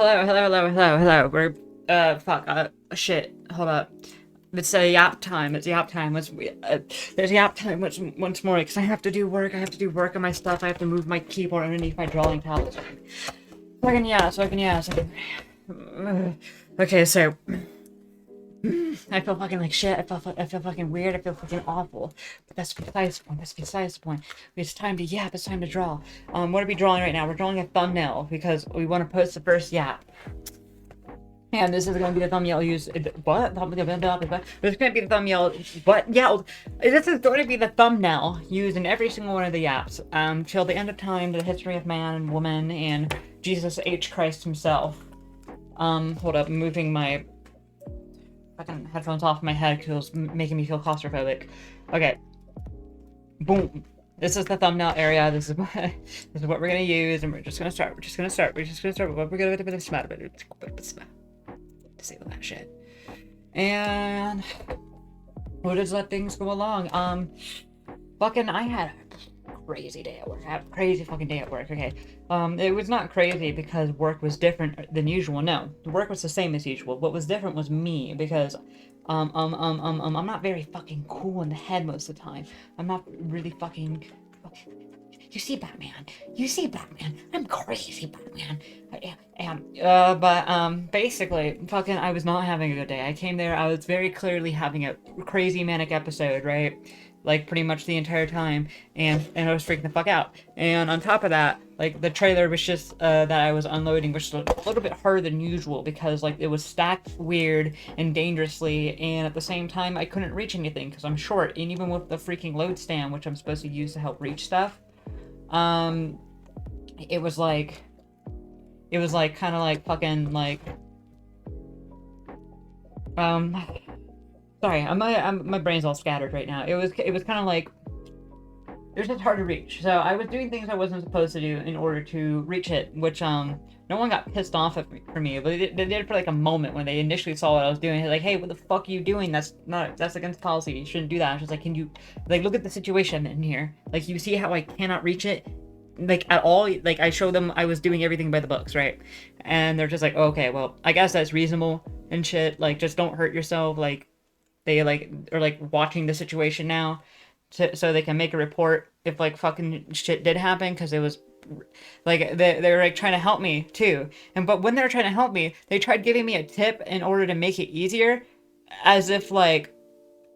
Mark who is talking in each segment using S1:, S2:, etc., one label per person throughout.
S1: Hello. We're fuck. Shit. Hold up. It's a yap time. It's yap time. There's yap time once more because I have to do work. I have to do work on my stuff. I have to move my keyboard underneath my drawing tablet. Okay, so I feel fucking like shit. I feel fucking weird. I feel fucking awful. But that's besides the point. That's besides the point. It's time to yap. It's time to draw. What are we drawing right now? We're drawing a thumbnail because we want to post the first yap. And this is going to be the thumbnail used. What? This is going to be the thumbnail. What? Yeah. This is going to be the thumbnail used in every single one of the yaps. Till the end of time, the history of man and woman, and Jesus H. Christ himself. Hold up. I'm moving my fucking headphones off my head because it was making me feel claustrophobic. Okay. Boom. This is the thumbnail area. This is what we're going to use, and we're just going to start. We're just going to start with what we're going to do. Disable that shit. And we'll just let things go along. I had a crazy day at work. I had a crazy fucking day at work, okay? It was not crazy because work was different than usual. No, the work was the same as usual. What was different was me because I'm not very fucking cool in the head most of the time. I'm not really fucking. You see Batman. I'm crazy Batman. I am. Basically, fucking, I was not having a good day. I came there, I was very clearly having a crazy manic episode, right? Like, pretty much the entire time, and I was freaking the fuck out. And on top of that, like, the trailer was just, that I was unloading was a little bit harder than usual, because, like, it was stacked weird and dangerously, and at the same time, I couldn't reach anything, because I'm short, and even with the freaking load stand, which I'm supposed to use to help reach stuff, it was like kind of like fucking like sorry, my brain's all scattered right now. It was kind of like it was just hard to reach. So I was doing things I wasn't supposed to do in order to reach it, which no one got pissed off at me, for me, but they did for like a moment when they initially saw what I was doing. They're like, hey, what the fuck are you doing? That's against policy. You shouldn't do that. I was just like, can you, like, look at the situation in here? Like, you see how I cannot reach it? Like, at all? Like, I showed them I was doing everything by the books, right? And they're just like, oh, okay, well, I guess that's reasonable and shit. Like, just don't hurt yourself. Like, they, like, are, like, watching the situation now so they can make a report if, like, fucking shit did happen, because it was like they're like trying to help me too. But when they were trying to help me, they tried giving me a tip in order to make it easier, as if like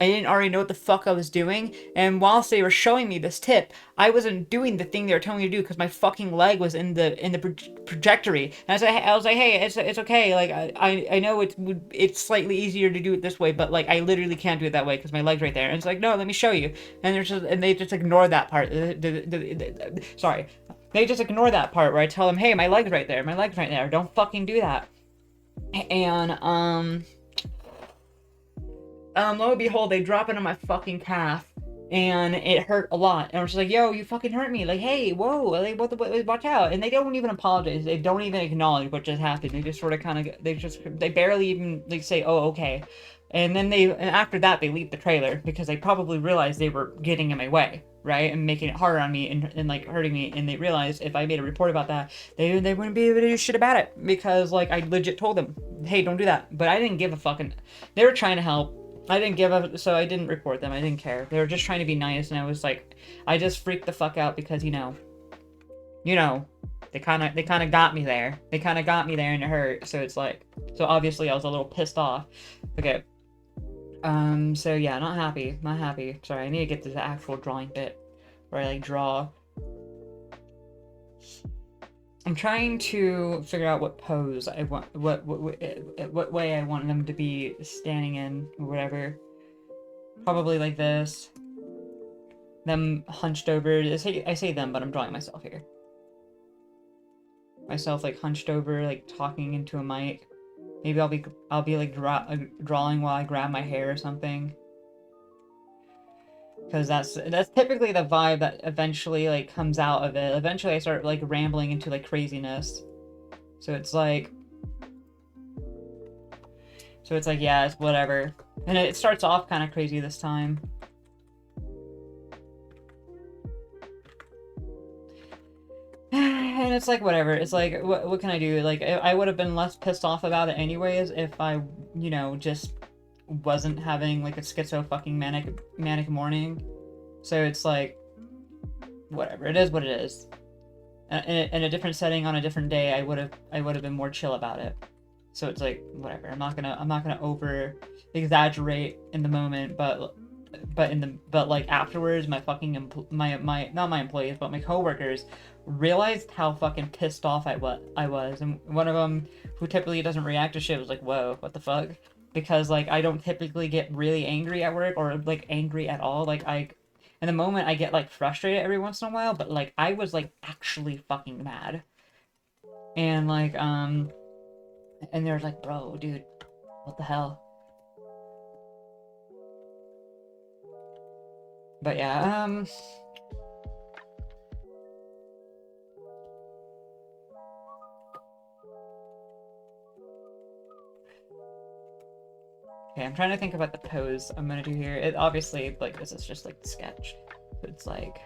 S1: I didn't already know what the fuck I was doing. And whilst they were showing me this tip, I wasn't doing the thing they were telling me to do because my fucking leg was in the trajectory. And I was like, hey, it's okay. Like I know it's slightly easier to do it this way, but like I literally can't do it that way because my leg's right there. And it's like, no, let me show you. And they just ignore that part. Sorry. They just ignore that part where I tell them, hey, my leg's right there. My leg's right there. Don't fucking do that. And, lo and behold, they drop it on my fucking calf, and it hurt a lot. And I was just like, yo, you fucking hurt me. Like, hey, whoa, like, watch out. And they don't even apologize. They don't even acknowledge what just happened. They just sort of kind of, they barely even, like, say, oh, okay. And then after that, they leave the trailer because they probably realized they were getting in my way, right? And making it harder on me and like hurting me. And they realized if I made a report about that, they wouldn't be able to do shit about it because like I legit told them, hey, don't do that. But I didn't give a fucking, they were trying to help. I didn't give a, so I didn't report them. I didn't care. They were just trying to be nice. And I was like, I just freaked the fuck out because, you know, they kind of got me there. They kind of got me there and it hurt. So it's like, so obviously I was a little pissed off. Okay. So yeah, not happy. Sorry, I need to get to the actual drawing bit where I like draw. I'm trying to figure out what pose I want, what way I want them to be standing in, or whatever. Probably like this. Them hunched over. I say them, but I'm drawing myself here. Myself like hunched over, like talking into a mic. Maybe I'll be like drawing while I grab my hair or something. Because that's typically the vibe that eventually like comes out of it. Eventually I start like rambling into like craziness. So it's like yeah, it's whatever. And it starts off kind of crazy this time. And it's like, whatever. It's like, what can I do? Like, I would have been less pissed off about it anyways if I, you know, just wasn't having, like, a schizo fucking manic morning. So it's like, whatever. It is what it is. In a different setting on a different day, I would have been more chill about it. So it's like, whatever. I'm not gonna over exaggerate in the moment, but like afterwards, my fucking my not my employees, but my coworkers realized how fucking pissed off I was, and one of them, who typically doesn't react to shit, was like, "Whoa, what the fuck?" Because like I don't typically get really angry at work, or like angry at all. Like in the moment I get like frustrated every once in a while, but like I was like actually fucking mad, and like and they're like, "Bro, dude, what the hell?" But yeah, okay, I'm trying to think about the pose I'm gonna do here. It obviously, like, this is just like the sketch. It's like,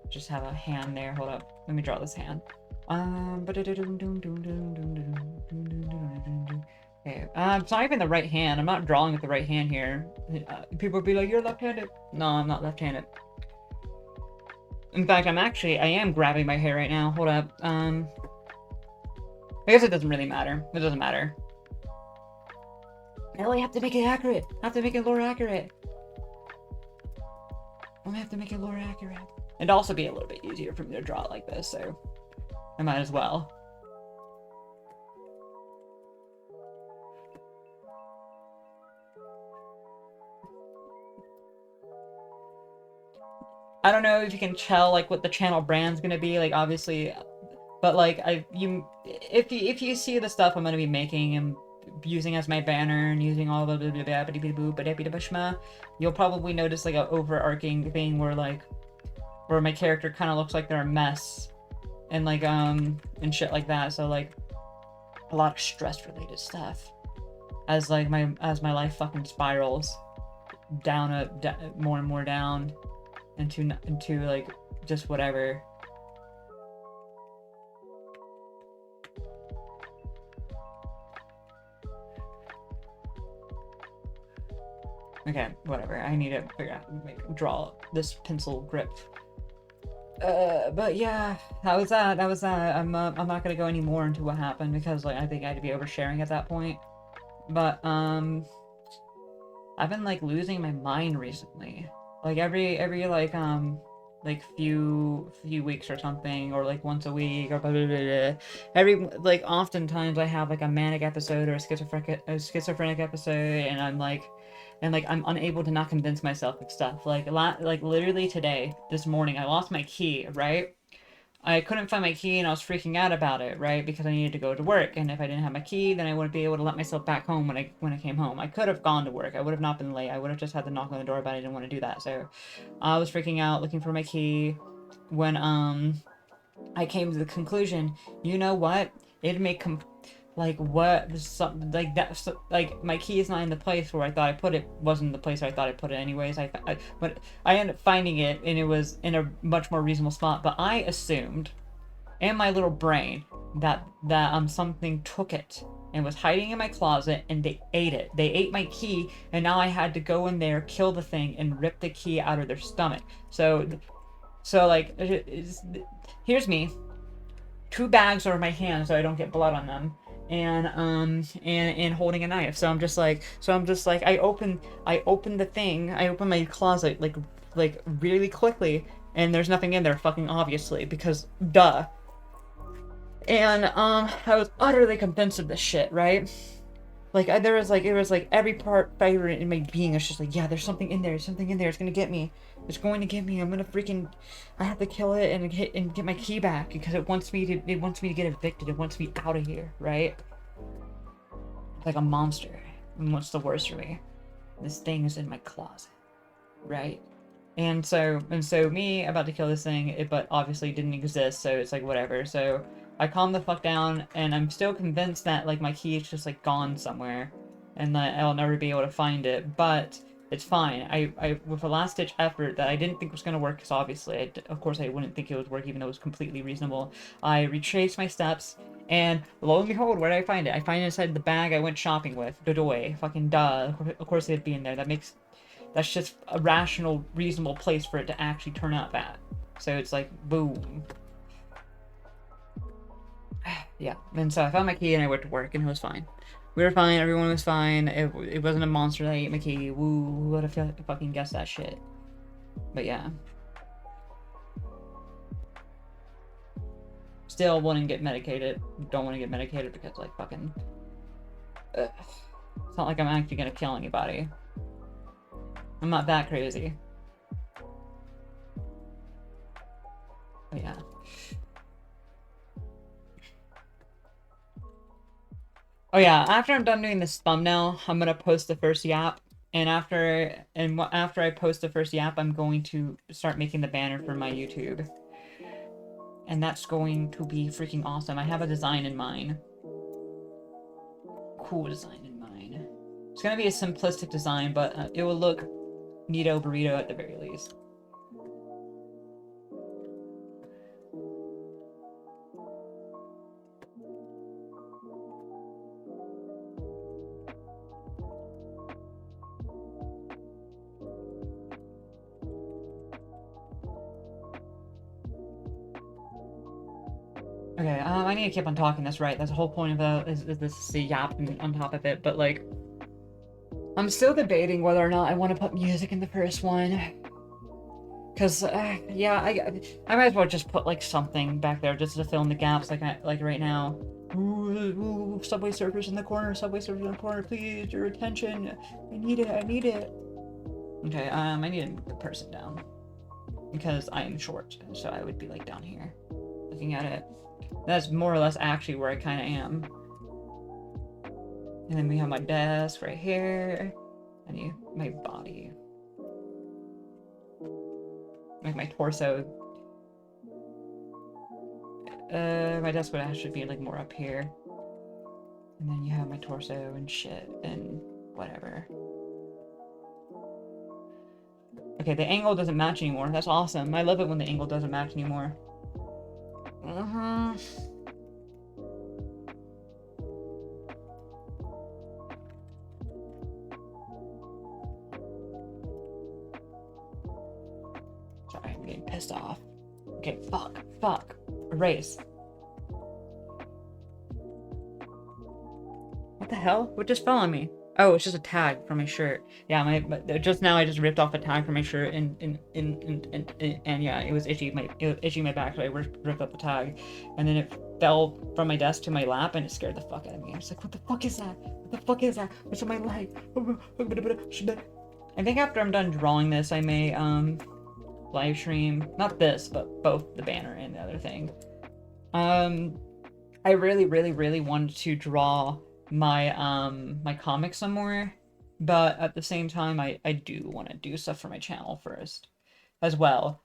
S1: just have a hand there. Hold up, let me draw this hand. Okay, it's not even the right hand. I'm not drawing with the right hand here. People will be like, "You're left-handed." No, I'm not left-handed. In fact, I am grabbing my hair right now. Hold up. I guess it doesn't really matter. It doesn't matter. I only have to make it accurate. I have to make it lore accurate. I have to make it lore accurate. It'd also be a little bit easier for me to draw it like this, so I might as well. I don't know if you can tell like what the channel brand's gonna be, like obviously, but like if you see the stuff I'm gonna be making and using as my banner and using all the you'll probably notice like an overarching thing where my character kind of looks like they're a mess, and like and shit like that. So like a lot of stress related stuff as my life fucking spirals down more and more down into like just whatever. Okay, whatever. I need to figure out draw this pencil grip. But yeah, that was that. That was that. I'm not gonna go any more into what happened because like I think I'd be oversharing at that point. But I've been like losing my mind recently. Like every like few weeks or something, or like once a week, or blah, blah, blah, blah. Every like oftentimes I have like a manic episode or a schizophrenic episode, and I'm unable to not convince myself of stuff. Like literally today, this morning, I lost my key, right? I couldn't find my key and I was freaking out about it, right? Because I needed to go to work, and if I didn't have my key, then I wouldn't be able to let myself back home when I came home. I could have gone to work. I would have not been late. I would have just had to knock on the door, but I didn't want to do that. So I was freaking out looking for my key when I came to the conclusion, you know what? It'd make like what something like that, so, like my key is not in the place where I thought I put it, wasn't the place I thought I put it anyways. But I ended up finding it, and it was in a much more reasonable spot, but I assumed in my little brain that something took it and was hiding in my closet, and they ate it. They ate my key, and now I had to go in there, kill the thing, and rip the key out of their stomach. So like here's me, 2 bags over my hands so I don't get blood on them, and holding a knife. So I'm just like I open the thing, I open my closet like really quickly, and there's nothing in there, fucking obviously, because duh. And I was utterly convinced of this shit, right? Like it was like every part fiber in my being was just like, yeah, there's something in there, it's gonna get me. It's going to get me. I have to kill it and get my key back because it wants me to get evicted. It wants me out of here, right? Like a monster. And what's the worst for me? This thing is in my closet, right? And so me about to kill this thing, but obviously didn't exist, so it's like whatever. So I calm the fuck down, and I'm still convinced that like my key is just like gone somewhere, and that I'll never be able to find it. But It's fine. I with a last ditch effort that I didn't think was gonna work, because obviously, of course, I wouldn't think it would work, even though it was completely reasonable. I retraced my steps, and lo and behold, where did I find it? I find it inside the bag I went shopping with. Dodoy, fucking duh. Of course, it'd be in there. That's just a rational, reasonable place for it to actually turn up at. So it's like, boom. Yeah, and so I found my key and I went to work and it was fine. We were fine, everyone was fine. It wasn't a monster that ate my key. Woo, who would have fucking guessed that shit? But yeah. Still wouldn't get medicated. Don't want to get medicated because, like, fucking... It's not like I'm actually gonna kill anybody. I'm not that crazy. But yeah. Oh yeah, after I'm done doing this thumbnail, I'm gonna post the first Yap. And after I post the first Yap, I'm going to start making the banner for my YouTube. And that's going to be freaking awesome. I have a design in mind. Cool design in mind. It's gonna be a simplistic design, but it will look neato burrito at the very least. Okay, I need to keep on talking, that's right. That's the whole point of is this the Yap on top of it, but like... I'm still debating whether or not I want to put music in the first one. Cause, yeah, I might as well just put, like, something back there just to fill in the gaps, like right now. Ooh, Subway Surfers in the corner, Subway Surfers in the corner, please, your attention. I need it, I need it. Okay, I need to move the person down. Because I am short, so I would be, like, down here, looking at it. That's more or less actually where I kind of am. And then we have my desk right here. I need my body. Like my torso. My desk would actually be like more up here. And then you have my torso and shit and whatever. Okay, the angle doesn't match anymore. That's awesome. I love it when the angle doesn't match anymore. Sorry, I'm getting pissed off. Okay, fuck. Erase. What the hell? What just fell on me? Oh, it's just a tag from my shirt. Yeah, just now I just ripped off a tag from my shirt and yeah, it was itchy my back, so I ripped up the tag, and then it fell from my desk to my lap and it scared the fuck out of me. I was like, what the fuck is that? What the fuck is that? What's on my leg? I think after I'm done drawing this, I may live stream, not this, but both the banner and the other thing. I really wanted to draw my my comics some more, but at the same time I do want to do stuff for my channel first as well,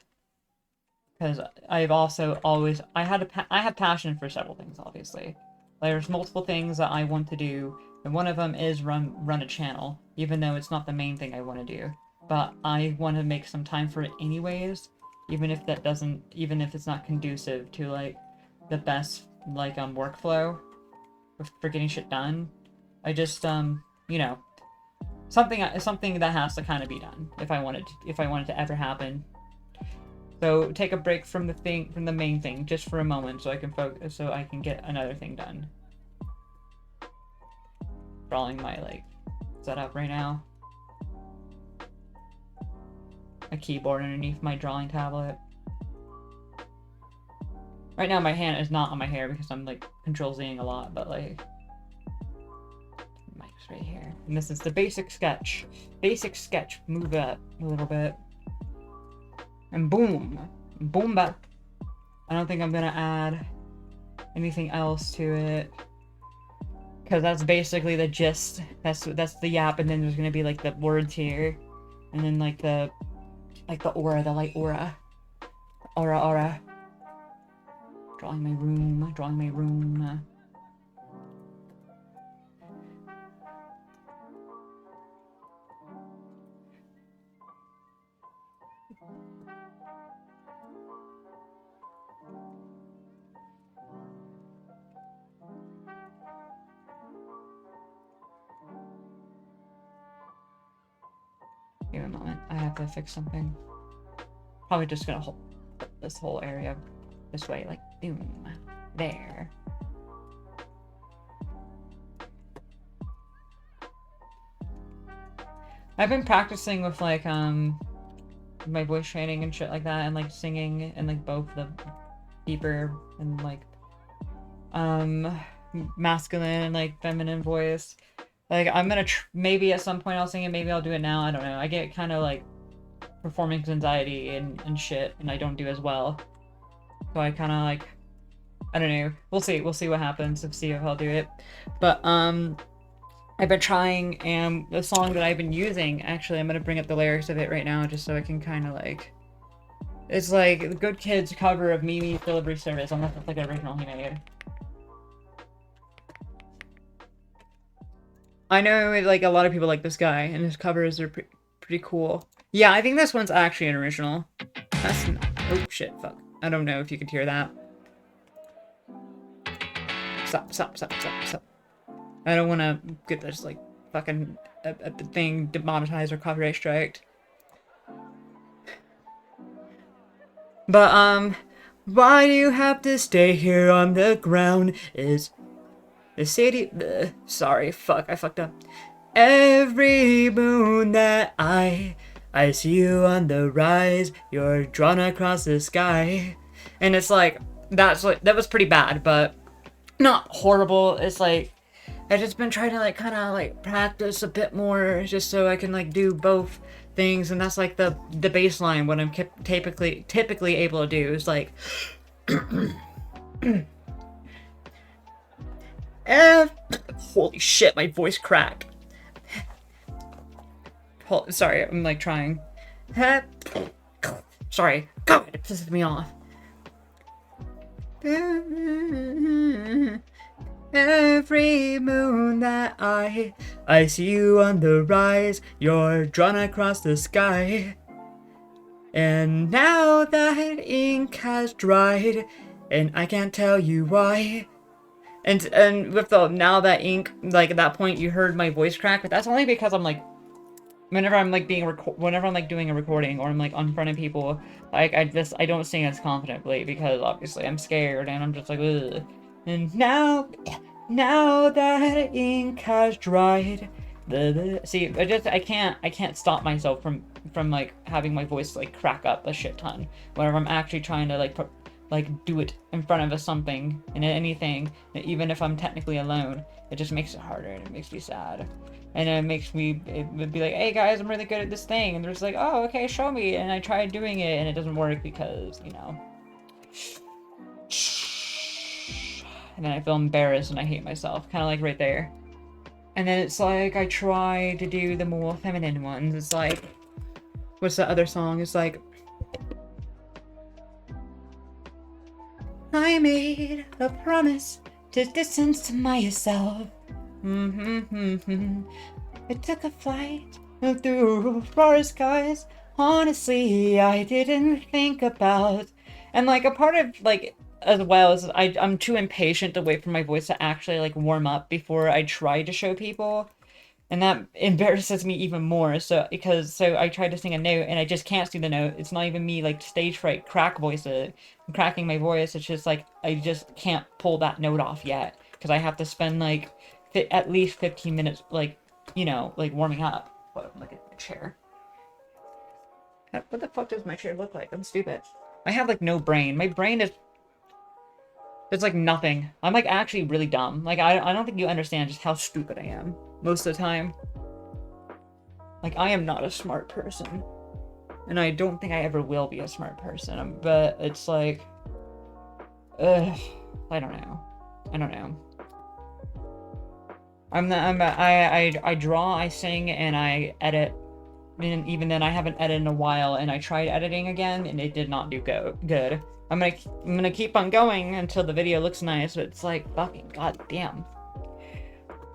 S1: because I've also always I have passion for several things. Obviously, there's multiple things that I want to do, and one of them is run a channel, even though it's not the main thing I want to do, but I want to make some time for it anyways, even if it's not conducive to like the best like workflow for getting shit done. I just you know, something that has to kind of be done if I want it to ever happen. So take a break from the main thing just for a moment, so I can focus, so I can get another thing done. Drawing my like setup right now. A keyboard underneath my drawing tablet. Right now my hand is not on my hair because I'm like Control-Zing a lot, but like mic's right here. And this is the basic sketch. Move up a little bit. And boom. Boom back. I don't think I'm gonna add anything else to it, because that's basically the gist. That's the Yap, and then there's gonna be like the words here, and then like the aura, the light aura. Aura. Drawing my room. Give me a moment. I have to fix something. Probably just gonna hold this whole area this way, like boom, there. I've been practicing with like my voice training and shit like that, and like singing and like both the deeper and like masculine and like feminine voice. Like I'm gonna maybe at some point I'll sing it, maybe I'll do it now. I don't know. I get kind of like performance anxiety and shit, and I don't do as well. So I kind of like, I don't know. We'll see. We'll see what happens. We'll see if I'll do it. But I've been trying, and the song that I've been using, actually, I'm gonna bring up the lyrics of it right now, just so I can kind of like. It's like the Good Kids cover of Mimi's Delivery Service, unless it's like an original he made. I know like a lot of people like this guy, and his covers are pretty cool. Yeah, I think this one's actually an original. That's not, oh shit, fuck. I don't know if you could hear that. Stop. I don't want to get this like fucking thing demonetized or copyright striked. But why do you have to stay here on the ground? Is the city? Sorry, fuck, I fucked up. Every moon that I see you on the rise, you're drawn across the sky. And it's like, that was pretty bad, but not horrible. It's like, I've just been trying to like kind of like practice a bit more just so I can like do both things, and that's like the baseline. What I'm typically able to do is like holy shit, my voice cracked. Sorry, I'm like trying. Sorry, God, it pisses me off. Every moon that I see you on the rise, you're drawn across the sky. And now that ink has dried, and I can't tell you why. And with the now that ink, like at that point you heard my voice crack, but that's only because I'm like, whenever I'm like whenever I'm like doing a recording or I'm like in front of people, like I don't sing as confidently because obviously I'm scared and I'm just like, ugh. And now that ink has dried, see, I can't stop myself from like having my voice like crack up a shit ton whenever I'm actually trying to like do it in front of something and anything, even if I'm technically alone. It just makes it harder and it makes me sad. And it would be like, hey guys, I'm really good at this thing. And they're just like, oh, okay, show me. And I tried doing it and it doesn't work because, you know. And then I feel embarrassed and I hate myself. Kind of like right there. And then it's like, I try to do the more feminine ones. It's like, what's the other song? It's like, I made a promise to distance myself. I took a flight through forest skies. Honestly, I didn't think about. And like a part of like as well as I'm too impatient to wait for my voice to actually like warm up before I try to show people. And that embarrasses me even more. So I tried to sing a note and I just can't see the note. It's not even me like stage fright cracking my voice. It's just like I just can't pull that note off yet because I have to spend like at least 15 minutes like, you know, like warming up. Look at the chair. What the fuck does my chair look like? I'm stupid. I have like no brain. My brain is there's like nothing. I'm like actually really dumb. Like I don't think you understand just how stupid I am most of the time. Like I am not a smart person. And I don't think I ever will be a smart person. But it's like I don't know. I draw, I sing, and I edit. And even then I haven't edited in a while, and I tried editing again and it did not do good. I'm gonna keep on going until the video looks nice, but it's like fucking goddamn.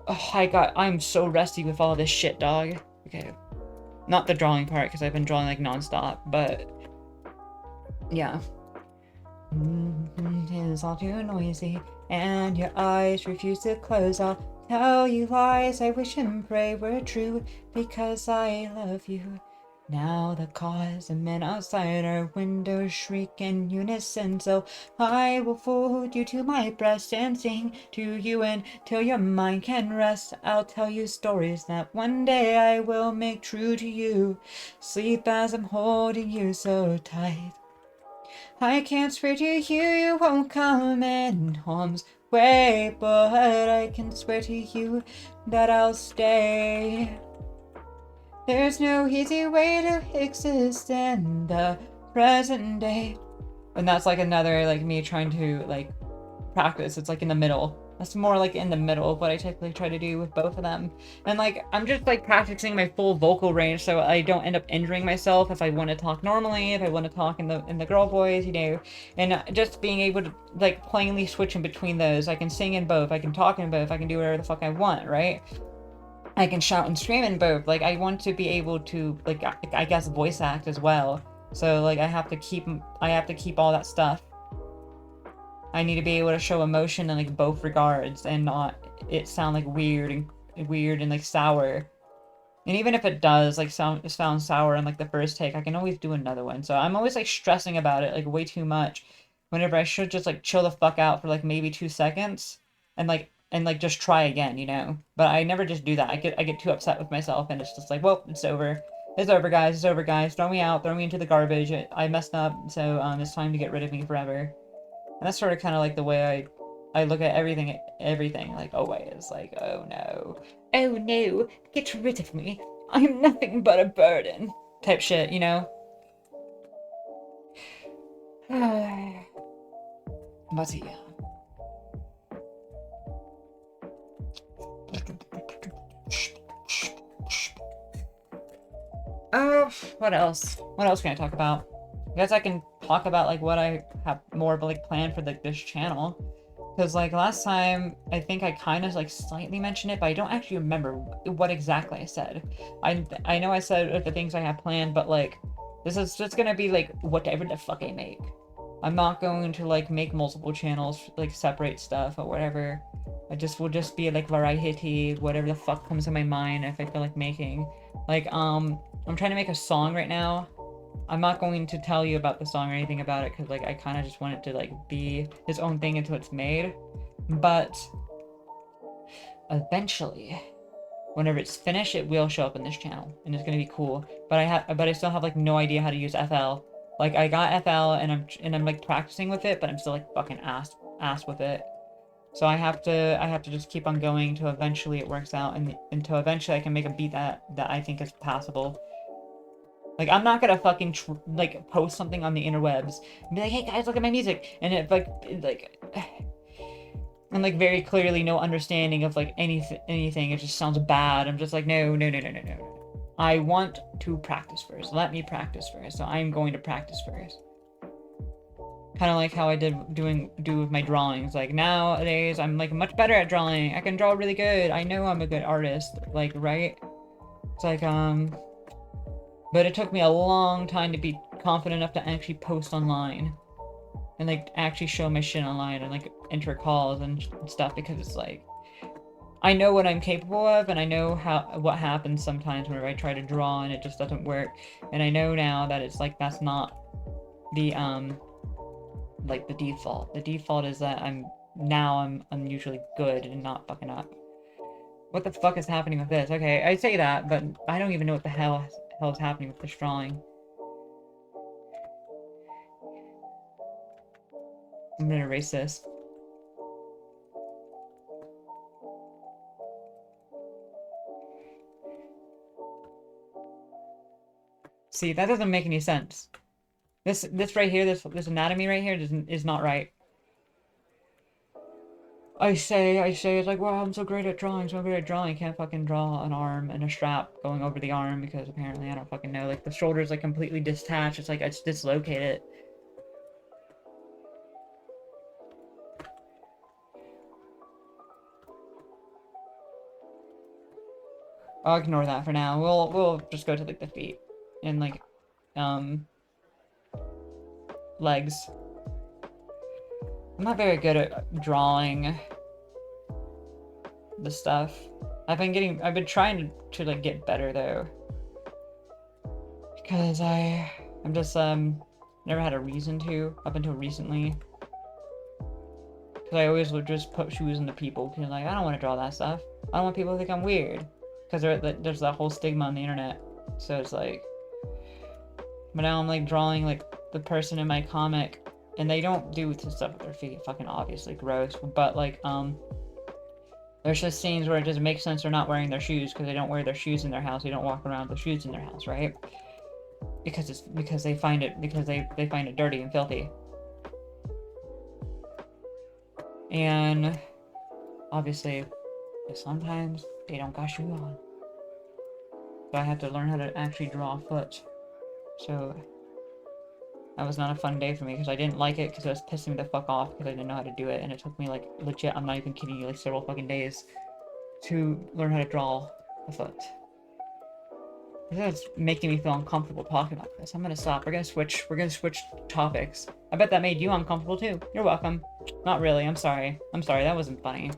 S1: Oh, I'm so rusty with all this shit, dog. Okay. Not the drawing part, because I've been drawing like non-stop, but yeah. It's all too noisy, and your eyes refuse to close. I'll tell you lies I wish and pray were true, because I love you. Now the cars and men outside our windows shriek in unison, so I will fold you to my breast and sing to you until your mind can rest. I'll tell you stories that one day I will make true to you. Sleep as I'm holding you so tight. I can't swear to you you won't come in harm's way, but I can swear to you that I'll stay. There's no easy way to exist in the present day. And that's like another, like me trying to like practice. It's like in the middle. That's more like in the middle of what I typically try to do with both of them. And like I'm just like practicing my full vocal range so I don't end up injuring myself if I want to talk normally, if I want to talk in the girl voice, you know, and just being able to like plainly switch in between those. I can sing in both, I can talk in both, I can do whatever the fuck I want, right? I can shout and scream in both. Like I want to be able to like I guess voice act as well. So like I have to keep all that stuff. I need to be able to show emotion in like both regards and not it sound like weird and like sour. And even if it does like sound sour in like the first take, I can always do another one. So I'm always like stressing about it like way too much whenever I should just like chill the fuck out for like maybe 2 seconds and like just try again, you know. But I never just do that. I get too upset with myself and it's just like, well, it's over. It's over, guys. It's over, guys. Throw me out. Throw me into the garbage. I messed up, so it's time to get rid of me forever. And that's sort of kind of like the way I look at everything like always, like, oh no, get rid of me. I am nothing but a burden, type shit, you know. But yeah. Oh, what else? What else can I talk about? I guess I can talk about like what I have more like planned for like this channel. Because like last time, I think I kind of like slightly mentioned it, but I don't actually remember what exactly I said. I know I said the things I have planned, but like this is just gonna be like whatever the fuck I make. I'm not going to like make multiple channels, like separate stuff or whatever. I just will just be like variety, whatever the fuck comes to my mind if I feel like making. Like I'm trying to make a song right now. I'm not going to tell you about the song or anything about it because like I kind of just want it to like be its own thing until it's made. But eventually, whenever it's finished, it will show up in this channel and it's gonna be cool. But I still have like no idea how to use FL. Like I got FL and I'm like practicing with it, but I'm still like fucking ass with it. So I have to just keep on going until eventually it works out and until eventually I can make a beat that I think is passable. Like, I'm not gonna fucking, like, post something on the interwebs and be like, hey guys, look at my music. And it, and, like, very clearly no understanding of, like, anything. It just sounds bad. I'm just like, no. I want to practice first. Let me practice first. So I'm going to practice first. Kind of like how I do with my drawings. Like, nowadays, I'm, like, much better at drawing. I can draw really good. I know I'm a good artist. Like, right? It's like, but it took me a long time to be confident enough to actually post online. And, like, actually show my shit online and, like, enter calls and stuff because it's, like... I know what I'm capable of and I know what happens sometimes whenever I try to draw and it just doesn't work. And I know now that it's, like, that's not the, like, the default. The default is that I'm unusually good and not fucking up. What the fuck is happening with this? Okay, I say that, but I don't even know what the hell is happening with this drawing. I'm gonna erase this. See, that doesn't make any sense. This right here, this anatomy right here is not right. I say, it's like, wow, I'm so great at drawing, I can't fucking draw an arm and a strap going over the arm because apparently I don't fucking know. Like, the shoulder's, like, completely detached. It's like, it's dislocated. I'll ignore that for now. We'll just go to, like, the feet. And, like, legs. I'm not very good at drawing the stuff. I've been trying to like get better though. Because I'm just, never had a reason to, up until recently. Because I always would just put shoes into people, because like, I don't want to draw that stuff. I don't want people to think I'm weird. Because there's that whole stigma on the internet. So it's like, but now I'm like drawing like the person in my comic, and they don't do stuff with their feet, fucking obviously gross, but like, there's just scenes where it just makes sense they're not wearing their shoes because they don't wear their shoes in their house. They don't walk around with shoes in their house, right? Because they find it dirty and filthy. And obviously, sometimes they don't got shoes on. So I had to learn how to actually draw a foot. So that was not a fun day for me because I didn't like it because it was pissing me the fuck off because I didn't know how to do it, and it took me like legit, I'm not even kidding you, like several fucking days to learn how to draw a foot. It's making me feel uncomfortable talking about this. I'm gonna stop. We're gonna switch topics. I bet that made you uncomfortable too. You're welcome. Not really. I'm sorry. That wasn't funny.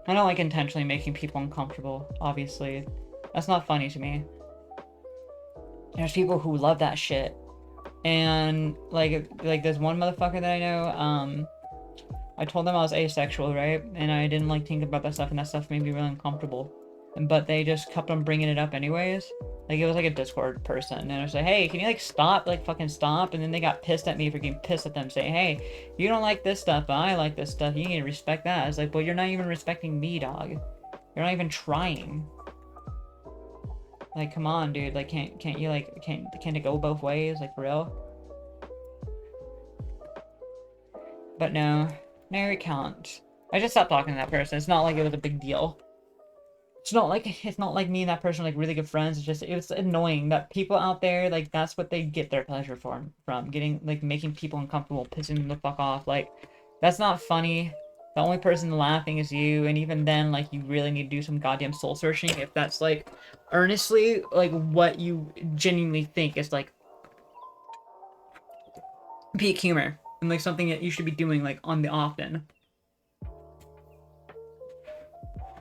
S1: I don't like intentionally making people uncomfortable, obviously. That's not funny to me. There's people who love that shit. And like there's one motherfucker that I know, I told them I was asexual, right? And I didn't like thinking about that stuff, and that stuff made me really uncomfortable. But they just kept on bringing it up anyways. Like, it was like a Discord person, and I was like, hey, can you like stop, like fucking stop? And then they got pissed at me for getting pissed at them, saying, hey, you don't like this stuff, but I like this stuff, you need to respect that. I was like, well, you're not even respecting me, dog. You're not even trying. Like, come on, dude. Like, can't you like can't it go both ways? Like, for real? But no, it can't. I just stopped talking to that person. It's not like it was a big deal. It's not like me and that person are like really good friends. It's annoying that people out there, like, that's what they get their pleasure from getting, like, making people uncomfortable, pissing them the fuck off. Like, that's not funny. The only person laughing is you, and even then, like, you really need to do some goddamn soul searching if that's like earnestly like what you genuinely think is like peak humor and like something that you should be doing like on the often.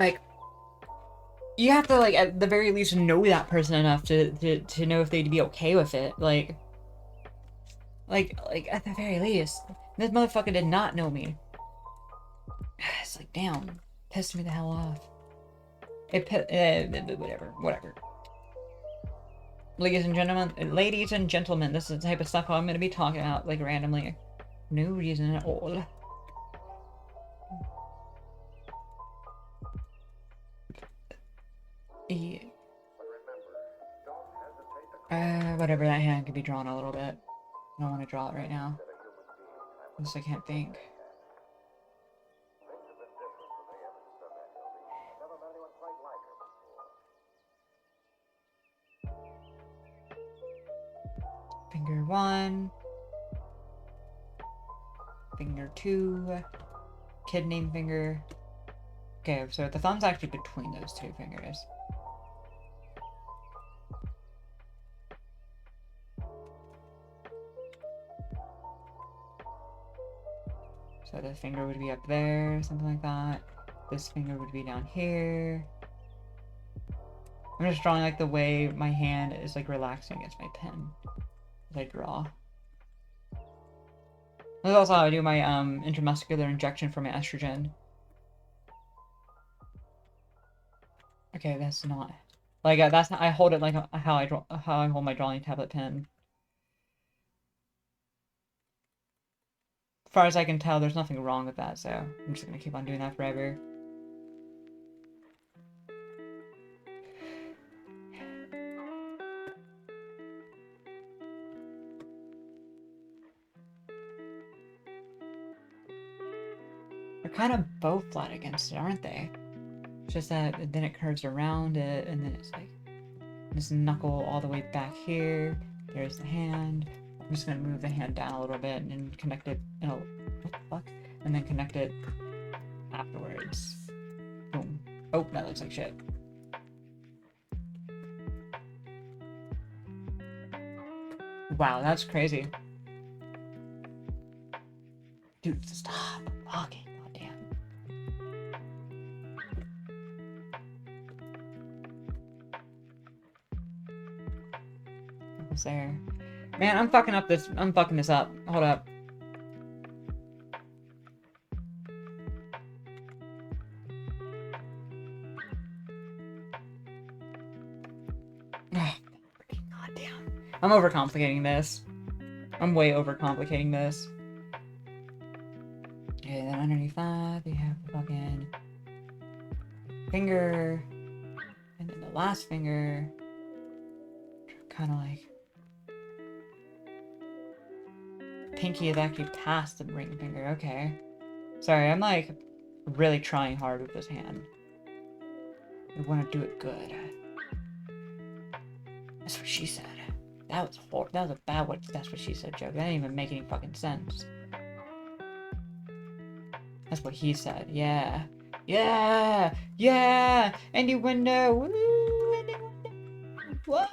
S1: Like, you have to, like, at the very least know that person enough to know if they'd be okay with it. Like at the very least, this motherfucker did not know me. It's like, damn, pissed me the hell off. Whatever. Ladies and gentlemen, this is the type of stuff I'm gonna be talking about, like, randomly. No reason at all. Yeah. Whatever, that hand could be drawn a little bit. I don't want to draw it right now. Because I can't think. Finger 1. Finger 2. Kid name finger. Okay, so the thumb's actually between those two fingers. So the finger would be up there, something like that. This finger would be down here. I'm just drawing like the way my hand is like relaxing against my pen as I draw. This is also how I do my intramuscular injection for my estrogen. Okay, that's not like that's not, I hold it like how I hold my drawing tablet pen. As far as I can tell, there's nothing wrong with that, so I'm just gonna keep on doing that forever. They're kind of both flat against it, aren't they? It's just that then it curves around it, and then it's like this knuckle all the way back here. There's the hand. I'm just gonna move the hand down a little bit and connect it. Oh, what the fuck? And then connect it afterwards. Boom. Oh, that looks like shit. Wow, that's crazy. Dude, stop talking. Goddamn. almost there. Man, I'm fucking this up. Hold up. Oh, goddamn. I'm overcomplicating this. I'm way overcomplicating this. Okay, then underneath that, we have the fucking finger, and then the last finger, kind of like pinky is actually past the ring finger. Okay, sorry, I'm like really trying hard with this hand. I want to do it good. That's what she said. That was horrible. That was a bad what. That's what she said joke. That didn't even make any fucking sense. That's what he said. Yeah. Yeah! Yeah! Innuendo! Woo! Innuendo! What?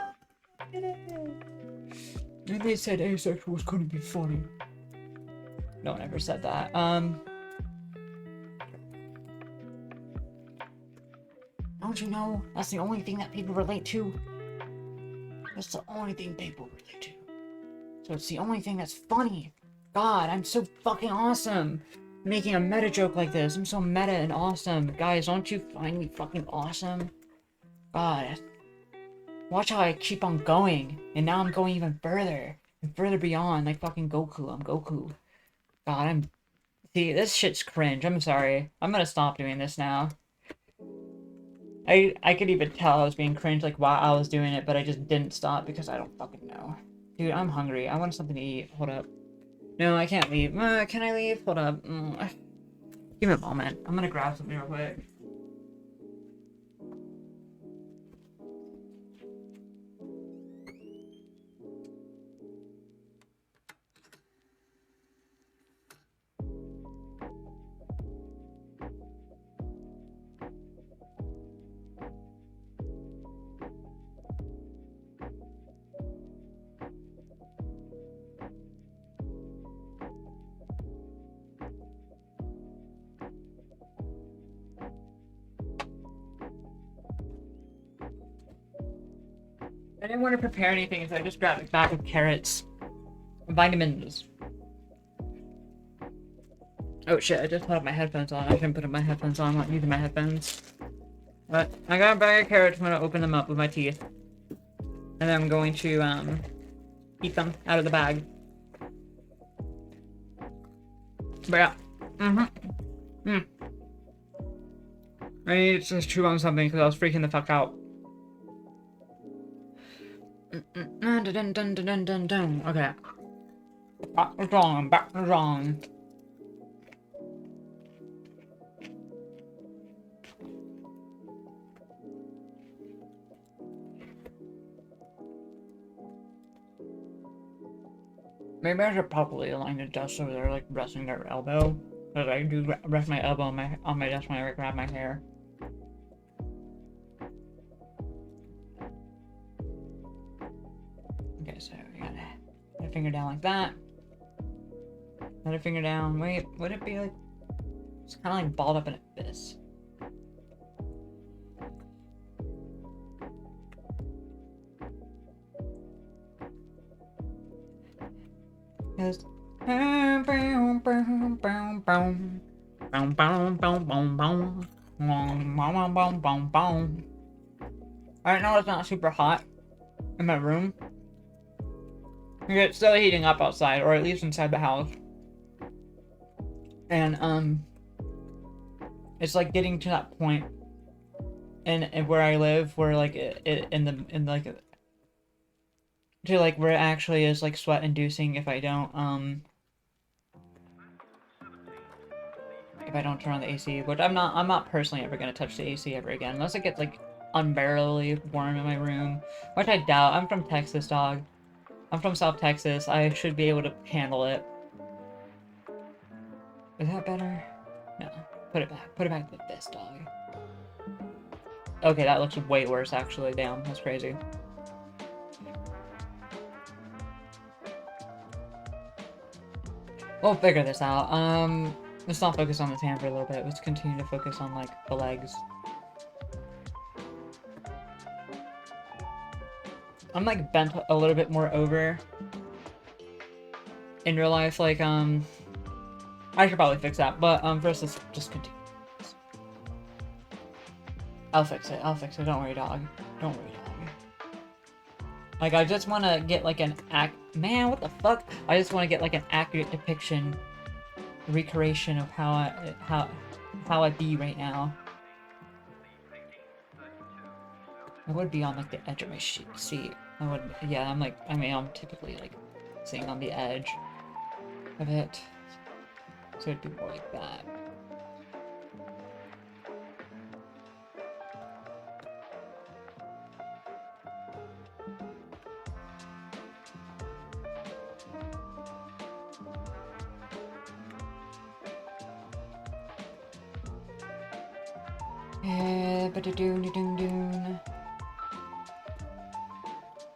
S1: And they said asexual was gonna be funny. No one ever said that. Don't you know? That's the only thing that people relate to. That's the only thing people relate to. So it's the only thing that's funny. God, I'm so fucking awesome. Making a meta joke like this. I'm so meta and awesome. Guys, don't you find me fucking awesome? God. Watch how I keep on going. And now I'm going even further. And further beyond. Like fucking Goku. I'm Goku. God, See, this shit's cringe. I'm sorry. I'm gonna stop doing this now. I could even tell I was being cringe like while I was doing it, but I just didn't stop because I don't fucking know. Dude, I'm hungry. I want something to eat. Hold up. No, I can't leave. Can I leave? Hold up. Give me a moment. I'm gonna grab something real quick. I didn't want to prepare anything, so I just grabbed a bag of carrots. Vitamins. Oh shit, I just put up my headphones on. I shouldn't put up my headphones on. I'm not using my headphones. But I got a bag of carrots. I'm gonna open them up with my teeth. And then I'm going to, eat them out of the bag. But yeah. I need to just chew on something because I was freaking the fuck out. Okay. Back to wrong. Back to wrong. Maybe I should probably align the desk so they're like resting their elbow. Because I do rest my elbow on my desk when I grab my hair. Okay, so we gotta put a finger down like that. Another finger down. Wait, would it be like... It's kind of like balled up in a fist. Just... Alright, now it's not super hot in my room. It's still heating up outside, or at least inside the house. And, it's like getting to that point in where I live, where like to like where it actually is like sweat inducing if I don't turn on the AC, which I'm not personally ever gonna touch the AC ever again unless it gets like unbearably warm in my room, which I doubt. I'm from Texas, dog. I'm from South Texas. I should be able to handle it. Is that better? No. Put it back. Put it back like this, dog. Okay, that looks way worse, actually. Damn, that's crazy. We'll figure this out. Let's not focus on this hand for a little bit. Let's continue to focus on, like, the legs. I'm like bent a little bit more over in real life. Like, I should probably fix that, but, first let's just continue. I'll fix it. I'll fix it. Don't worry, dog. Don't worry, dog. Like, I just want to get, like, man, what the fuck? I just want to get, like, an accurate depiction, recreation of how I be right now. I would be on, like, the edge of my seat. I would, yeah, I'm typically, like, sitting on the edge of it. So it'd be more like that. Ba-da-doon-doon-doon.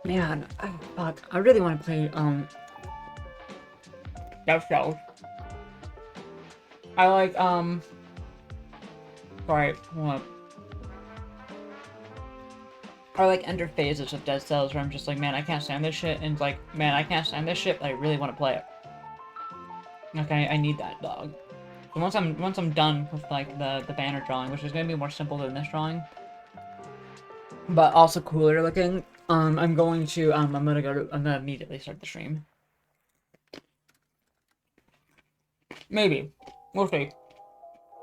S1: Man, oh, fuck. I really want to play, Death Cells. I like, sorry, hold on. I like enter phases of Dead Cells where I'm just like, man, I can't stand this shit, and it's like, man, I can't stand this shit, but I really want to play it. Okay, I need that, dog. So once I'm done with, like, the banner drawing, which is gonna be more simple than this drawing, but also cooler looking, I'm gonna immediately start the stream. Maybe. We'll see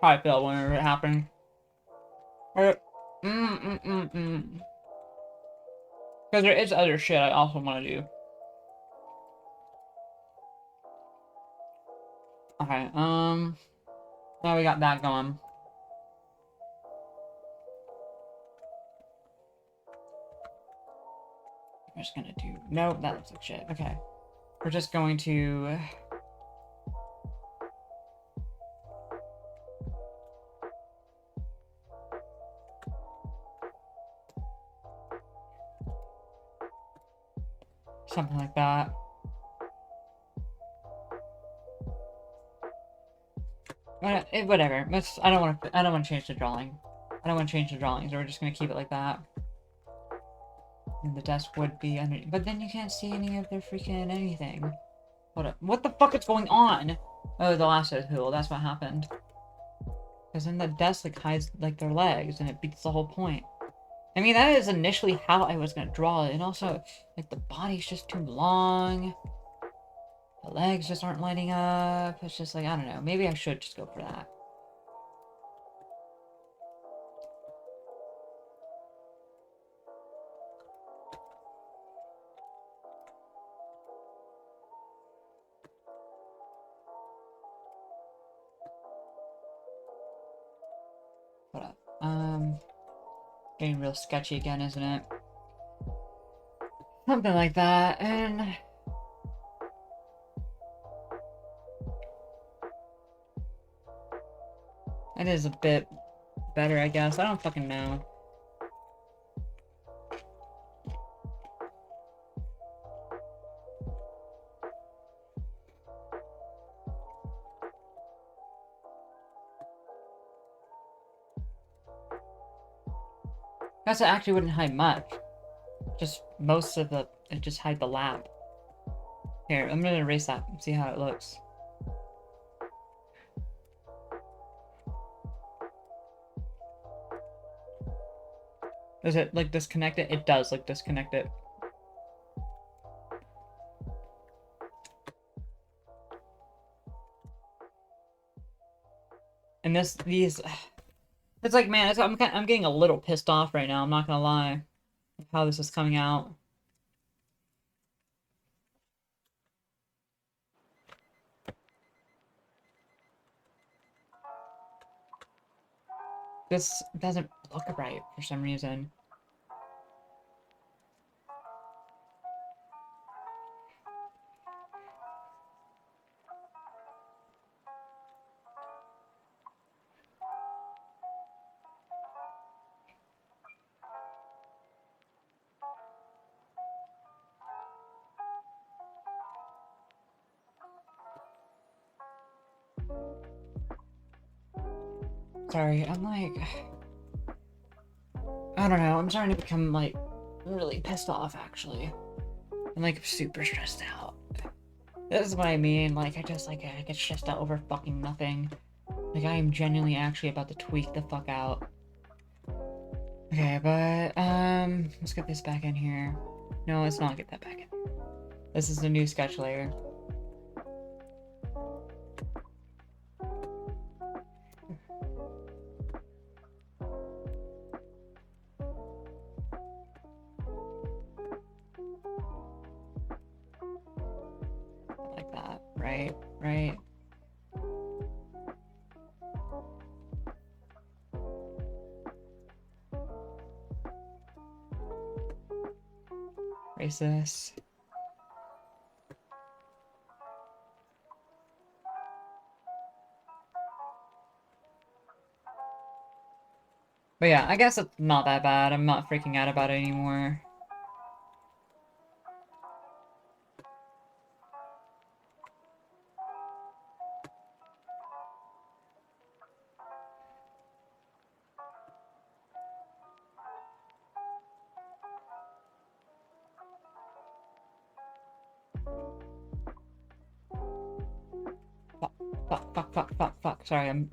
S1: how I feel whenever it happens. Because there is other shit I also want to do. Okay, now we got that going. We're just gonna do... Nope, that looks like shit. Okay. We're just going to... something like that. Whatever. I don't want to change the drawing. I don't want to change the drawing, so we're just gonna keep it like that. And the desk would be underneath, but then you can't see any of their freaking anything. What the fuck is going on? Oh, the lasso tool. That's what happened. Because then the desk like hides like their legs, and it beats the whole point. I mean, that is initially how I was gonna draw it, and also like the body's just too long. The legs just aren't lining up. It's just like, I don't know. Maybe I should just go for that. Hold up. Getting real sketchy again, isn't it? Something like that, and... It is a bit better, I guess. I don't fucking know. Guess it actually wouldn't hide much. Just most of it just hide the lap. Here, I'm gonna erase that and see how it looks. Does it, like, disconnect it? It does, like, disconnect it. And these... It's like, man, I'm getting a little pissed off right now, I'm not gonna lie. Of how this is coming out. This doesn't look right for some reason. Sorry, I'm like... I don't know, I'm starting to become, like, I'm really pissed off, actually. I'm like super stressed out. This is what I mean. Like, I get stressed out over fucking nothing. Like, I am genuinely actually about to tweak the fuck out. Okay, but, let's get this back in here. No, let's not get that back in. This is the new sketch layer. Like that, right? Right? Erase this. But yeah, I guess it's not that bad. I'm not freaking out about it anymore. Fuck. Sorry, I'm...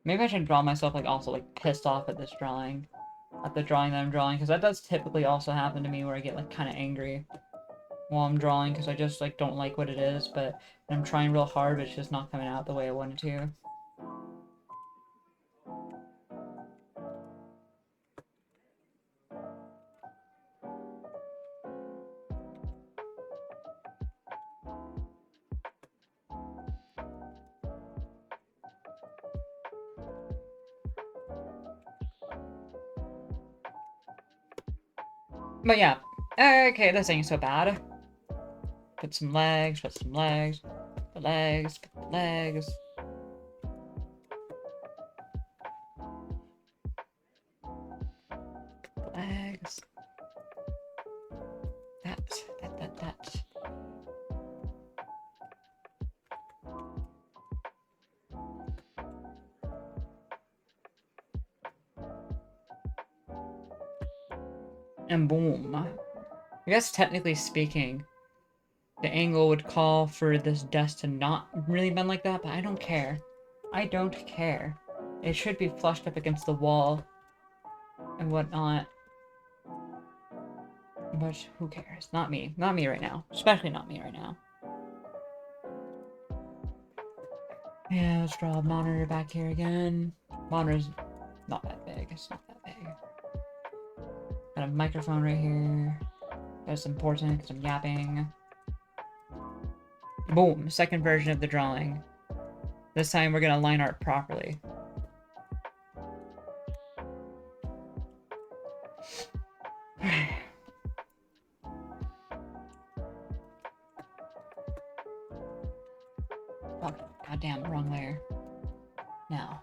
S1: Maybe I should draw myself, like, also, like, pissed off at this drawing. At the drawing that I'm drawing, because that does typically also happen to me where I get, like, kind of angry while I'm drawing, because I just, like, don't like what it is, but I'm trying real hard, but it's just not coming out the way I wanted to. But yeah, okay, this ain't so bad. Put some legs, put the legs, put the legs. Legs. That. And boom. I guess technically speaking, the angle would call for this desk to not really bend like that, but I don't care. I don't care. It should be flushed up against the wall and whatnot. But who cares? Not me. Not me right now. Especially not me right now. Yeah, let's draw a monitor back here again. Monitor's not that big. It's not that big. Got a microphone right here. That's important because I'm yapping. Boom. Second version of the drawing. This time we're gonna line art properly. Oh, goddamn, wrong layer. Now.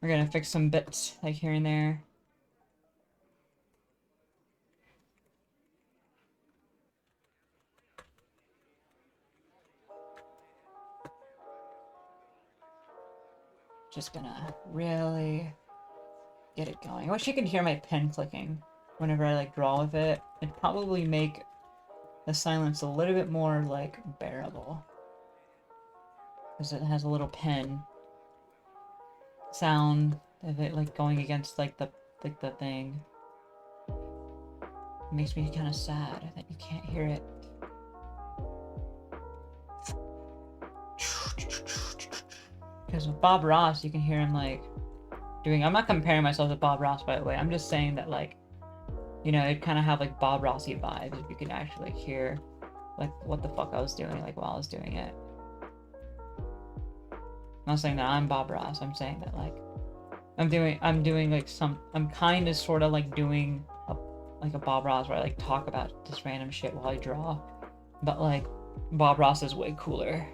S1: We're gonna fix some bits, like here and there. Just gonna really get it going. I wish you could hear my pen clicking whenever I like draw with it. It'd probably make the silence a little bit more like bearable. Because it has a little pen sound of it like going against like the thing. It makes me kind of sad that you can't hear it. Because with Bob Ross, you can hear him like doing. I'm not comparing myself to Bob Ross, by the way. I'm just saying that like, you know, it kind of have like Bob Rossy vibes if you could actually like hear like what the fuck I was doing like while I was doing it. not saying that I'm Bob Ross. I'm saying that like I'm doing like I'm kind of sort of like doing like a Bob Ross where I like talk about this random shit while I draw, but like Bob Ross is way cooler.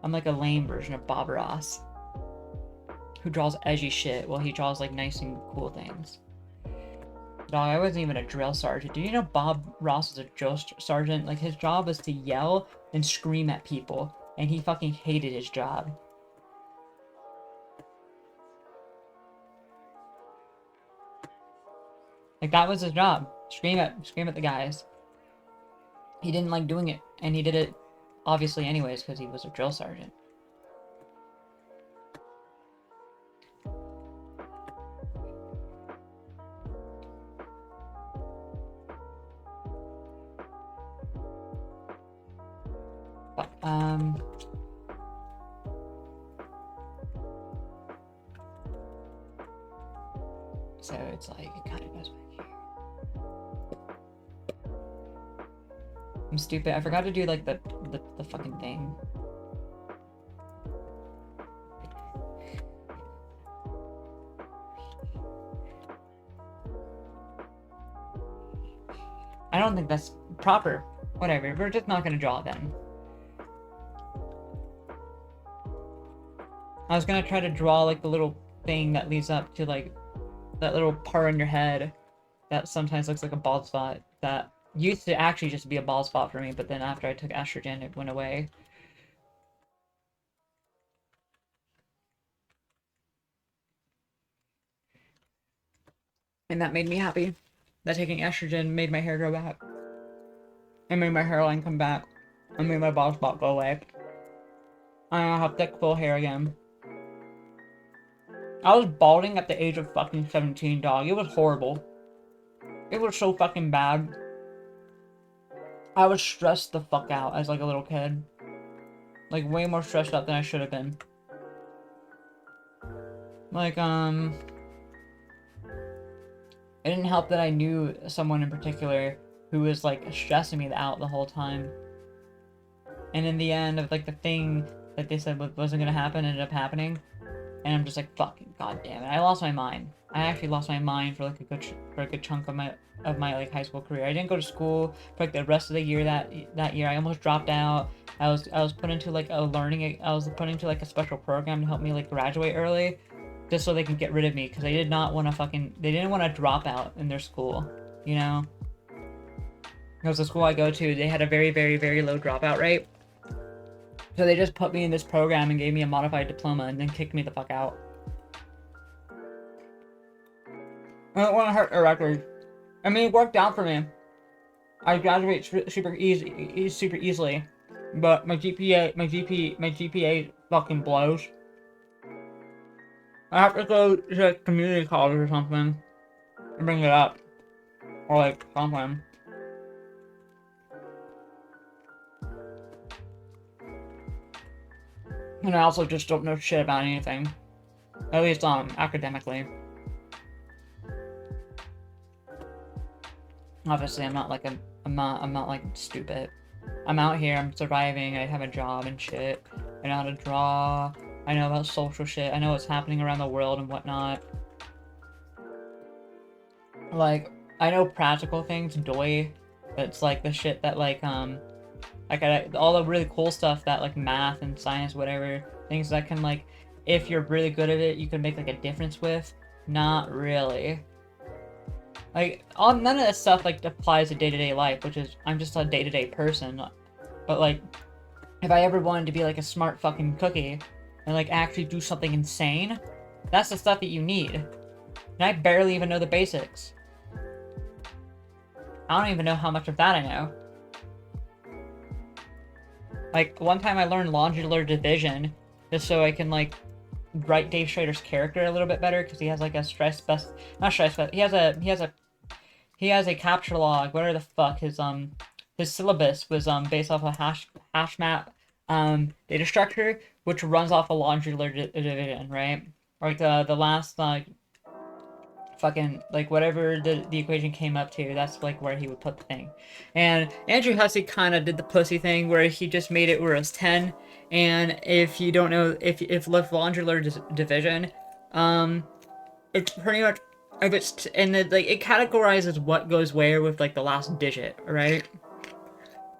S1: I'm like a lame version of Bob Ross who draws edgy shit while he draws like nice and cool things. Dog, I wasn't even a drill sergeant. Do you know Bob Ross was a drill sergeant? Like, his job was to yell and scream at people, and he fucking hated his job. Like, that was his job. Scream at the guys. He didn't like doing it, and he did it obviously anyways because he was a drill sergeant. But, so it's like, it kind of goes back here. I'm stupid. I forgot to do like the fucking thing. I don't think that's proper. Whatever, we're just not gonna draw it then. I was gonna try to draw like the little thing that leads up to like that little part on your head that sometimes looks like a bald spot that used to actually just be a bald spot for me, but then after I took estrogen, it went away. And that made me happy. That taking estrogen made my hair grow back. It made my hairline come back. It made my bald spot go away. I now have thick, full hair again. I was balding at the age of fucking 17, dog. It was horrible. It was so fucking bad. I was stressed the fuck out as like a little kid. Like way more stressed out than I should have been. Like, it didn't help that I knew someone in particular who was like stressing me out the whole time. And in the end of like the thing that they said wasn't gonna happen ended up happening. And I'm just like, fucking goddamn it. I lost my mind. I actually lost my mind for like a good chunk of my like high school career. I didn't go to school for like the rest of the year that year. I almost dropped out. I was put into like I was put into like a special program to help me like graduate early, just so they can get rid of me because they didn't want to drop out in their school, you know? Because the school I go to, they had a very, very, very low dropout rate. So they just put me in this program and gave me a modified diploma and then kicked me the fuck out. I don't want to hurt their record. I mean, it worked out for me. I graduated super easily, but my GPA fucking blows. I have to go to like, community college or something and bring it up, or like something. And I also just don't know shit about anything, at least academically. Obviously, I'm not like I'm not like stupid. I'm out here, I'm surviving, I have a job and shit. I know how to draw, I know about social shit, I know what's happening around the world and whatnot. Like, I know practical things, that's like the shit that like all the really cool stuff that like math and science, whatever, things that can like, if you're really good at it, you can make like a difference with. Not really. Like, none of this stuff, like, applies to day-to-day life, which is, I'm just a day-to-day person. But, like, if I ever wanted to be, like, a smart fucking cookie and, like, actually do something insane, that's the stuff that you need. And I barely even know the basics. I don't even know how much of that I know. Like, one time I learned longitular division just so I can, like, write Dave Schrader's character a little bit better, because he has, like, a he has a capture log, whatever the fuck, his syllabus was, based off a hash map, data structure, which runs off a longitular division, right? Like, the last, like, fucking, like, whatever the equation came up to, that's, like, where he would put the thing. And Andrew Hussey kind of did the pussy thing where he just made it where it's 10, and if you don't know, if Lagrange division, it's pretty much, if it's, and like, it categorizes what goes where with, like, the last digit, right?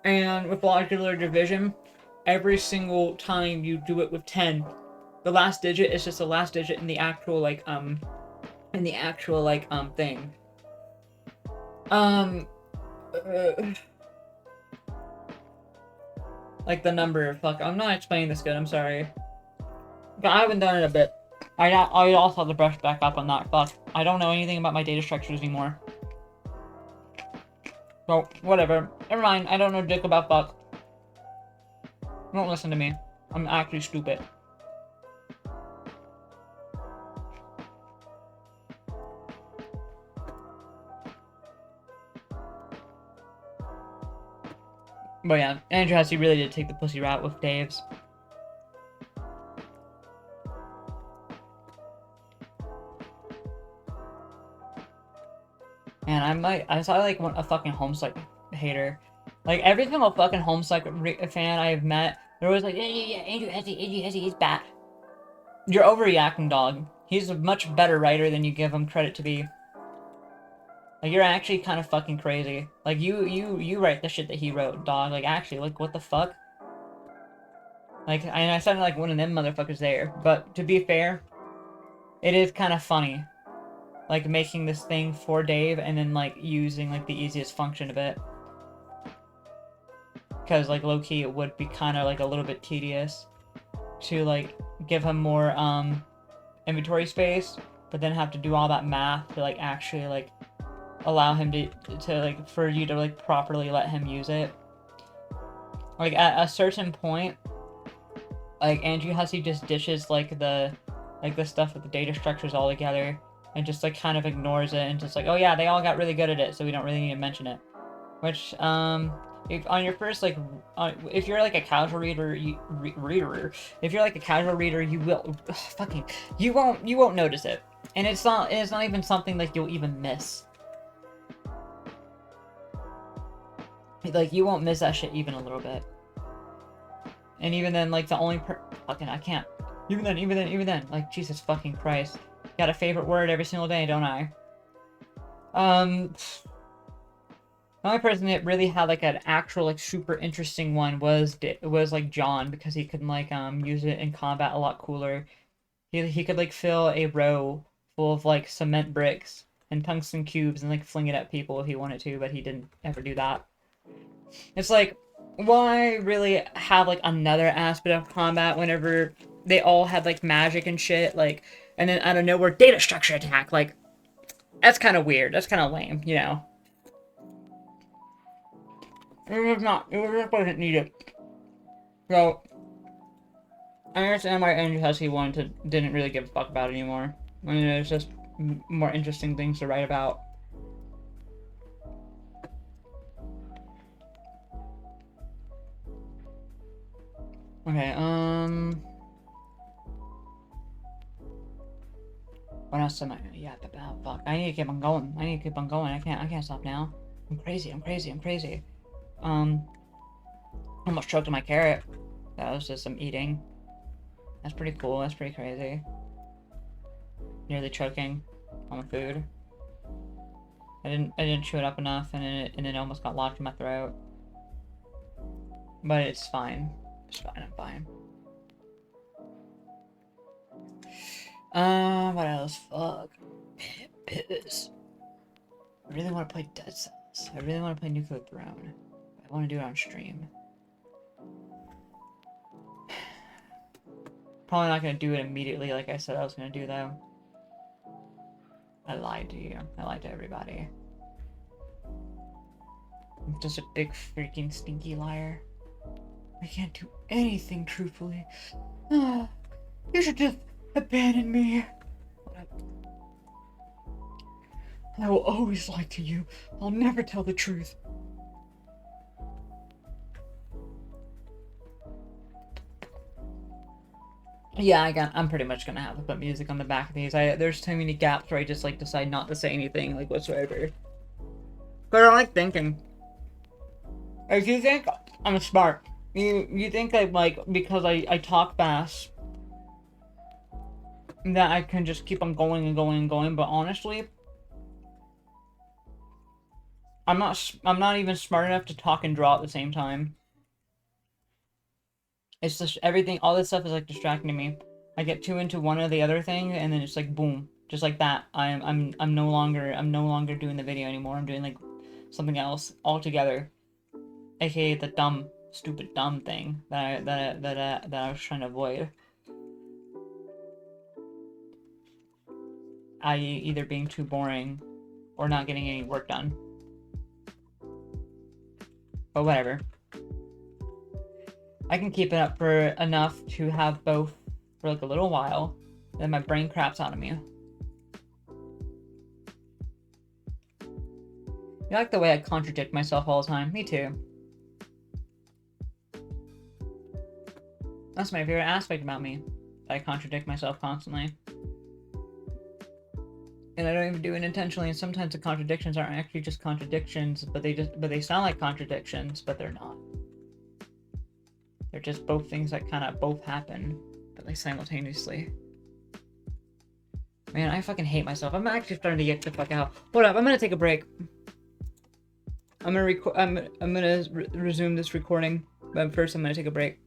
S1: And with molecular division, every single time you do it with 10, the last digit is just the last digit in the actual, like, thing. Like the number, fuck, I'm not explaining this good, I'm sorry. I haven't done it a bit. I also have to brush back up on that, fuck. I don't know anything about my data structures anymore. So, whatever. Never mind, I don't know dick about fuck. Don't listen to me. I'm actually stupid. But yeah, Andrew Hussey really did take the pussy route with Dave's. And I saw like a fucking Homestuck hater. Like every single fucking Homestuck fan I've met, they're always like, yeah, Andrew Hussey, he's bad. You're overreacting, dog. He's a much better writer than you give him credit to be. Like, you're actually kind of fucking crazy. Like, you write the shit that he wrote, dog. Like, actually, like, what the fuck? Like, I sounded like one of them motherfuckers there. But, to be fair, it is kind of funny. Like, making this thing for Dave and then, like, using, like, the easiest function of it. Because, like, low-key, it would be kind of, like, a little bit tedious to, like, give him more, inventory space, but then have to do all that math to, like, actually, like, allow him to like, for you to, like, properly let him use it. Like, at a certain point, like, Andrew Hussey just dishes, like, the stuff with the data structures all together, and just, like, kind of ignores it, and just like, oh yeah, they all got really good at it, so we don't really need to mention it. Which, if on your first, like, if you're, like, a casual reader, if you're, like, a casual reader, you will, you won't notice it. And it's not even something, like, you'll even miss. Like, you won't miss that shit even a little bit. And even then, like, the only I can't. Even then, like, Jesus fucking Christ. Got a favorite word every single day, don't I? The only person that really had, like, an actual, like, super interesting one was like, John, because he could, like, use it in combat a lot cooler. He could, like, fill a row full of, like, cement bricks and tungsten cubes and, like, fling it at people if he wanted to, but he didn't ever do that. It's like, why really have, like, another aspect of combat whenever they all had, like, magic and shit, like, and then out of nowhere, data structure attack, like, that's kind of weird, that's kind of lame, you know? It just wasn't needed. So, I understand why Andrew Hussey didn't really give a fuck about it anymore. I mean, there's just more interesting things to write about. Okay, what else am I gonna yap about? Fuck, I need to keep on going. I can't stop now. I'm crazy. Almost choked on my carrot. That was just some eating. That's pretty cool, that's pretty crazy. Nearly choking on my food. I didn't chew it up enough, and it almost got locked in my throat. But it's fine. I'm fine. What else? Fuck. Piss. I really want to play Dead Cells. I really want to play Nuclear Throne. I want to do it on stream. Probably not going to do it immediately like I said I was going to do, though. I lied to you. I lied to everybody. I'm just a big freaking stinky liar. I can't do anything truthfully. You should just abandon me. I will always lie to you. I'll never tell the truth. Yeah, I'm pretty much gonna have to put music on the back of these. There's too many gaps where I just like decide not to say anything like whatsoever. But I like thinking. If you think I'm smart, you think I'm like because I talk fast that I can just keep on going and going and going. But honestly, I'm not even smart enough to talk and draw at the same time. It's just everything, all this stuff is like distracting me. I get too into one or the other thing, and then it's like boom, just like that. I'm no longer doing the video anymore. I'm doing like something else altogether, aka the dumb, stupid, dumb thing that I was trying to avoid. I.e., either being too boring or not getting any work done. But whatever. I can keep it up for enough to have both for like a little while, then my brain craps out of me. You like the way I contradict myself all the time? Me too. That's my favorite aspect about me. I contradict myself constantly. And I don't even do it intentionally, and sometimes the contradictions aren't actually just contradictions, but they sound like contradictions, but they're not. They're just both things that kind of both happen, but like simultaneously. Man, I fucking hate myself. I'm actually starting to get the fuck out. Hold up, I'm gonna take a break. I'm gonna resume this recording, but first I'm gonna take a break.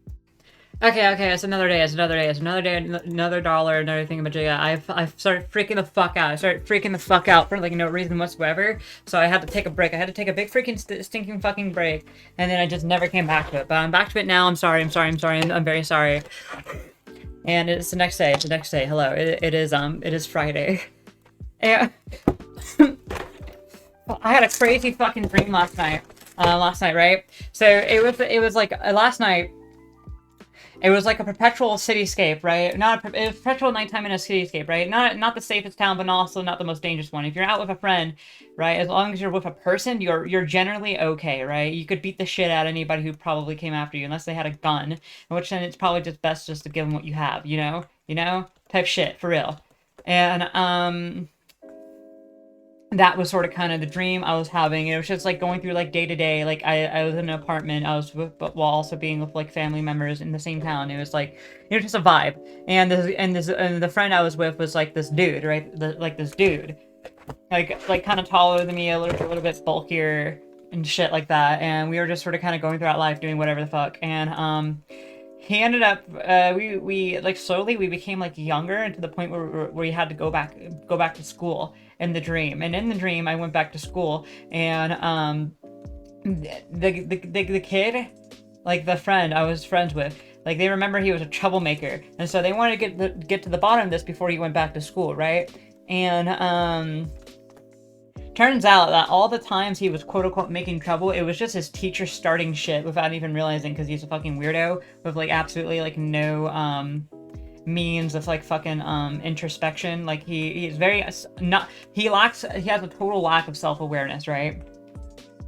S1: Okay, it's another day, another dollar, another thingamajigga. I started freaking the fuck out. I started freaking the fuck out for like no reason whatsoever. So I had to take a break. I had to take a big freaking stinking fucking break, and then I just never came back to it. But I'm back to it now. I'm sorry. I'm very sorry. And it's the next day. Hello. It is Friday. And I had a crazy fucking dream last night. Right? So it was like last night. It was like a perpetual cityscape, right? It was perpetual nighttime in a cityscape, right? Not the safest town, but also not the most dangerous one. If you're out with a friend, right? As long as you're with a person, you're generally okay, right? You could beat the shit out of anybody who probably came after you, unless they had a gun. In which then it's probably just best just to give them what you have, you know, type shit for real. And that was sort of kind of the dream I was having. It was just like going through like day to day. Like I was in an apartment. I was with, but while also being with like family members in the same town. It was like, you know, just a vibe. And the friend I was with was like this dude, right? This dude, like kind of taller than me, a little bit bulkier and shit like that. And we were just sort of kind of going throughout life doing whatever the fuck. And he ended up we like slowly we became like younger, and to the point where we had to go back to school in the dream. And in the dream I went back to school, and the kid, like the friend I was friends with, like they remember he was a troublemaker, and so they wanted to get to the bottom of this before he went back to school, right? And turns out that all the times he was quote-unquote making trouble, it was just his teacher starting shit without even realizing, because he's a fucking weirdo with like absolutely like no means of like fucking introspection. Like he's very not, he has a total lack of self-awareness, right?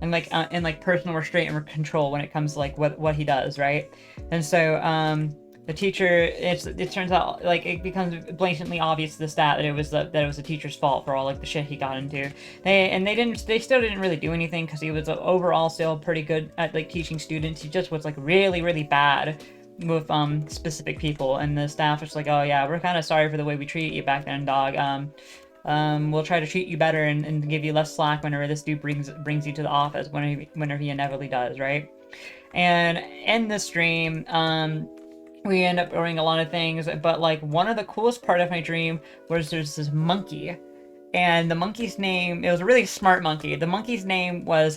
S1: And like personal restraint and control when it comes to like what he does, right? And so the teacher, it turns out like it becomes blatantly obvious to the stat that it was the teacher's fault for all like the shit he got into. They still didn't really do anything, because he was overall still pretty good at like teaching students. He just was like really, really bad with specific people, and the staff was like, oh yeah, we're kind of sorry for the way we treated you back then, dog. We'll try to treat you better and give you less slack whenever this dude brings you to the office, whenever he inevitably does, right? And in this dream, we end up doing a lot of things, but like one of the coolest part of my dream was there's this monkey, and the monkey's name, it was a really smart monkey. The monkey's name was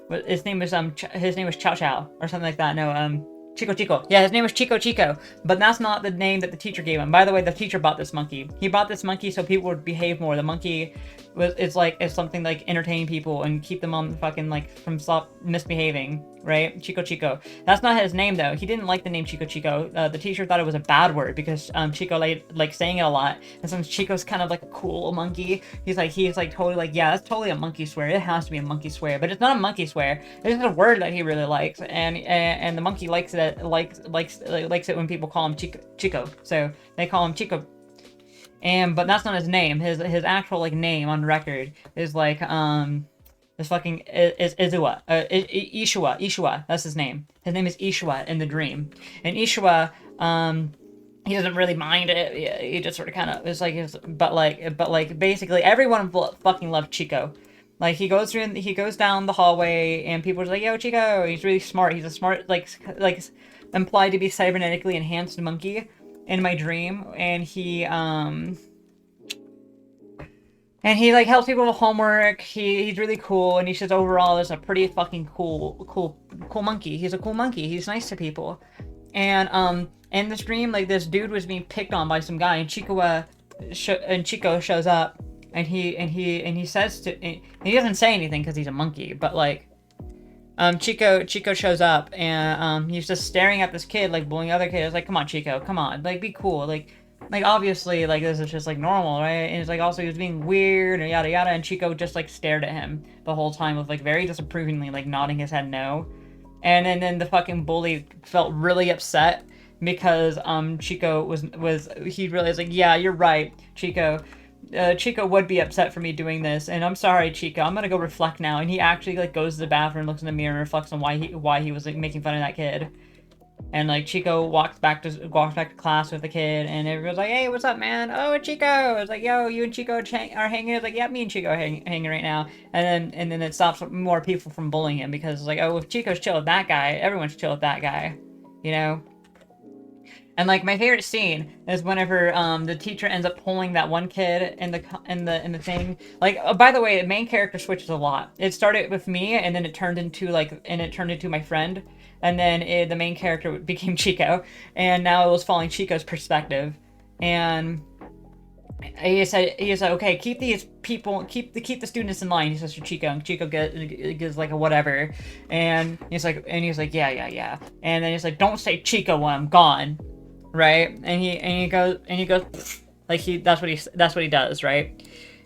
S1: his name was Chow Chow or something like that. No, Chico Chico. Yeah, his name was Chico Chico, but that's not the name that the teacher gave him. By the way, the teacher bought this monkey. He bought this monkey so people would behave more. The monkey it's something like entertain people and keep them on fucking like from stop misbehaving, right? Chico Chico. That's not his name though. He didn't like the name Chico Chico. The teacher thought it was a bad word because Chico like saying it a lot. And since Chico's kind of like a cool monkey, he's like totally like, yeah, that's totally a monkey swear. It has to be a monkey swear, but it's not a monkey swear. It's just a word that he really likes, and the monkey likes it likes it when people call him Chico. So they call him Chico. But that's not his name. His actual like name on record is like is fucking is Izua. Ishua. That's his name. His name is Ishua in the dream. And Ishua he doesn't really mind it. He just sort of kind of is like but like basically everyone fucking loves Chico. Like he goes down the hallway and people are like, "Yo, Chico." He's really smart. He's a smart like implied to be cybernetically enhanced monkey in my dream, and he like helps people with homework. He's really cool, and he's just overall is a pretty fucking cool monkey. He's a cool monkey. He's nice to people. And in this dream, like this dude was being picked on by some guy, and Chico shows up, and he says to, and he doesn't say anything because he's a monkey, but like Chico shows up, and he's just staring at this kid like bullying other kids. Like, come on, Chico, come on, like be cool, like obviously like this is just like normal, right? And it's like also he was being weird and yada yada, and Chico just like stared at him the whole time with like very disapprovingly like nodding his head no. And then the fucking bully felt really upset because Chico was he realized like, yeah, you're right, Chico. Chico would be upset for me doing this, and I'm sorry, Chico. I'm gonna go reflect now. And he actually like goes to the bathroom, looks in the mirror, and reflects on why he was like making fun of that kid. And like Chico walks back to class with the kid, and everyone's like, "Hey, what's up, man? Oh, Chico!" It's like, "Yo, you and Chico are hanging." It's like, "Yeah, me and Chico are hanging right now." And then it stops more people from bullying him because it's like, "Oh, if Chico's chill with that guy, everyone's chill with that guy," you know. And like my favorite scene is whenever the teacher ends up pulling that one kid in the thing. Like by the way, the main character switches a lot. It started with me, and then it turned into my friend, and then the main character became Chico, and now it was following Chico's perspective. And he said, okay, keep the students in line. He says to Chico, and Chico gives like a whatever, and he's like, yeah. And then he's like, don't say Chico when I'm gone. Right, and he goes like that's what he does, right?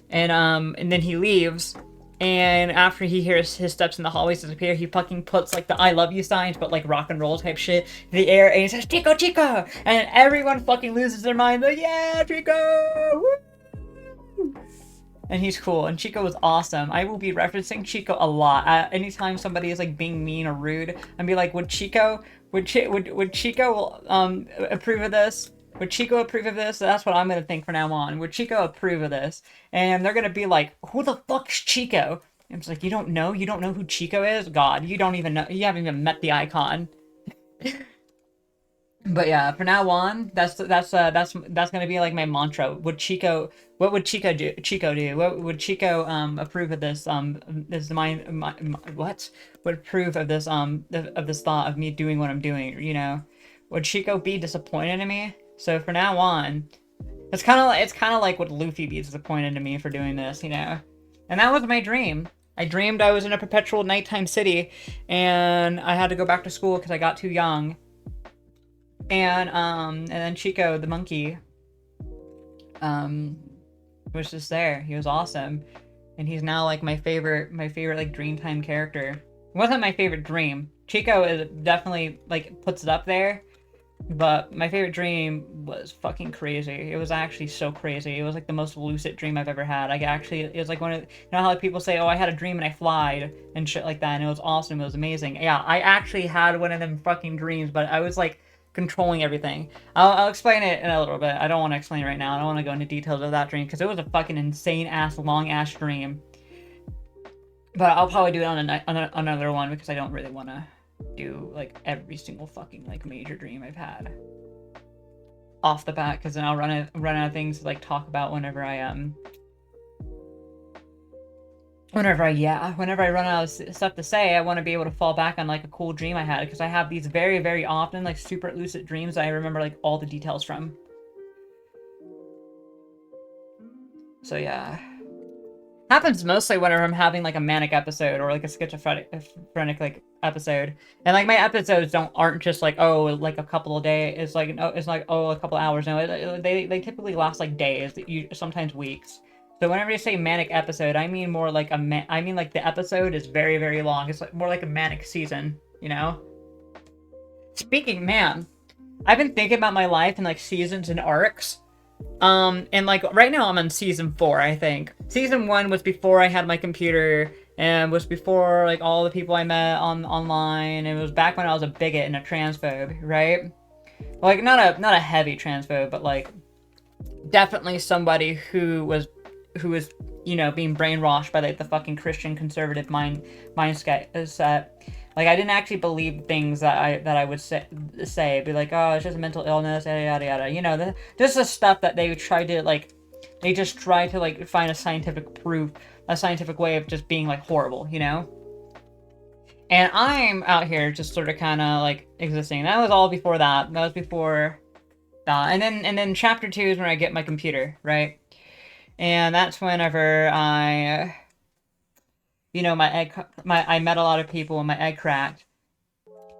S1: And then he leaves, and after he hears his steps in the hallways disappear, he fucking puts like the "I love you" signs, but like rock and roll type shit in the air, and he says Chico, and everyone fucking loses their mind, like, yeah, Chico, woo! And he's cool, and Chico was awesome. I will be referencing Chico a lot. Anytime somebody is like being mean or rude, I'd be like, would Chico approve of this? Would Chico approve of this? That's what I'm gonna think from now on. Would Chico approve of this? And they're gonna be like, who the fuck's Chico? And it's like, you don't know who Chico is? God, you don't even know. You haven't even met the icon. But yeah, from now on, that's gonna be like my mantra. What would Chico do? What would Chico approve of this what would approve of this thought of me doing what I'm doing? You know, would Chico be disappointed in me? So from now on, it's kind of like would Luffy be disappointed in me for doing this? You know, and that was my dream. I dreamed I was in a perpetual nighttime city, and I had to go back to school because I got too young. And then Chico the monkey was just there. He was awesome, and he's now like my favorite like Dreamtime character. It wasn't my favorite dream. Chico is definitely like puts it up there, but my favorite dream was fucking crazy. It was actually so crazy. It was like the most lucid dream I've ever had. It was like one of, you know how like people say, oh, I had a dream and I flied and shit like that, and it was awesome. It was amazing. Yeah, I actually had one of them fucking dreams, but I was like controlling everything. I'll explain it in a little bit. I don't want to explain it right now. I don't want to go into details of that dream because it was a fucking insane ass long ass dream. But I'll probably do it on another one because I don't really want to do like every single fucking like major dream I've had off the bat, because then I'll run out of things to like talk about whenever I run out of stuff to say. I want to be able to fall back on like a cool dream I had, because I have these very, very often like super lucid dreams that I remember like all the details from. So yeah, happens mostly whenever I'm having like a manic episode or like a schizophrenic like episode, and like my episodes aren't just like, oh, like a couple of days. It's like, no, it's like, oh, a couple of hours. No, they typically last like days, sometimes weeks. So whenever you say manic episode, I mean more like like the episode is very, very long. It's like more like a manic season, you know? Speaking, man, I've been thinking about my life in like seasons and arcs. And like right now I'm on season 4, I think. Season 1 was before I had my computer and was before like all the people I met on online. It was back when I was a bigot and a transphobe, right? Like not a heavy transphobe, but like definitely somebody who was being brainwashed by like the fucking Christian conservative mindset. Like I didn't actually believe things that I would say, be like, oh, it's just a mental illness, yada yada yada. This is stuff that they try to like, they just try to like find a scientific proof, a scientific way of just being like horrible, And I'm out here just sort of kind of like existing. That was all before that. That was before that. And then chapter 2 is when I get my computer, right? And that's whenever I met a lot of people and my egg cracked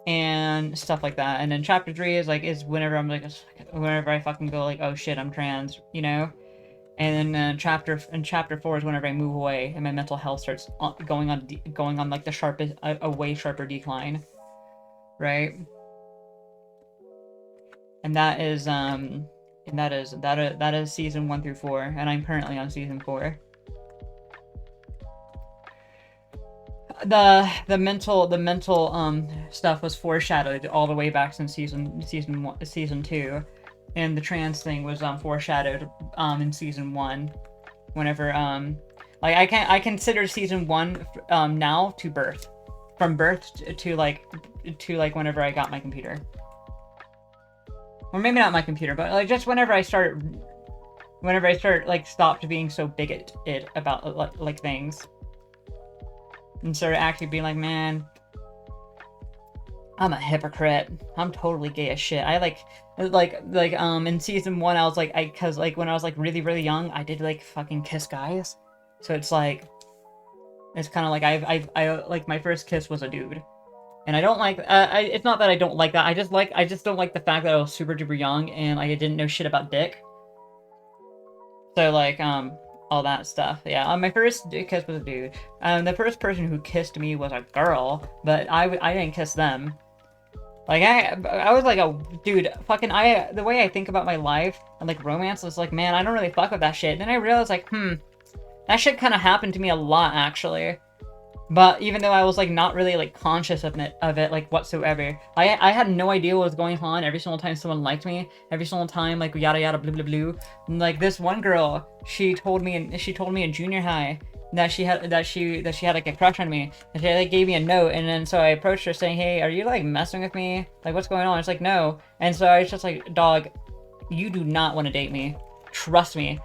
S1: and stuff like that. And then chapter 3 is whenever I'm like, whenever I fucking go like, oh shit, I'm trans, And then chapter 4 is whenever I move away and my mental health starts going on like the sharpest, a way sharper decline, right? And that is season 1 through 4, and I'm currently on season 4. The mental stuff was foreshadowed all the way back since season 2, and the trans thing was foreshadowed in season 1. Whenever like I consider season 1 now to birth, from birth to like whenever I got my computer, or maybe not my computer, but like just whenever I start like stopped being so bigoted about like things. And started actually being like, man, I'm a hypocrite. I'm totally gay as shit. I in season 1 I was like, cause like when I was like really, really young, I did like fucking kiss guys. So it's like, it's kind of like I like my first kiss was a dude. And I don't like, it's not that I don't like that. I just don't like the fact that I was super duper young and I didn't know shit about dick. So like, all that stuff. Yeah, my first kiss was a dude. The first person who kissed me was a girl, but I didn't kiss them. Like, I was like, dude, fucking, the way I think about my life and like romance is like, man, I don't really fuck with that shit. Then I realized like, that shit kind of happened to me a lot, actually. But even though I was like not really like conscious of it like whatsoever, I had no idea what was going on every single time someone liked me, every single time like yada yada blah blah blah. And, like this one girl, she told me in junior high that she had like a crush on me, and she like gave me a note, and then so I approached her saying, hey, are you like messing with me? Like what's going on? It's like no, and so I was just like, dog, you do not want to date me. Trust me.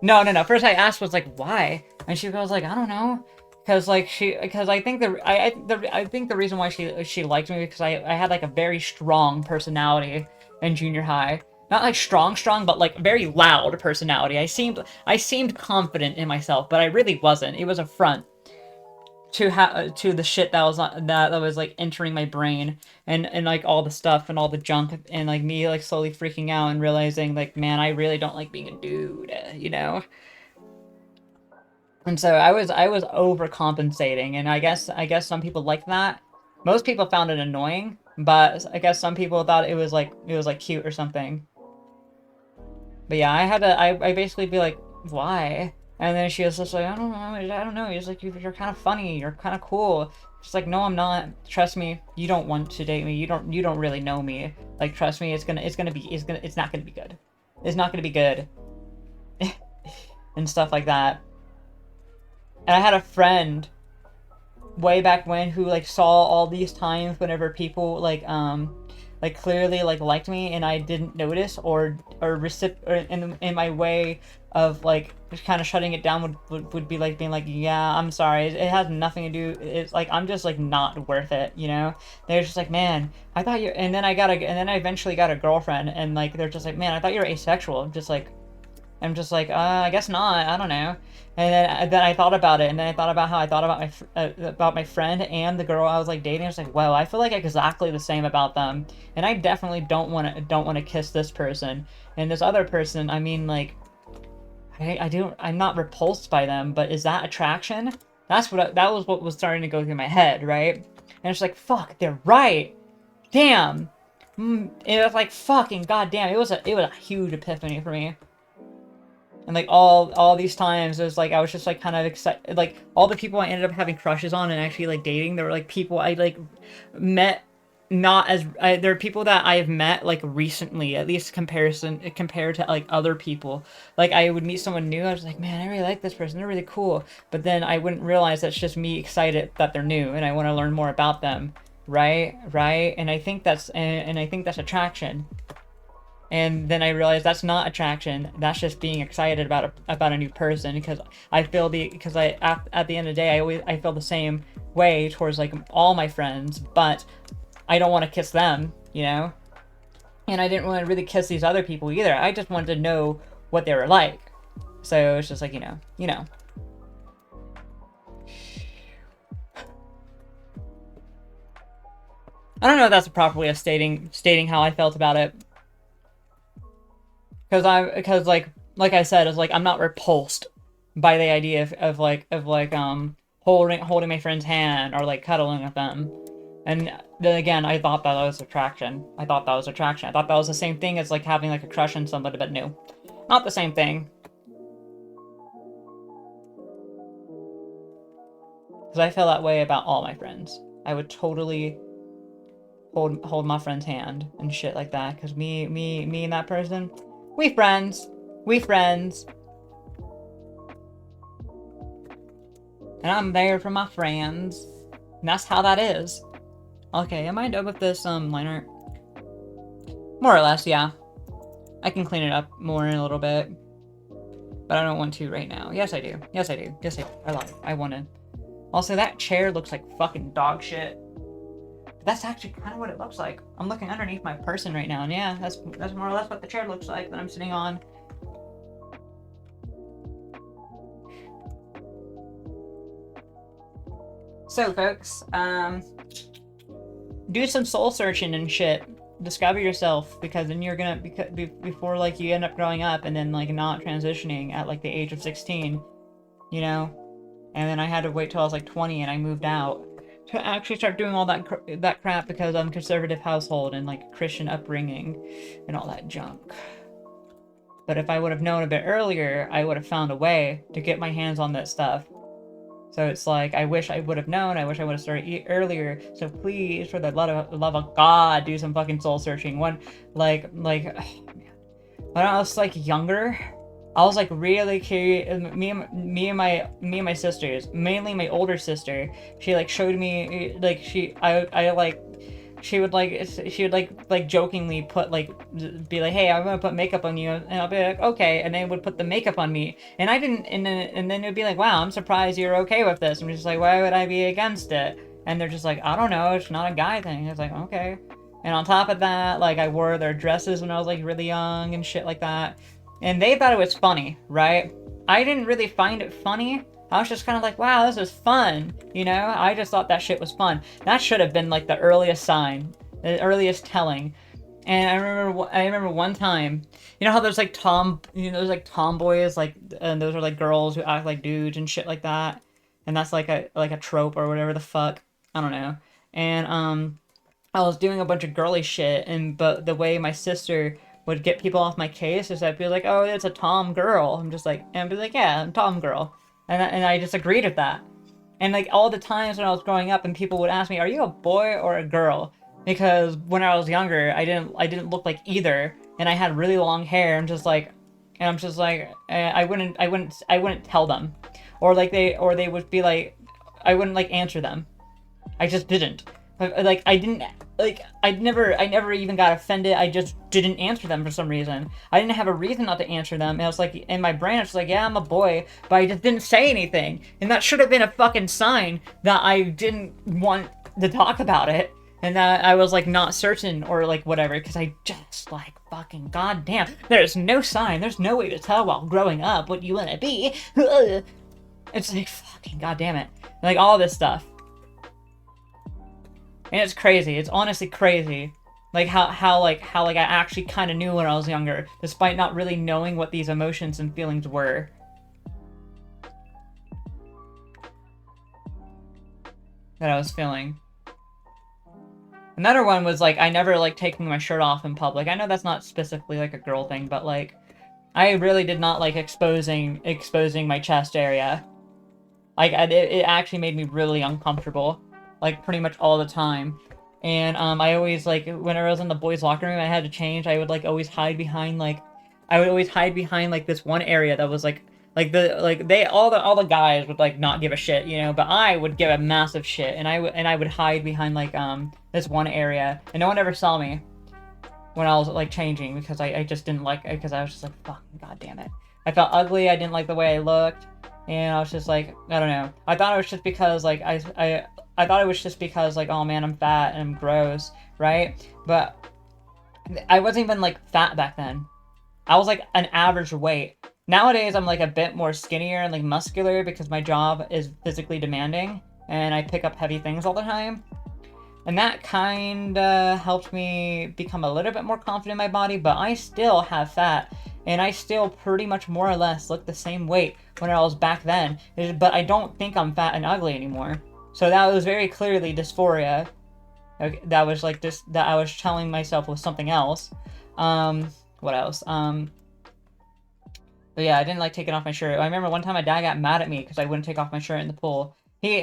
S1: No. First I asked was like why, and she goes like I don't know. Because I think the reason why she liked me because I had like a very strong personality in junior high. Not like strong, but like very loud personality. I seemed confident in myself, but I really wasn't. It was a front to the shit that was like entering my brain and like all the stuff and all the junk and like me like slowly freaking out and realizing like, man, I really don't like being a dude, And so I was overcompensating, and I guess some people like that. Most people found it annoying, but I guess some people thought it was like cute or something. But yeah, I basically be like, why? And then she was just like, I don't know. He's like, you're kind of funny. You're kind of cool. She's like, no, I'm not. Trust me. You don't want to date me. You don't really know me. Like, trust me. It's not gonna be good. It's not gonna be good. And stuff like that. And I had a friend way back when who like saw all these times whenever people like clearly like liked me and I didn't notice or in my way of like just kind of shutting it down would be like being like, yeah, I'm sorry, it has nothing to do, it's like I'm just like not worth it, They're just like, man, I thought you, and then I eventually got a girlfriend and like they're just like, man, I thought you were asexual. I'm just like, I guess not. I don't know. And then I thought about it, and then I thought about how I thought about my friend and the girl I was like dating. I was like, wow, I feel like exactly the same about them, and I definitely don't want to kiss this person. And this other person, I mean, like, I'm not repulsed by them, but is that attraction? That was what was starting to go through my head, right? And it's like, fuck, they're right. damn. It was like fucking goddamn. It was a huge epiphany for me. And like all these times, it was like I was just like kind of excited. Like all the people I ended up having crushes on and actually like dating, they were like people I like met. Not as there are people that I have met like recently, at least compared to like other people. Like I would meet someone new, I was like, man, I really like this person, they're really cool. But then I wouldn't realize that's just me excited that they're new and I want to learn more about them, right? And I think and I think that's attraction. And then I realized that's not attraction. That's just being excited about a new person because because at the end of the day I feel the same way towards like all my friends, but I don't want to kiss them, you know? And I didn't want to really kiss these other people either. I just wanted to know what they were like. So it's just like, you know. I don't know if that's a proper way of stating how I felt about it. Because like I said, it's like I'm not repulsed by the idea of holding my friend's hand or like cuddling with them. And then again, I thought that was attraction. I thought that was the same thing as like having like a crush on somebody, but no. Not the same thing. Because I feel that way about all my friends. I would totally hold my friend's hand and shit like that. Because me and that person, we friends. We friends. And I'm there for my friends. And that's how that is. Okay, am I done with this line art? More or less, yeah. I can clean it up more in a little bit. But I don't want to right now. Yes, I do. Yes, I do. Yes, I do. I love it. I want to. Also, that chair looks like fucking dog shit. But that's actually kind of what it looks like. I'm looking underneath my person right now, and yeah, that's more or less what the chair looks like that I'm sitting on. So, folks, do some soul searching and shit. Discover yourself, because then you're gonna before like you end up growing up and then like not transitioning at like the age of 16, you know. And then I had to wait till I was like 20 and I moved out to actually start doing all that crap because I'm conservative household and like Christian upbringing and all that junk. But if I would have known a bit earlier, I would have found a way to get my hands on that stuff. So it's like, I wish I would have known. I wish I would have started earlier. So please, for the love of God, do some fucking soul searching. When I was like younger, I was like really curious. Me and my sisters, mainly my older sister, she like showed me like she would like jokingly put like be like, hey, I'm gonna put makeup on you, and I'll be like, okay, and they would put the makeup on me, and I didn't, and then it would be like, wow, I'm surprised you're okay with this. I'm just like, why would I be against it? And they're just like, I don't know, it's not a guy thing. It's like, okay. And on top of that, like I wore their dresses when I was like really young and shit like that, and they thought it was funny, right? I didn't really find it funny. I was just kind of like, wow, this is fun, you know? I just thought that shit was fun. That should have been like the earliest sign, the earliest telling. And I remember one time, you know how there's like there's like tomboys, like, and those are like girls who act like dudes and shit like that. And that's like a trope or whatever the fuck. I don't know. And I was doing a bunch of girly shit, but the way my sister would get people off my case is I'd be like, oh, it's a Tom girl. I'm just like, and I'd be like, yeah, I'm Tom girl. And I just agreed with that. And like all the times when I was growing up and people would ask me, are you a boy or a girl? Because when I was younger, I didn't look like either, and I had really long hair. I'm just like I wouldn't tell them, or they would be like, I wouldn't like answer them. I just didn't. Like I never even got offended. I just didn't answer them for some reason. I didn't have a reason not to answer them. And I was like, in my brain, I was like, yeah, I'm a boy, but I just didn't say anything. And that should have been a fucking sign that I didn't want to talk about it. And that I was like not certain or like whatever, because I just like fucking goddamn. There's no sign. There's no way to tell while growing up what you want to be. It's like fucking goddamn it. Like all this stuff. And it's crazy. It's honestly crazy. Like how I actually kind of knew when I was younger, despite not really knowing what these emotions and feelings were. That I was feeling. Another one was like I never like taking my shirt off in public. I know that's not specifically like a girl thing, but like I really did not like exposing my chest area. Like it actually made me really uncomfortable, like pretty much all the time. And I always like whenever I was in the boys' locker room, I had to change. I would like always hide behind like this one area that was like they all the guys would like not give a shit, you know, but I would give a massive shit, and I would hide behind like this one area, and no one ever saw me when I was like changing because I just didn't like it, because I was just like, fuck, god damn it. I felt ugly. I didn't like the way I looked, and I was just like, I don't know. I thought it was just because like I thought it was just because like, oh man, I'm fat and I'm gross, right? But I wasn't even like fat back then. I was like an average weight. Nowadays, I'm like a bit more skinnier and like muscular because my job is physically demanding and I pick up heavy things all the time. And that kind of helped me become a little bit more confident in my body, but I still have fat. And I still pretty much more or less look the same weight when I was back then. But I don't think I'm fat and ugly anymore. So that was very clearly dysphoria. Okay, that was like this, that I was telling myself was something else. What else? But yeah, I didn't like taking off my shirt. I remember one time my dad got mad at me because I wouldn't take off my shirt in the pool. He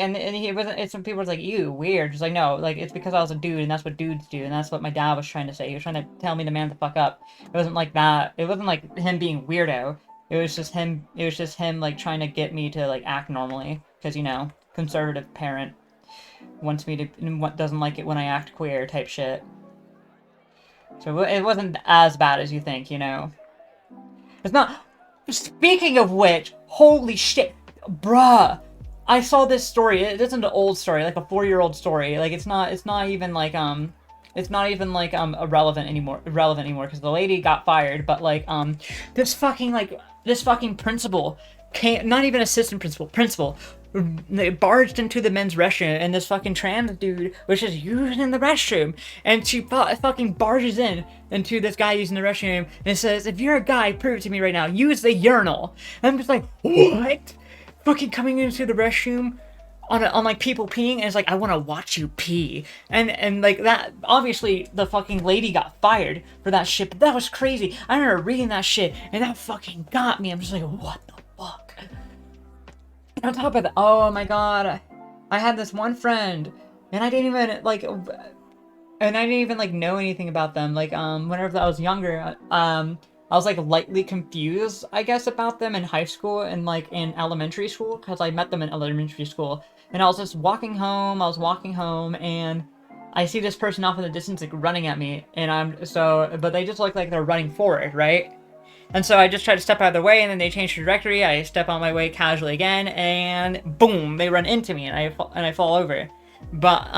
S1: wasn't. It's some people was like, "You weird." Just like, no, like it's because I was a dude, and that's what dudes do, and that's what my dad was trying to say. He was trying to tell me to man the fuck up. It wasn't like that. It wasn't like him being weirdo. It was just him. It was just him like trying to get me to like act normally, because you know, conservative parent wants me to doesn't like it when I act queer type shit. So it wasn't as bad as you think, you know. It's not. Speaking of which, holy shit, bruh. I saw this story. It isn't an old story, like a 4-year-old story. Like it's not even like irrelevant anymore because the lady got fired, but like this fucking principal came, not even assistant principal, they barged into the men's restroom, and this fucking trans dude was just using the restroom, and she fucking barges into this guy using the restroom and says, "If you're a guy, prove it to me right now. Use the urinal." And I'm just like, what? Fucking coming into the restroom on like people peeing, and it's like, I want to watch you pee, and like that. Obviously the fucking lady got fired for that shit, but that was crazy. I remember reading that shit, and that fucking got me. I'm just like, what the fuck? And on top of that, oh my god, I had this one friend, and I didn't even like know anything about them. Like whenever I was younger, I was like lightly confused, I guess, about them in high school and like in elementary school, because I met them in elementary school. And I was just walking home. And I see this person off in the distance like running at me, and but they just look like they're running forward, right? And so I just try to step out of their way, and then they change trajectory. I step on my way casually again, and boom, they run into me, and I fall over. But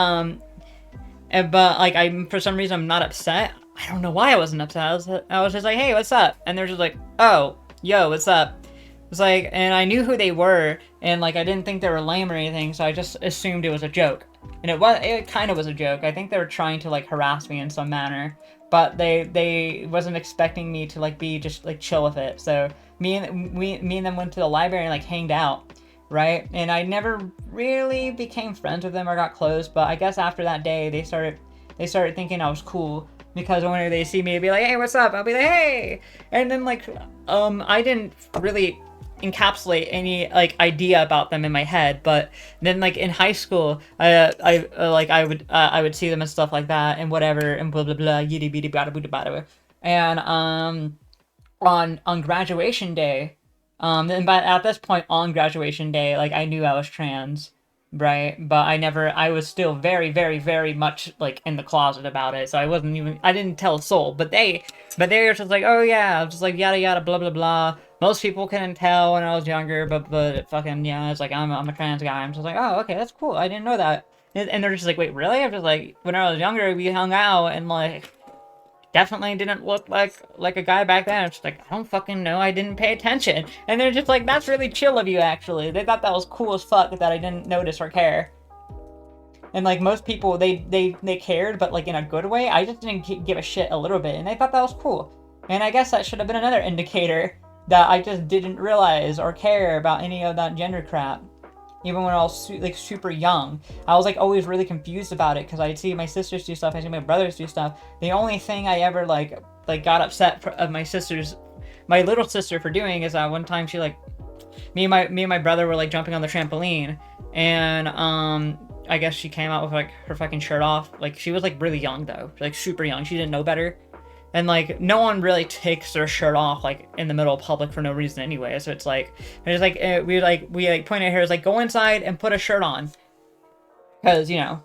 S1: like for some reason I'm not upset. I don't know why I wasn't upset. I was just like, hey, what's up? And they're just like, oh, yo, what's up? It's like, and I knew who they were, and like I didn't think they were lame or anything, so I just assumed it was a joke. And it kind of was a joke. I think they were trying to like harass me in some manner, but they wasn't expecting me to like be just like chill with it. So me and them went to the library and like hanged out, right? And I never really became friends with them or got close, but I guess after that day they started thinking I was cool. Because whenever they see me, they'd be like, hey, what's up? I'll be like, hey! And then, like, I didn't really encapsulate any, like, idea about them in my head. But then, like, in high school, I would see them and stuff like that and whatever and blah, blah, blah, yiddy, bitty, bada, bada, bada. And, on graduation day, and but at this point on graduation day, like, I knew I was trans. Right, but I was still very, very, very much, like, in the closet about it, so I didn't tell a soul, but they were just like, oh yeah, just like, yada yada, blah blah blah, most people couldn't tell when I was younger, but fucking, yeah, it's like, I'm a trans guy. I'm just like, oh, okay, that's cool, I didn't know that, and they're just like, wait, really? I'm just like, when I was younger, we hung out, and, like, definitely didn't look like a guy back then. It's like, I don't fucking know, I didn't pay attention. And they're just like, that's really chill of you, actually. They thought that was cool as fuck that I didn't notice or care. And like most people, they cared, but like in a good way. I just didn't give a shit a little bit, and they thought that was cool. And I guess that should have been another indicator that I just didn't realize or care about any of that gender crap. even when I was like super young. I was like always really confused about it because I'd see my sisters do stuff, I see my brothers do stuff. The only thing I ever like got upset of my little sister for doing is that one time she like me and my brother were like jumping on the trampoline, and I guess she came out with like her fucking shirt off. Like she was like really young though, like super young. She didn't know better. And like no one really takes their shirt off like in the middle of public for no reason anyway. So it's like we pointed at her, it's like go inside and put a shirt on, because you know,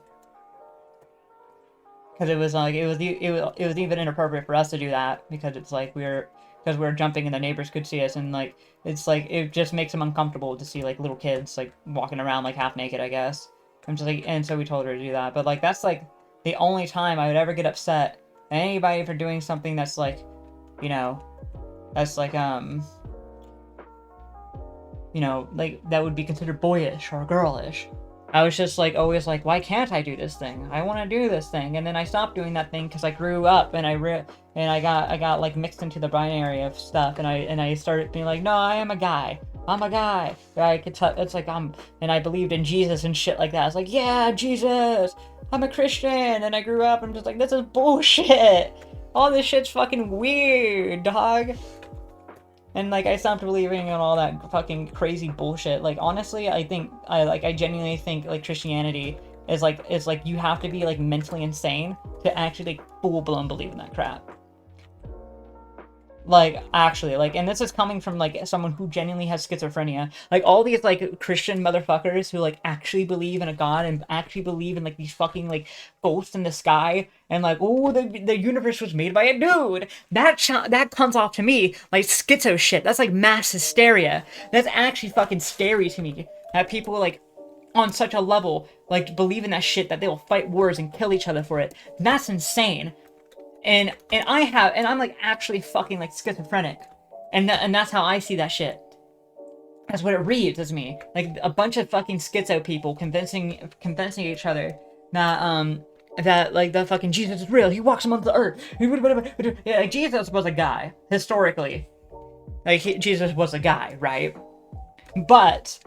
S1: because it was like it was even inappropriate for us to do that because it's like because we were jumping and the neighbors could see us, and like it's like it just makes them uncomfortable to see like little kids like walking around like half naked, I guess. I'm just like, and so we told her to do that. But like that's like the only time I would ever get upset at anybody for doing something that's like, you know, that's like you know, like that would be considered boyish or girlish. I was just like always like, why can't I do this thing? I want to do this thing, and then I stopped doing that thing because I grew up and I got like mixed into the binary of stuff, and I started being like, no, I am a guy. I'm a guy. I could tell. It's like and I believed in Jesus and shit like that. It's like, yeah, Jesus. I'm a Christian, and I grew up. I'm just like, this is bullshit. All this shit's fucking weird, dog. And like I stopped believing in all that fucking crazy bullshit. Like honestly, I genuinely think like Christianity is like you have to be like mentally insane to actually like full blown believe in that crap. Like actually, like, and this is coming from like someone who genuinely has schizophrenia. Like all these like Christian motherfuckers who like actually believe in a god and actually believe in like these fucking like ghosts in the sky and like, oh, the universe was made by a dude. That comes off to me like schizo shit. That's like mass hysteria. That's actually fucking scary to me. That people like on such a level like believe in that shit that they will fight wars and kill each other for it. That's insane. And I'm like actually fucking like schizophrenic, and that's how I see that shit. That's what it reads as me, like a bunch of fucking schizo people convincing each other that like the fucking Jesus is real. He walks among the earth. Yeah, like Jesus was a guy historically. Like Jesus was a guy, right? But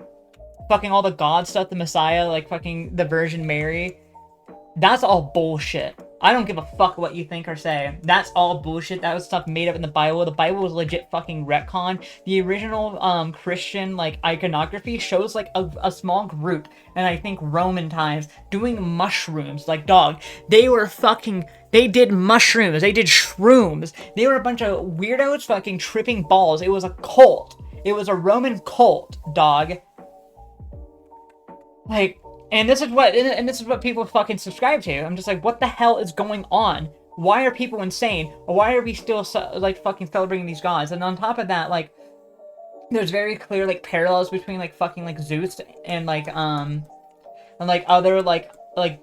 S1: fucking all the God stuff, the Messiah, like fucking the Virgin Mary, that's all bullshit. I don't give a fuck what you think or say. That's all bullshit. That was stuff made up in the Bible. The Bible was legit fucking retcon. The original Christian like iconography shows like a small group, and I think Roman times, doing mushrooms. Like dog, they did mushrooms. They did shrooms. They were a bunch of weirdos fucking tripping balls. It was a cult. It was a Roman cult, dog. Like, and this is what people fucking subscribe to. I'm just like, what the hell is going on? Why are people insane? Why are we still like fucking celebrating these gods? And on top of that, like, there's very clear like parallels between like fucking like Zeus and like other like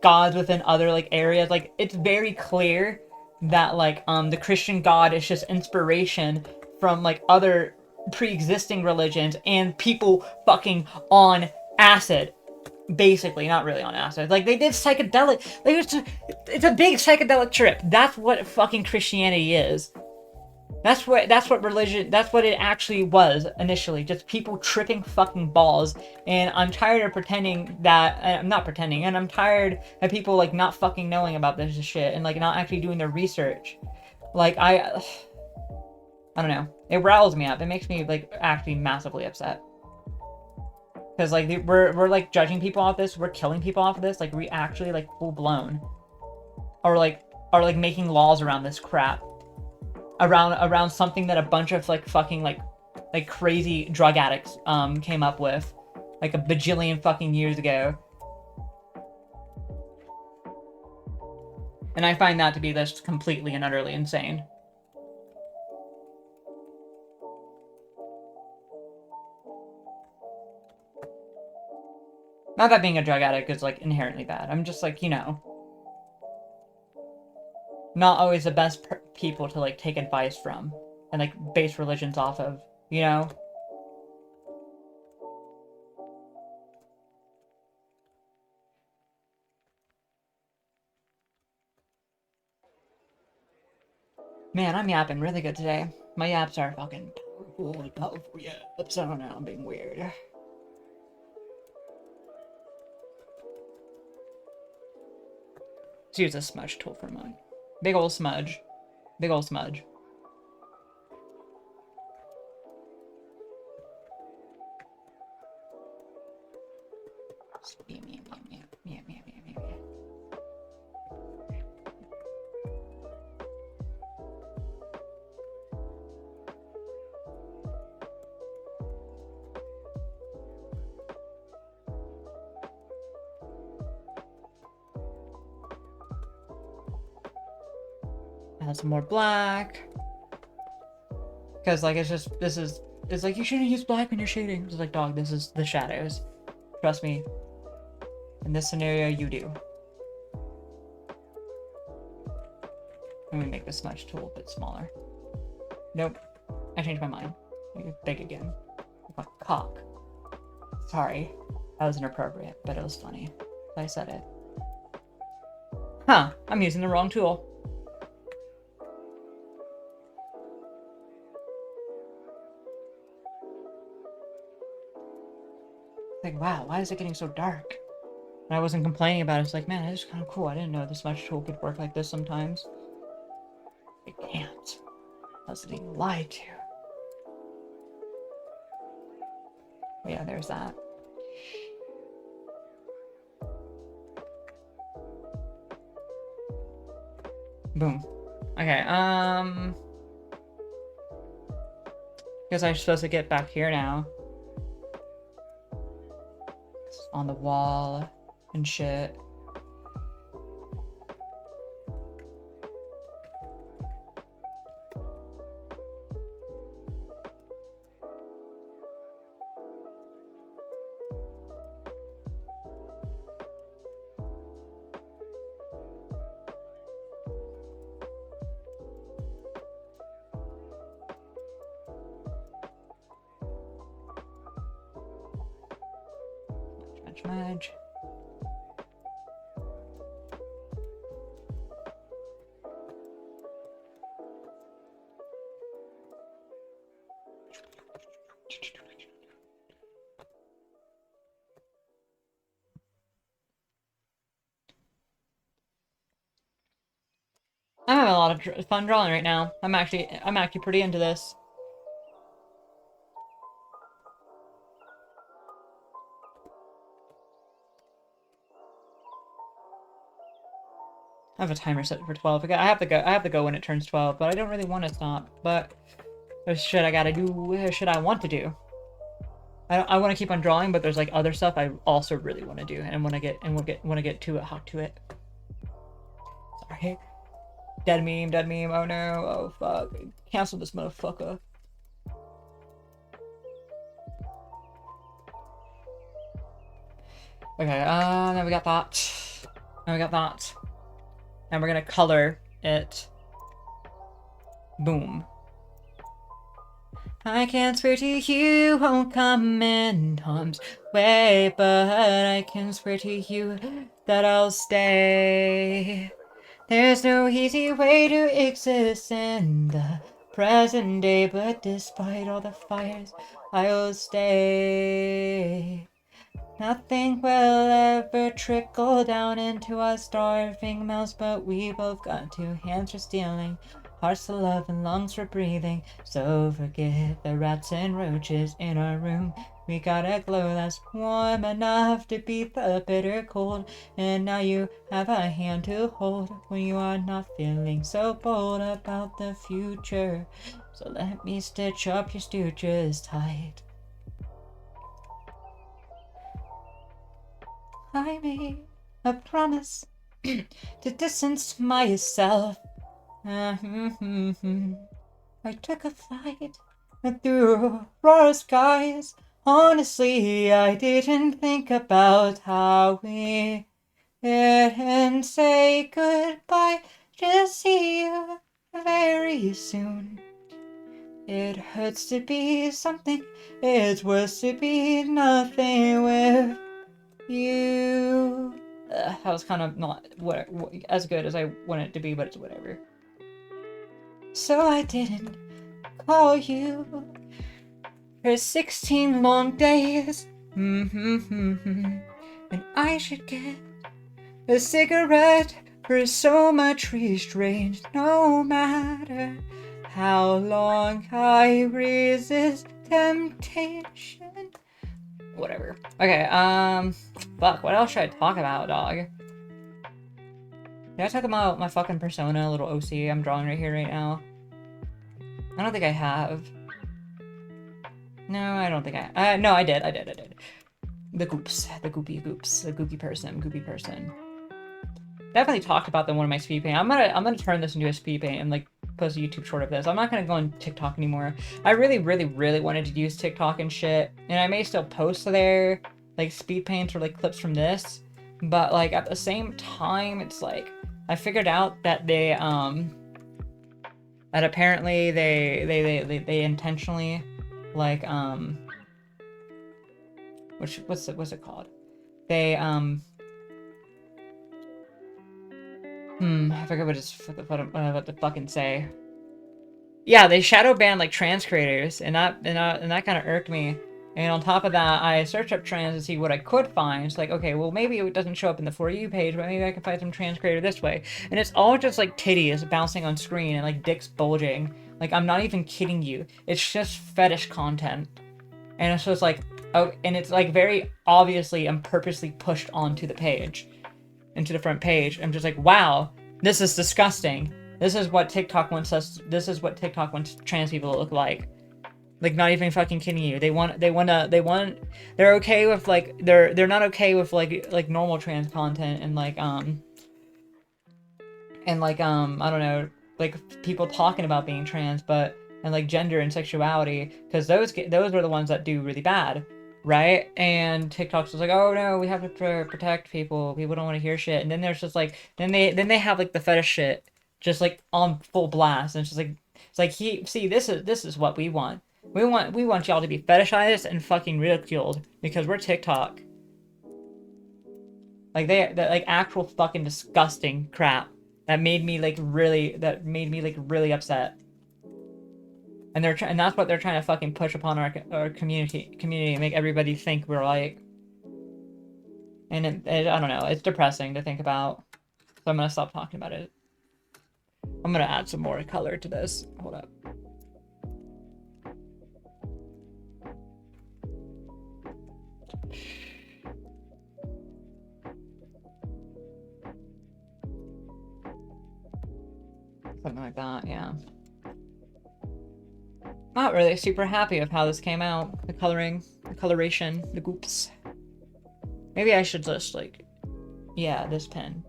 S1: gods within other like areas. Like, it's very clear that like the Christian god is just inspiration from like other pre-existing religions and people fucking on acid. Basically, not really on acid. Like, they did psychedelic. Like, it's a big psychedelic trip. That's what fucking Christianity is. That's what religion, that's what it actually was initially. Just people tripping fucking balls. And I'm tired of pretending that, I'm not pretending, and I'm tired of people, like, not fucking knowing about this shit and, like, not actually doing their research. Like, I don't know. It riles me up. It makes me, like, actually massively upset. Because, like, we're, like, judging people off this. We're killing people off of this. Like, we actually, like, full-blown are making laws around this crap. Around something that a bunch of, like, fucking, like crazy drug addicts, came up with. Like, a bajillion fucking years ago. And I find that to be just completely and utterly insane. Not that being a drug addict is, like, inherently bad. I'm just, like, you know, not always the best people to, like, take advice from and, like, base religions off of, you know? Man, I'm yapping really good today. My yaps are fucking powerful yaps. I don't know, I'm being weird. Let's use a smudge tool for mine. Big ol' smudge. Big ol' smudge. Add some more black. Because, like, it's just, it's like, you shouldn't use black when you're shading. It's like, dog, this is the shadows. Trust me. In this scenario, you do. Let me make the smudge tool a bit smaller. Nope. I changed my mind. Make it big again. My cock. Sorry. That was inappropriate, but it was funny. I said it. Huh. I'm using the wrong tool. Like, wow, why is it getting so dark? And I wasn't complaining about it. It's like, man, this is kind of cool. I didn't know this smudge tool could work like this sometimes. It can't. I was being lied to. But yeah, there's that. Boom. Okay, guess I'm supposed to get back here now. It's on the wall and shit. Smudge. I'm having a lot of fun drawing right now. I'm actually pretty into this. I have a timer set for 12. I have to go when it turns 12, but I don't really want to stop. But there's shit I gotta do, shit I want to do. I want to keep on drawing, but there's like other stuff I also really want to do, and want to get to it, hop to it. Sorry. Dead meme. Oh no. Oh fuck. Cancel this motherfucker. Okay. Then we got that. And we're gonna color it. Boom. I can't swear to you won't come in harm's way, but I can swear to you that I'll stay. There's no easy way to exist in the present day, but despite all the fires, I'll stay. Nothing will ever trickle down into our starving mouths, but we both got two hands for stealing, hearts to love and lungs for breathing. So forget the rats and roaches in our room. We got a glow that's warm enough to beat the bitter cold. And now you have a hand to hold when you are not feeling so bold about the future. So let me stitch up your stooges tight. I made a promise to distance myself. I took a flight through raw skies. Honestly, I didn't think about how we didn't say goodbye. Just see you very soon. It hurts to be something, it's worse to be nothing with you. That was kind of not what as good as I want it to be, but it's whatever. So I didn't call you for 16 long days. And I should get a cigarette For so much restraint, no matter how long I resist temptation. Whatever. Okay, fuck, what else should I talk about, dog? Did I talk about my fucking persona, little OC I'm drawing right here right now? I don't think I have. No, I don't think no, I did. The goops. The goopy goops. The goopy person. Definitely talked about them in one of my speed paint. I'm gonna turn this into a speed paint and like post a YouTube short of this. I'm not gonna go on TikTok anymore. I really wanted to use TikTok and shit, and I may still post there like speed paints or like clips from this, but like at the same time, it's like I figured out that that apparently they intentionally like what's it called? They I forget what to fucking say. Yeah, they shadow ban like trans creators, and that kind of irked me. And on top of that, I searched up trans to see what I could find. It's like, okay, well maybe it doesn't show up in the For You page, but maybe I can find some trans creator this way. And it's all just like titties bouncing on screen and like dicks bulging. Like, I'm not even kidding you. It's just fetish content. And so it's like, oh, and it's like very obviously and purposely pushed onto the page, into the front page. I'm just like, wow, this is disgusting. This is what TikTok wants trans people to look like. Like, not even fucking kidding you. They're okay with like, they're not okay with like normal trans content and like, I don't know, like people talking about being trans, but, and like gender and sexuality, because those are the ones that do really bad, right? And TikTok's just like, oh no, we have to protect people. People don't want to hear shit. And then there's just like, then they have like the fetish shit just like on full blast, and it's just like, it's like, see, this is what we want. We want y'all to be fetishized and fucking ridiculed because we're TikTok. Like that like actual fucking disgusting crap that made me like really upset. And that's what they're trying to fucking push upon our community and make everybody think we're like. And I don't know, it's depressing to think about. So I'm gonna stop talking about it. I'm gonna add some more color to this. Hold up. Something like that, yeah. Not really super happy with how this came out. The coloring, the coloration, the goops. Maybe I should just like, yeah, this pen.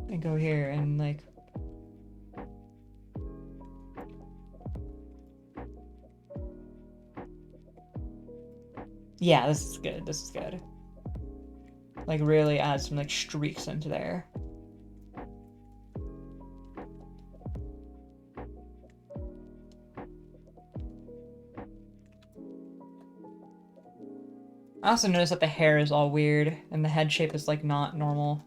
S1: And go here and like. Yeah, this is good. This is good. Like really add some like streaks into there. I also noticed that the hair is all weird and the head shape is like not normal.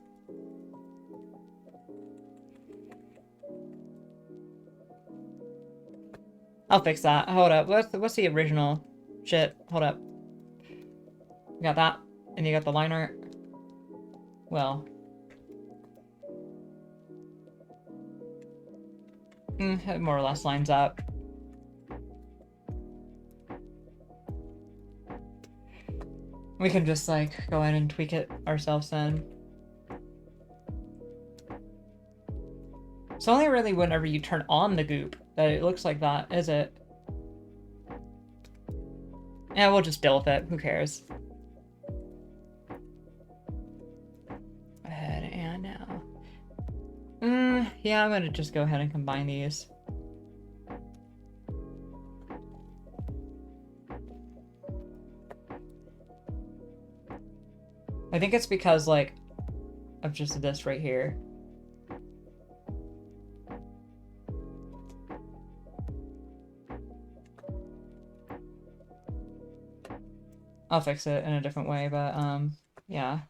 S1: I'll fix that. Hold up. What's the original shit? Hold up. You got that? And you got the line art? Well. It more or less lines up. We can just like go in and tweak it ourselves then. It's only really whenever you turn on the goop that it looks like that, is it? Yeah, we'll just deal with it. Who cares? Go ahead and now. Yeah, I'm gonna just go ahead and combine these. I think it's because, like, of just this right here. I'll fix it in a different way, but, yeah.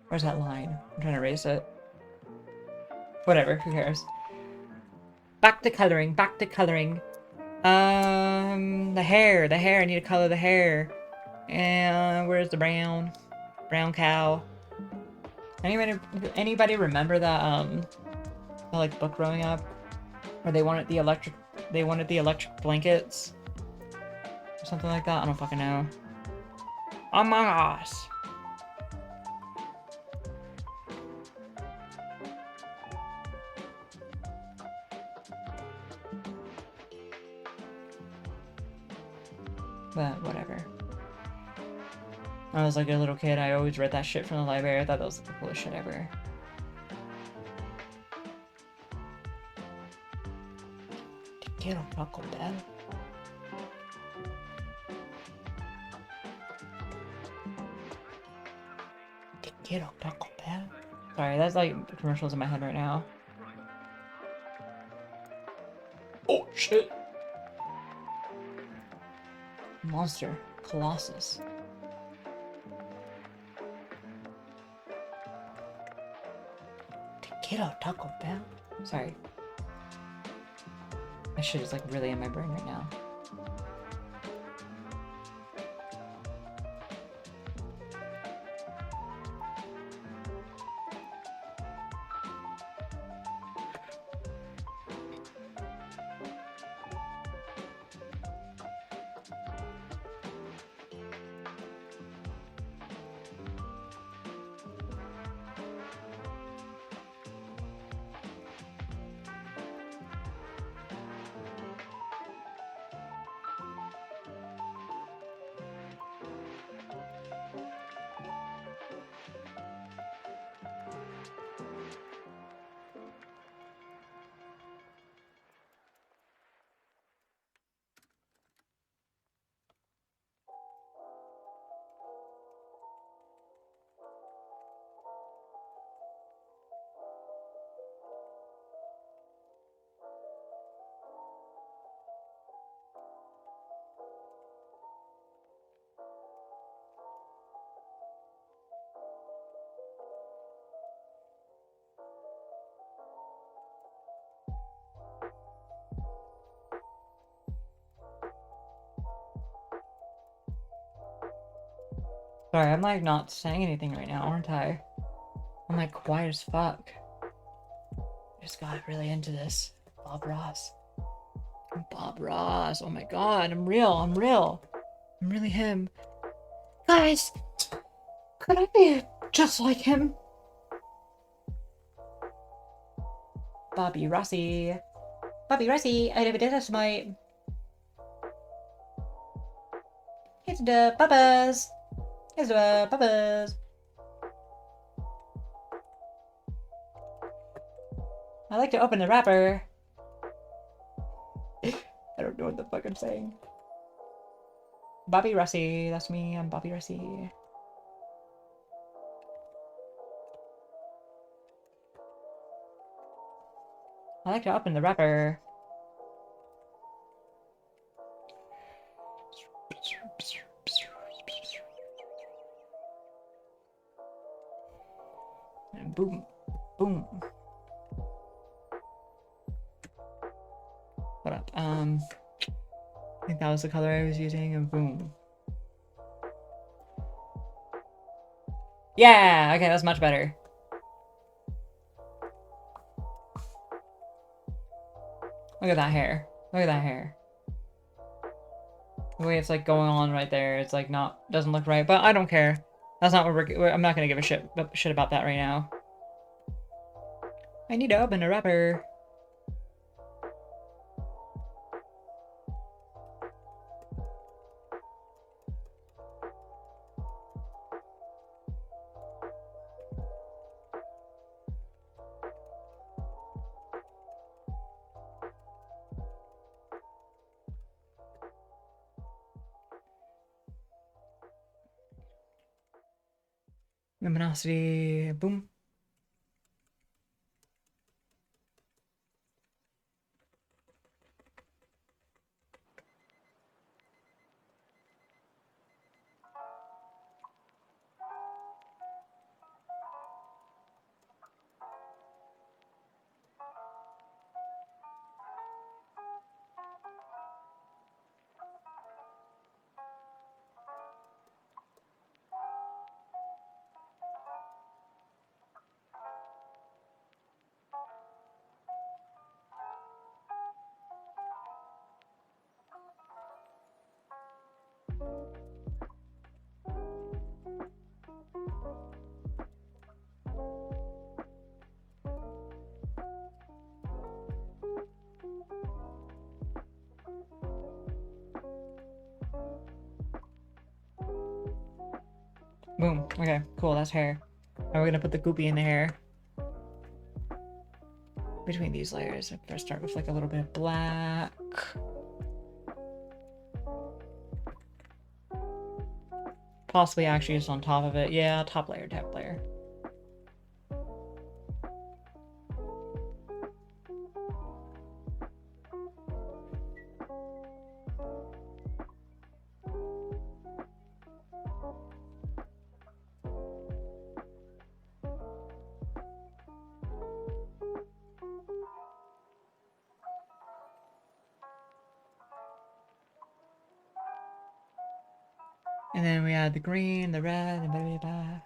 S1: Where's that line? I'm trying to erase it. Whatever, who cares? Back to coloring, back to coloring. The hair. The hair. I need to color the hair. And where's the brown? Brown cow. Anybody remember that like book growing up where they wanted the electric blankets or something like that? I don't fucking know. Among Us. But whatever. I was like a little kid, I always read that shit from the library. I thought that was the coolest shit ever. Te quiero, Taco Bell. Te quiero, Taco Bell. Sorry, that's like commercials in my head right now. Oh shit! Monster. Colossus. Te quiero, Taco Bell. Sorry. That shit is like really in my brain right now. Sorry, I'm like not saying anything right now, aren't I? I'm like quiet as fuck. Just got really into this. Bob Ross. Bob Ross. Oh my god, I'm real. I'm real. I'm really him. Guys, could I be just like him? Bobby Rossi. Bobby Rossi, I never did that my. It's the papas. It's the papas. I like to open the wrapper. I don't know what the fuck I'm saying. Bobby Rossi, that's me. I'm Bobby Rossi. I like to open the wrapper. And boom, boom. What up? I think that was the color I was using, and boom. Yeah, okay, that's much better. Look at that hair. Look at that hair. The way it's like going on right there, it's like doesn't look right, but I don't care. That's not what I'm not gonna give a shit about that right now. I need to open a wrapper. Luminosity, boom. Boom. Okay, cool. That's hair. Now we're gonna put the goopy in the hair. Between these layers, I'm gonna start with like a little bit of black. Possibly actually just on top of it. Yeah, top layer, top layer. And then we add the green, the red, and blah, blah, blah.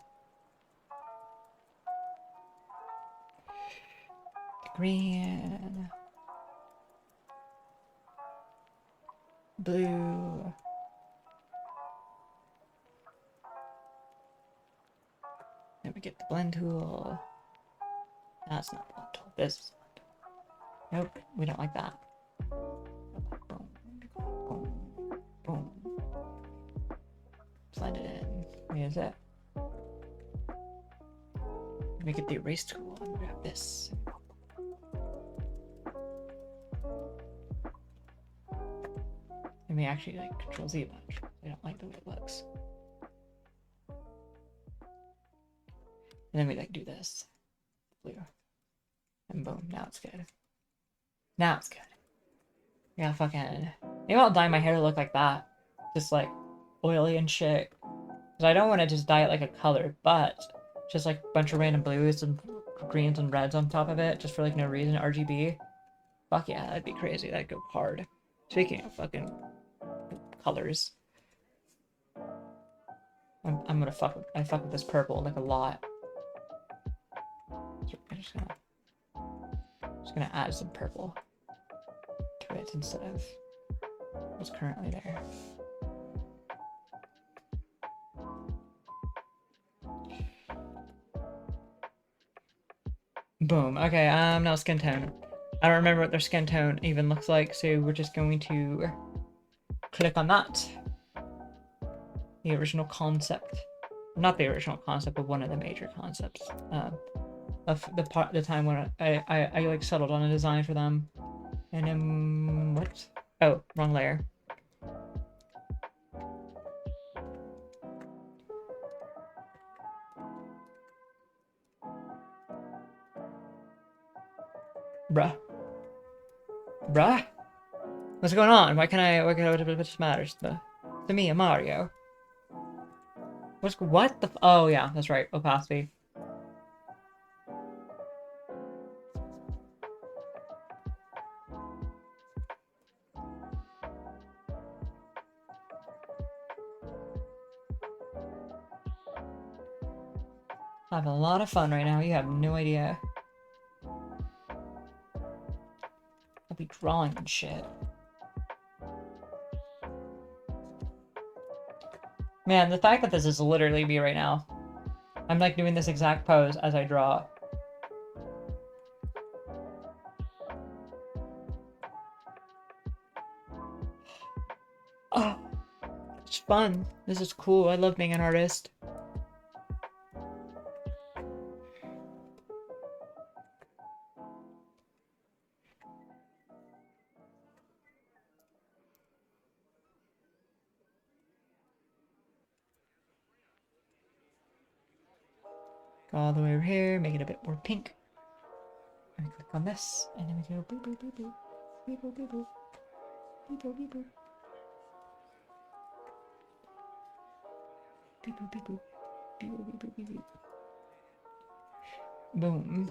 S1: The green. Blue. Then we get the blend tool. That's not blend tool. This is blend tool. Nope, we don't like that. Boom, boom, boom. Blend it in. Here's it. Let me get the erase tool and grab this. Let me actually like Control Z a bunch. I don't like the way it looks. And then we like do this. Blue. And boom, now it's good. Now it's good. Yeah, fucking. Maybe I'll dye my hair to look like that. Just like oily and shit. Because I don't want to just dye it like a color, but just like a bunch of random blues and greens and reds on top of it, just for like no reason, RGB. Fuck yeah, that'd be crazy. That'd go hard. Speaking of fucking colors, I'm gonna fuck with this purple like a lot. So I'm just gonna add some purple to it instead of what's currently there. Boom. Okay, now skin tone. I don't remember what their skin tone even looks like, so we're just going to click on that. The original concept. Not the original concept, but one of the major concepts of the time when I like settled on a design for them. And then what? Oh, wrong layer. Bruh. Bruh? What's going on? Why what just matters? To me, a Mario. What the oh yeah, that's right, opacity. I'm having a lot of fun right now, you have no idea. I'll be drawing and shit. Man, the fact that this is literally me right now. I'm like doing this exact pose as I draw. Oh, it's fun. This is cool. I love being an artist. Go all the way over here, make it a bit more pink. And we click on this, and then we go boop boop boop boop. Beep boop boop boop. Beep boop beep boop. Beep boop beep boop. Beep boop beep boop beep boop. Boom.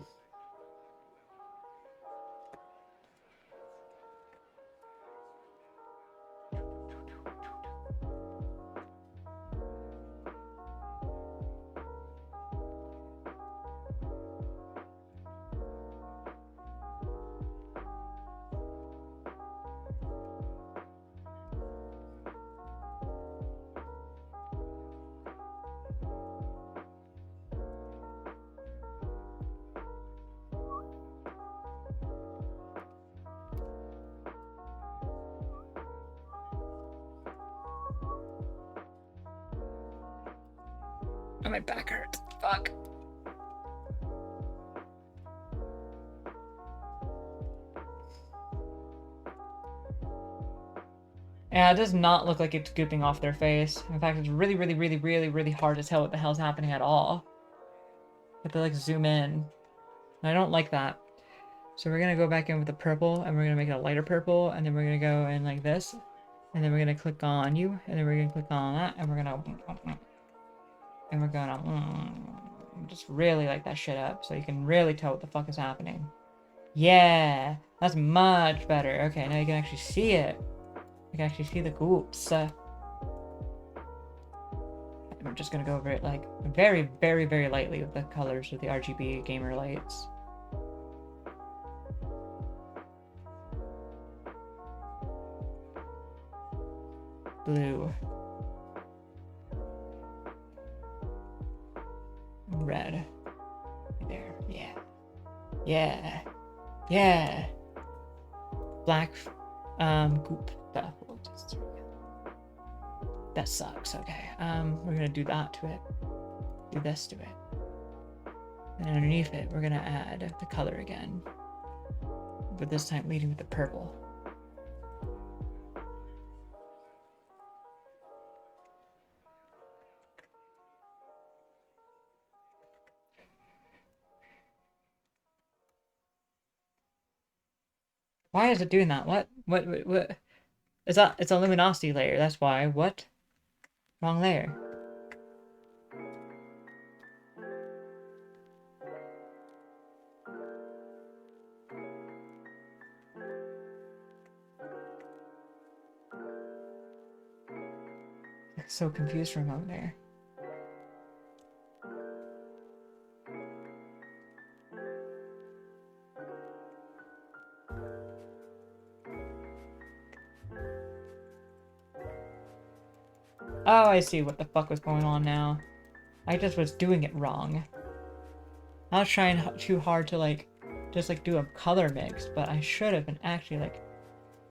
S1: Oh, my back hurts. Fuck. Yeah, it does not look like it's gooping off their face. In fact, it's really, really, really, really, really hard to tell what the hell's happening at all. You have to like zoom in. And I don't like that. So we're gonna go back in with the purple and we're gonna make it a lighter purple, and then we're gonna go in like this. And then we're gonna click on you, and then we're gonna click on that, and we're gonna just really light that shit up so you can really tell what the fuck is happening. Yeah, that's much better. Okay, now you can actually see it. You can actually see the goops. I'm just gonna go over it like very, very, very lightly with the colors of the RGB gamer lights. Blue. Red. There. Yeah. Yeah. Yeah. Black. Goop. That sucks. Okay. We're gonna do that to it. Do this to it. And underneath it, we're gonna add the color again. But this time leading with the purple. Why is it doing that? What? Is that? It's a luminosity layer. That's why. What? Wrong layer. I'm so confused for a moment there. Oh, I see what the fuck was going on now. I just was doing it wrong. I was trying too hard to like, just like do a color mix, but I should have been actually like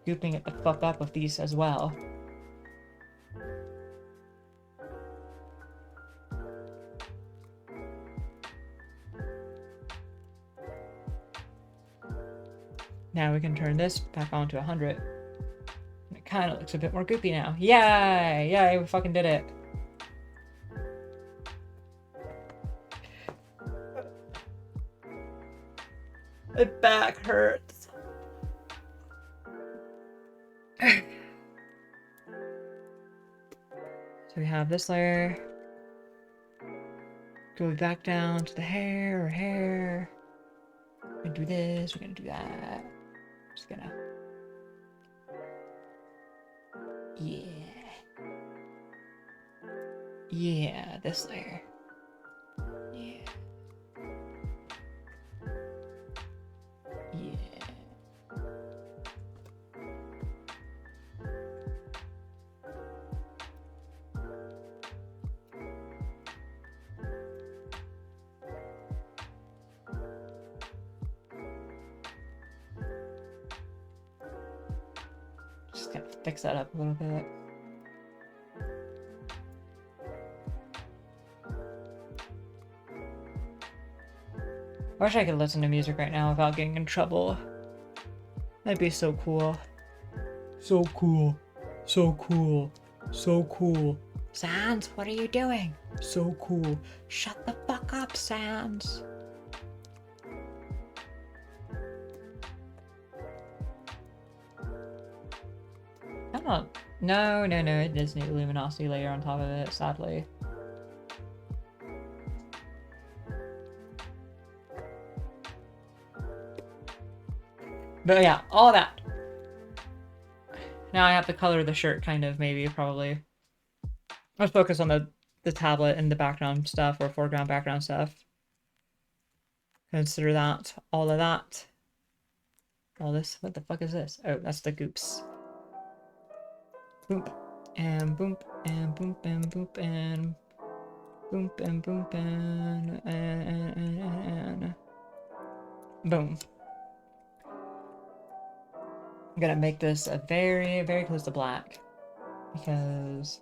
S1: gooping it the fuck up with these as well. Now we can turn this back on to 100. It kind of looks a bit more goopy now. Yay! Yay, we fucking did it. My back hurts. So we have this layer. Go back down to the hair. We're gonna do this, we're gonna do that. Just gonna... Yeah. Yeah, this layer. Yeah. Yeah. Just gonna fix that up a little bit. I wish I could listen to music right now without getting in trouble. That'd be so cool. So cool. So cool. So cool. Sans, what are you doing? So cool. Shut the fuck up, Sans. I don't... No, it does need a luminosity layer on top of it, sadly. But yeah, all that. Now I have to color the shirt, kind of, maybe, probably. Let's focus on the tablet and the background stuff, or foreground background stuff. Consider that. All of that. All this. What the fuck is this? Oh, that's the goops. Boop. And boop. And boop. And boop. And boop. And boop. And boom. I'm gonna make this a very, very close to black. Because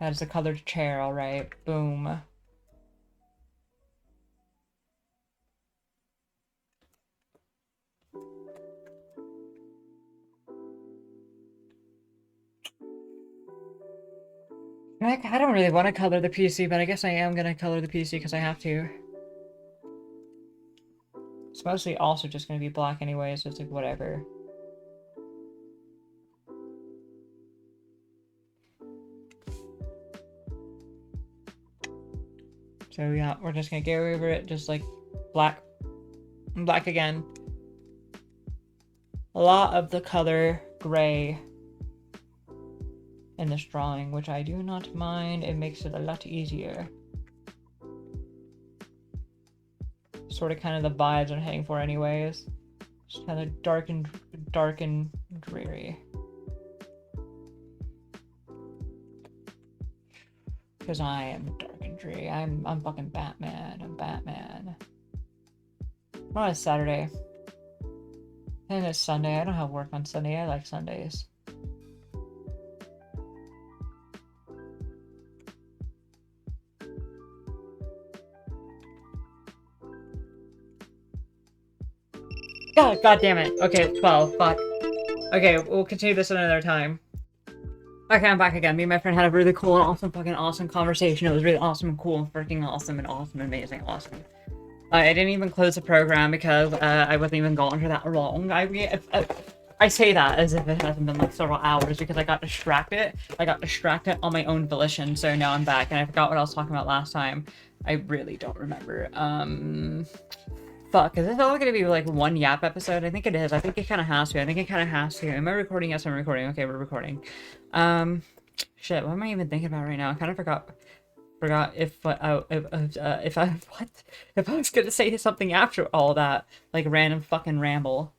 S1: That is a colored chair, alright. Boom. I don't really want to color the PC, but I guess I am gonna color the PC because I have to. It's mostly also just gonna be black anyway, so it's like whatever. So yeah, we're just gonna go over it just like black. Black again. A lot of the color gray in this drawing, which I do not mind. It makes it a lot easier. Sort of kind of the vibes I'm heading for anyways. Just kind of dark and dreary. Because I am dark and dreary. I'm fucking Batman. I'm Batman. Well, it's Saturday. And it's Sunday. I don't have work on Sunday. I like Sundays. God damn it. Okay, 12. Fuck. Okay, we'll continue this another time. Okay, I'm back again. Me and my friend had a really cool and awesome fucking awesome conversation. It was really awesome and cool and freaking awesome and awesome, amazing, awesome. I didn't even close the program because I wasn't even gone for that long. I say that as if it hasn't been like several hours because I got distracted. I got distracted on my own volition, so now I'm back and I forgot what I was talking about last time. I really don't remember. Fuck, is this all gonna be like one Yap episode? I think it is. I think it kind of has to. Am I recording? Yes, I'm recording. Okay, we're recording. Shit, what am I even thinking about right now? I kind of forgot if I was gonna say something after all that, like random fucking ramble.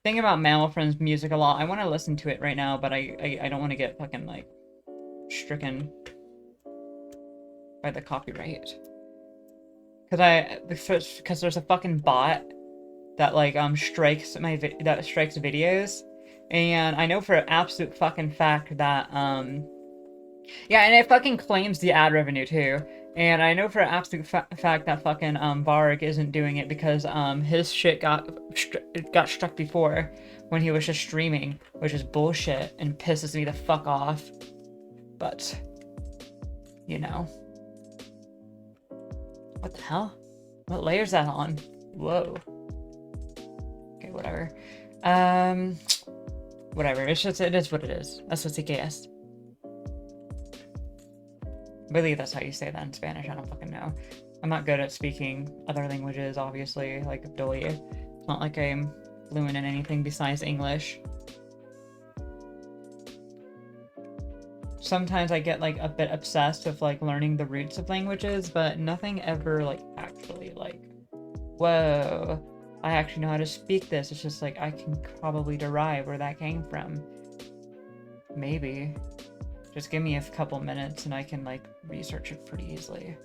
S1: Thinking about Mammal Friends music a lot. I want to listen to it right now, but I don't want to get fucking like stricken by the copyright. Because there's a fucking bot that like strikes videos, and I know for an absolute fucking fact that yeah, and it fucking claims the ad revenue too. And I know for an absolute fact that fucking Varg isn't doing it because his shit got struck before when he was just streaming, which is bullshit and pisses me the fuck off. But you know. What the hell? What layer is that on? Whoa. Okay, whatever. Whatever. It is what it is. That's what's CKS. I believe that's how you say that in Spanish. I don't fucking know. I'm not good at speaking other languages, obviously, like Abdulli. It's not like I'm fluent in anything besides English. Sometimes I get like a bit obsessed with like learning the roots of languages, but nothing ever like actually like, whoa, I actually know how to speak this. It's just like I can probably derive where that came from. Maybe. Just give me a couple minutes and I can like research it pretty easily.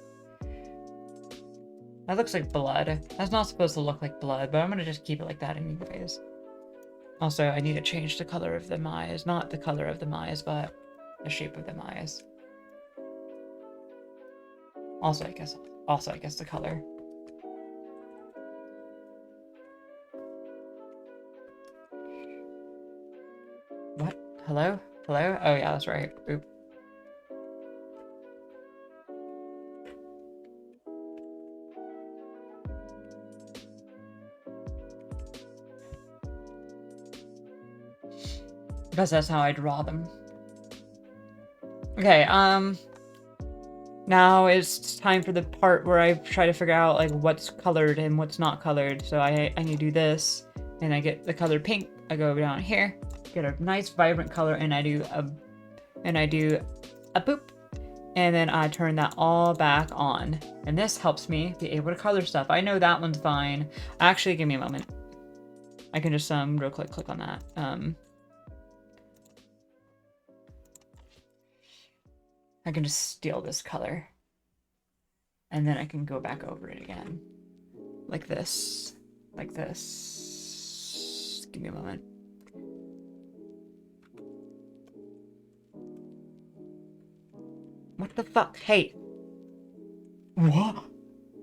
S1: That looks like blood. That's not supposed to look like blood, but I'm gonna just keep it like that anyways. Also, I need to change the color of the eyes. Not the color of the eyes, but the shape of the eyes. Also, I guess the color. What? Hello? Hello? Oh yeah, that's right. Oop. Because that's how I draw them. Okay, now it's time for the part where I try to figure out like what's colored and what's not colored. So I need to do this, and I get the color pink. I go down here, get a nice vibrant color, and I do a boop, and then I turn that all back on. And this helps me be able to color stuff. I know that one's fine. Actually, give me a moment. I can just real quick click on that. I can just steal this color, and then I can go back over it again, like this, like this. Give me a moment. What the fuck? Hey. What?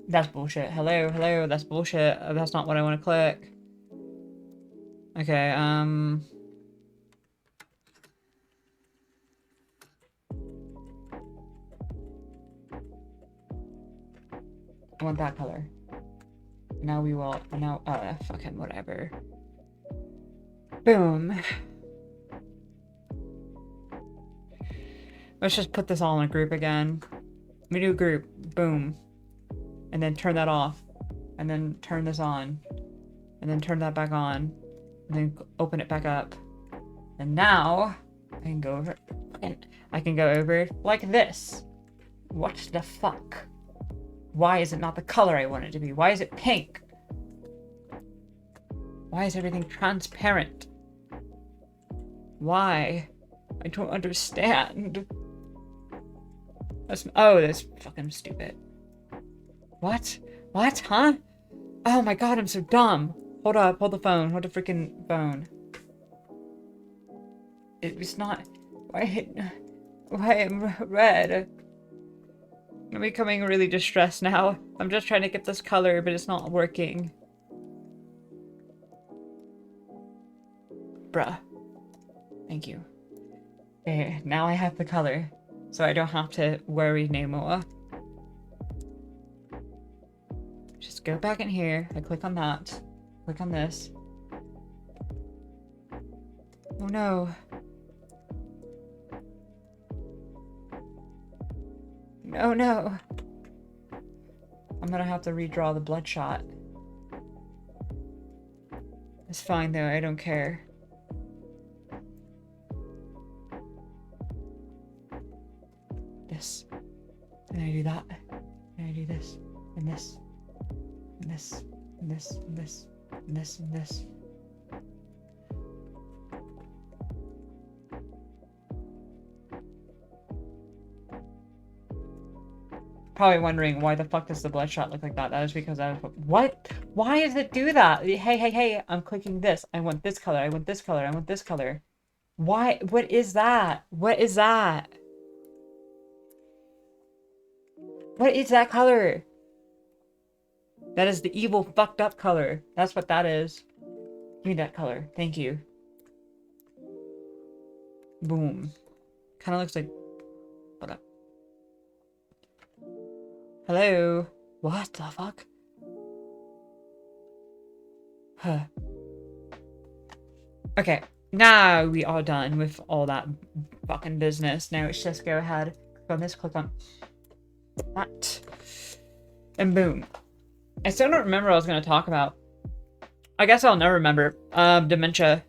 S1: That's bullshit. Hello, hello, that's bullshit. That's not what I want to click. Okay, I want that color. Now we will, now, fucking whatever. Boom. Let's just put this all in a group again. We do a group. Boom. And then turn that off. And then turn this on. And then turn that back on. And then open it back up. And now I can go over. I can go over like this. What the fuck? Why is it not the color I want it to be? Why is it pink? Why is everything transparent? Why? I don't understand. That's fucking stupid. What? What? Huh? Oh my god, I'm so dumb. Hold up, hold the phone. Hold the freaking phone. It's not... Why am red? I'm becoming really distressed now. I'm just trying to get this color, but it's not working. Bruh. Thank you. Okay, now I have the color. So I don't have to worry anymore. Just go back in here. I click on that. Click on this. Oh no. No, no. I'm gonna have to redraw the bloodshot. It's fine though, I don't care. This. And I do that. And I do this. And this. And this. And this. And this. And this. And this. Probably wondering why the fuck does the bloodshot look like that? That is because I was... What? Why does it do that? Hey, hey, hey, I'm clicking this. I want this color. I want this color. I want this color. Why? What is that? What is that? What is that color? That is the evil fucked up color. That's what that is. Give me that color. Thank you. Boom. Kind of looks like... Hold up. Hello? What the fuck? Huh. Okay. Now we are done with all that fucking business. Now it's just go ahead. Click on this. Click on... that. And boom. I still don't remember what I was going to talk about. I guess I'll never remember. Dementia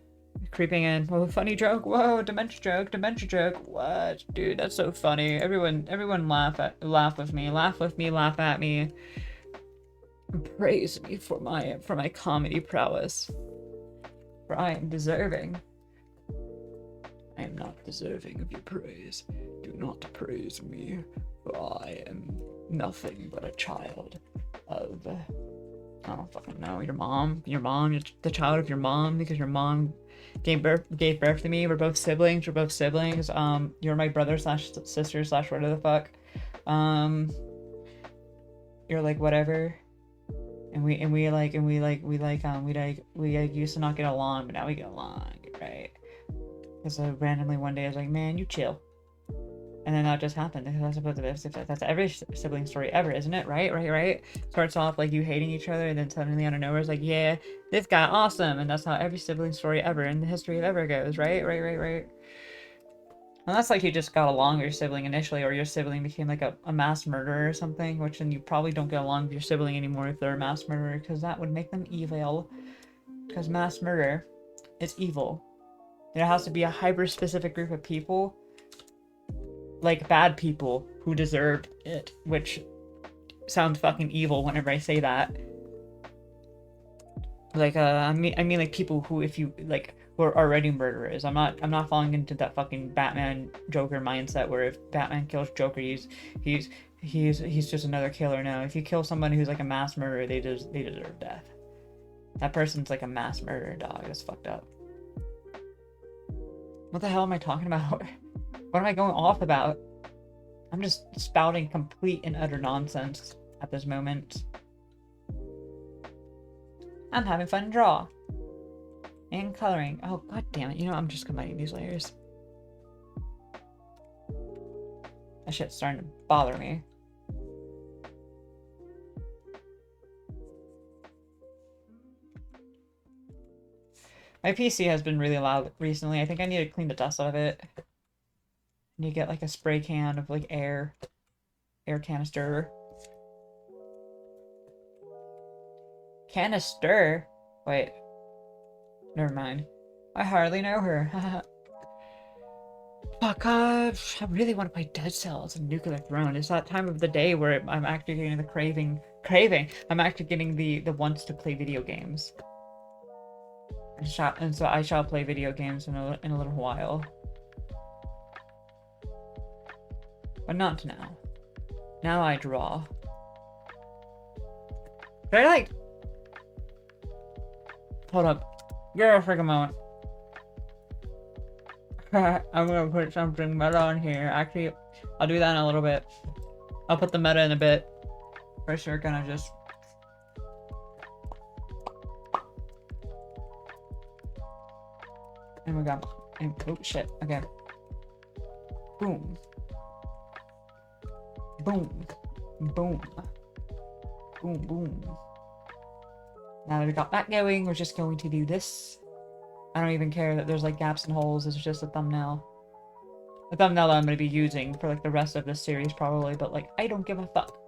S1: creeping in. Oh, funny joke. Whoa, dementia joke. Dementia joke. What? Dude, that's so funny. Everyone laugh with me. Laugh with me. Laugh at me. Praise me for my comedy prowess. For I am deserving. I am not deserving of your praise. Do not praise me. For I am nothing but a child of, I don't fucking know, your mom, you're the child of your mom, because your mom gave birth to me. We're both siblings. You're my brother slash sister slash whatever the fuck. You're like whatever. And we used to not get along, but now we get along, right? Because randomly one day I was like, man, you chill. And then that just happened. That's every sibling story ever, isn't it? Right? Starts off like you hating each other, and then suddenly out of nowhere it's like, yeah, this guy awesome. And that's how every sibling story ever in the history of ever goes, right? Unless like you just got along with your sibling initially, or your sibling became like a mass murderer or something, which then you probably don't get along with your sibling anymore if they're a mass murderer, because that would make them evil. Because mass murder is evil. There has to be a hyper-specific group of people, like bad people who deserved it, which sounds fucking evil whenever I say that. Like I mean like people who, if you like, who are already murderers. I'm not falling into that fucking Batman Joker mindset where if Batman kills Joker, he's just another killer. No, if you kill somebody who's like a mass murderer, they deserve death. That person's like a mass murderer, dog. That's fucked up. What the hell am I talking about? What am I going off about? I'm just spouting complete and utter nonsense at this moment. I'm having fun to draw. And coloring. Oh, god damn it. You know, I'm just combining these layers. That shit's starting to bother me. My PC has been really loud recently. I think I need to clean the dust out of it. I need to get like a spray can of like air canister. Canister? Wait. Never mind. I hardly know her. Fuck, I really want to play Dead Cells and Nuclear Throne. It's that time of the day where I'm actually getting the craving. I'm actually getting the wants to play video games. And so I shall play video games in a little while. But not now. Now I draw. Did I like... Hold up. Give me a freaking moment. I'm gonna put something meta on here. Actually, I'll do that in a little bit. I'll put the meta in a bit. First, we're gonna just... And we got... And, oh, shit. Okay. Boom. Boom. Boom. Boom, boom. Now that we got that going, we're just going to do this. I don't even care that there's like gaps and holes. It's just a thumbnail. A thumbnail that I'm going to be using for like the rest of this series probably, but like, I don't give a fuck.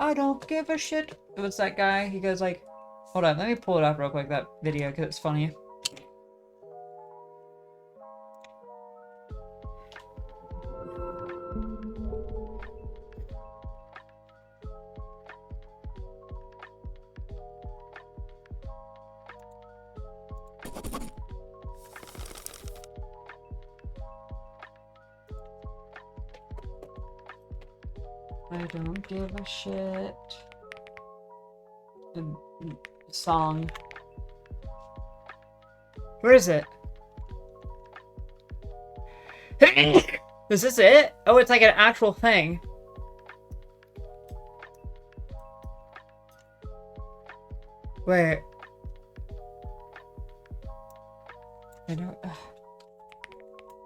S1: I don't give a shit. What's that guy? He goes like, hold on, let me pull it up real quick, that video, because it's funny. I don't give a shit. The song. Where is it? Is this it? Oh, it's like an actual thing. Wait. I don't...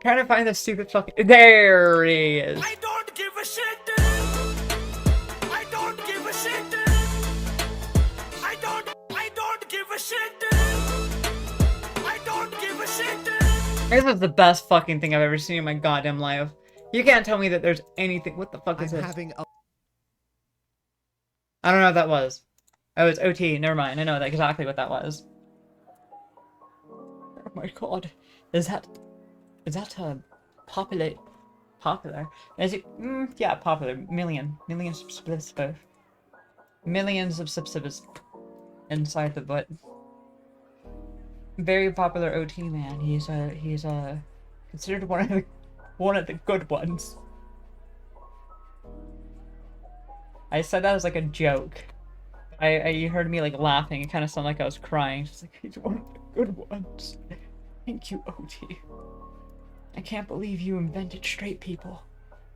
S1: Trying to find the stupid fucking... There he is.
S2: I don't give a shit. I don't give a shit. I don't give a shit. I don't give a shit.
S1: This is the best fucking thing I've ever seen in my goddamn life. You can't tell me that there's anything... What the fuck is this? I don't know what that was. Oh, it's OT. Never mind. I know exactly what that was. Oh my god. Is that popular? Is it? Yeah, popular. Millions of subscribers inside the butt. Very popular OT man. He's considered one of the good ones. I said that as like a joke. You heard me like laughing. It kind of sounded like I was crying. Just like, he's one of the good ones. Thank you, OT. I can't believe you invented straight people.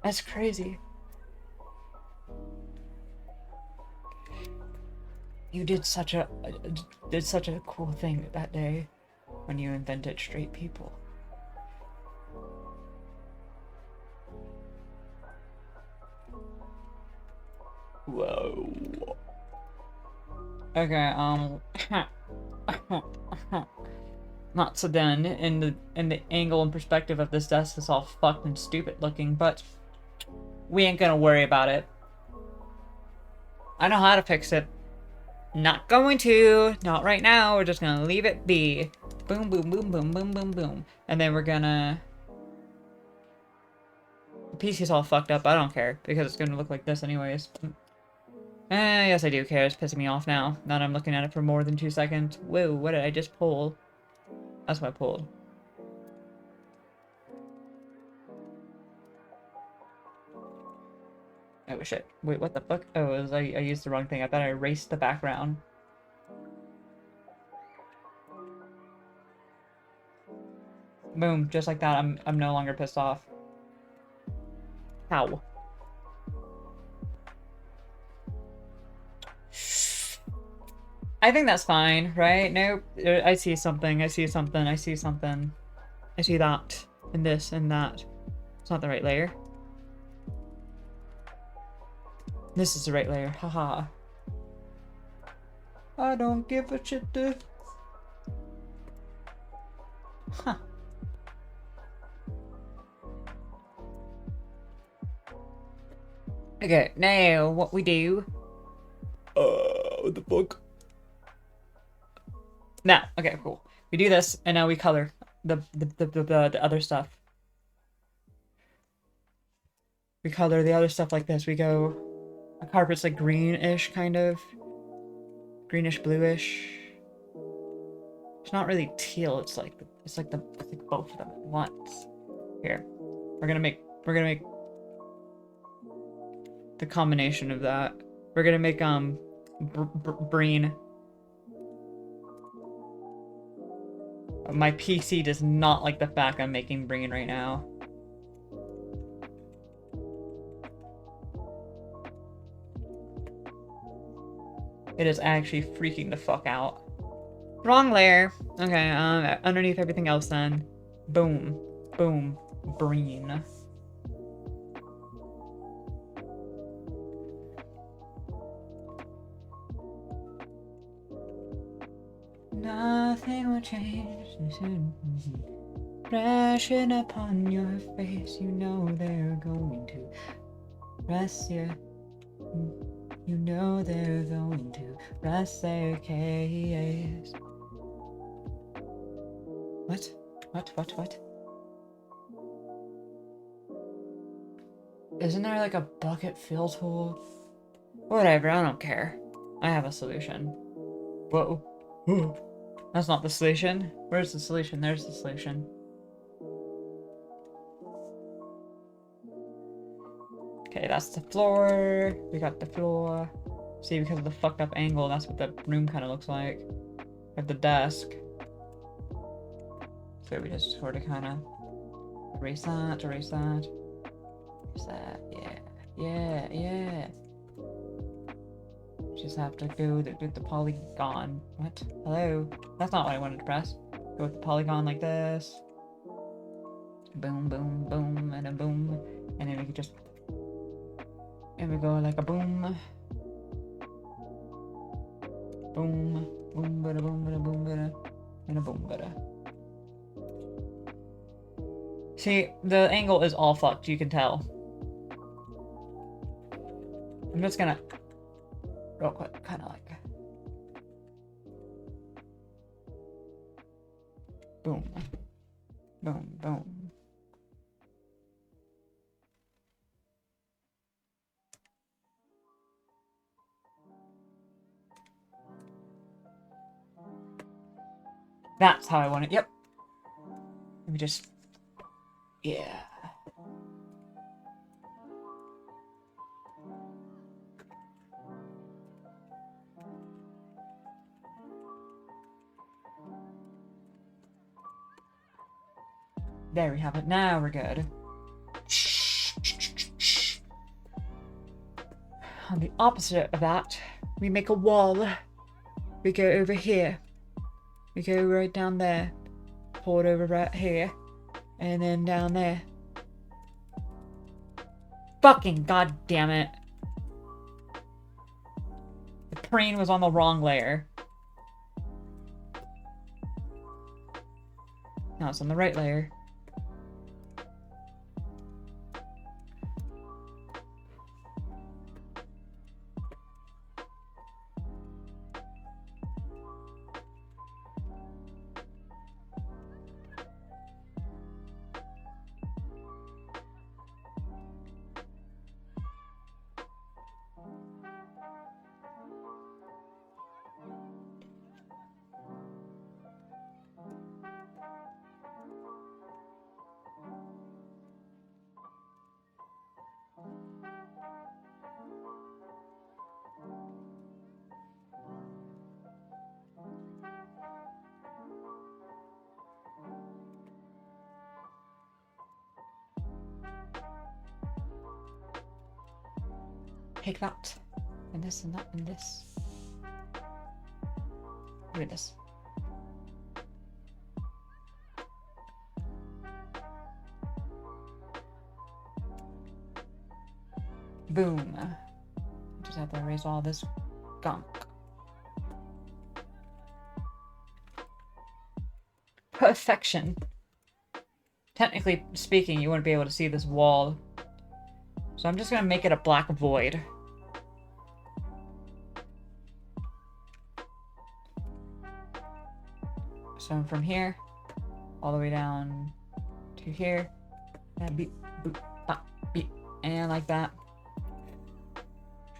S1: That's crazy. You did such a cool thing that day when you invented straight people. Whoa. Okay, not so then, in the angle and perspective of this desk is all fucked and stupid looking, but we ain't gonna worry about it. I know how to fix it. Not going to. Not right now. We're just gonna leave it be. Boom, boom, boom, boom, boom, boom, boom. And then we're gonna... The PC's all fucked up. I don't care, because it's gonna look like this anyways. Yes, I do care. It's pissing me off now. Now that I'm looking at it for more than 2 seconds. Whoa, what did I just pull? That's what I pulled. Oh shit. Wait, what the fuck? Oh, I used the wrong thing. I thought I erased the background. Boom, just like that. I'm no longer pissed off. Ow. I think that's fine, right? Nope. I see something. I see something. I see something. I see that. And this and that. It's not the right layer. This is the right layer. Haha. I don't give a shit, dude. Huh. Okay, now what we do. What the fuck? Now, okay, cool. We do this, and now we color the other stuff. We color the other stuff like this. We go. A carpet's like greenish, kind of. Greenish, bluish. It's not really teal. It's like both of them at once. Here, we're gonna make the combination of that. We're gonna make breen. My PC does not like the fact I'm making breen right now. It is actually freaking the fuck out. Wrong layer. Okay, underneath everything else then. Boom. Boom. Breen. Nothing will change. Crashing upon your face, you know they're going to rest your. You know they're going to rest their case. What? What? Isn't there like a bucket fill tool? Whatever, I don't care. I have a solution. Whoa. That's not the solution. Where's the solution? There's the solution. Okay, that's the floor. We got the floor. See, because of the fucked up angle, that's what the room kind of looks like. We have the desk. So we just sort of kind of erase that. Erase that, yeah. Just have to go with the polygon. What? Hello? That's not what I wanted to press. Go with the polygon like this. Boom, boom, boom, and a boom. And then we can just... And we go like a boom. Boom. Boom, bada, boom, bada, boom, bada. And a boom, bada. See, the angle is all fucked, you can tell. I'm just gonna... Real quick, kind of like... Boom. Boom, boom. That's how I want it. Yep. Let me just... Yeah. There we have it. Now we're good. On the opposite of that, we make a wall. We go over here. We go right down there. Pull it over right here. And then down there. Fucking goddamn it. The crane was on the wrong layer. Now it's on the right layer. Take that. And this and that and this. Look at this. Boom. Just have to erase all this gunk. Perfection. Technically speaking, you wouldn't be able to see this wall. So I'm just gonna make it a black void. So from here, all the way down to here, and beep, boop, bop, beep, and like that.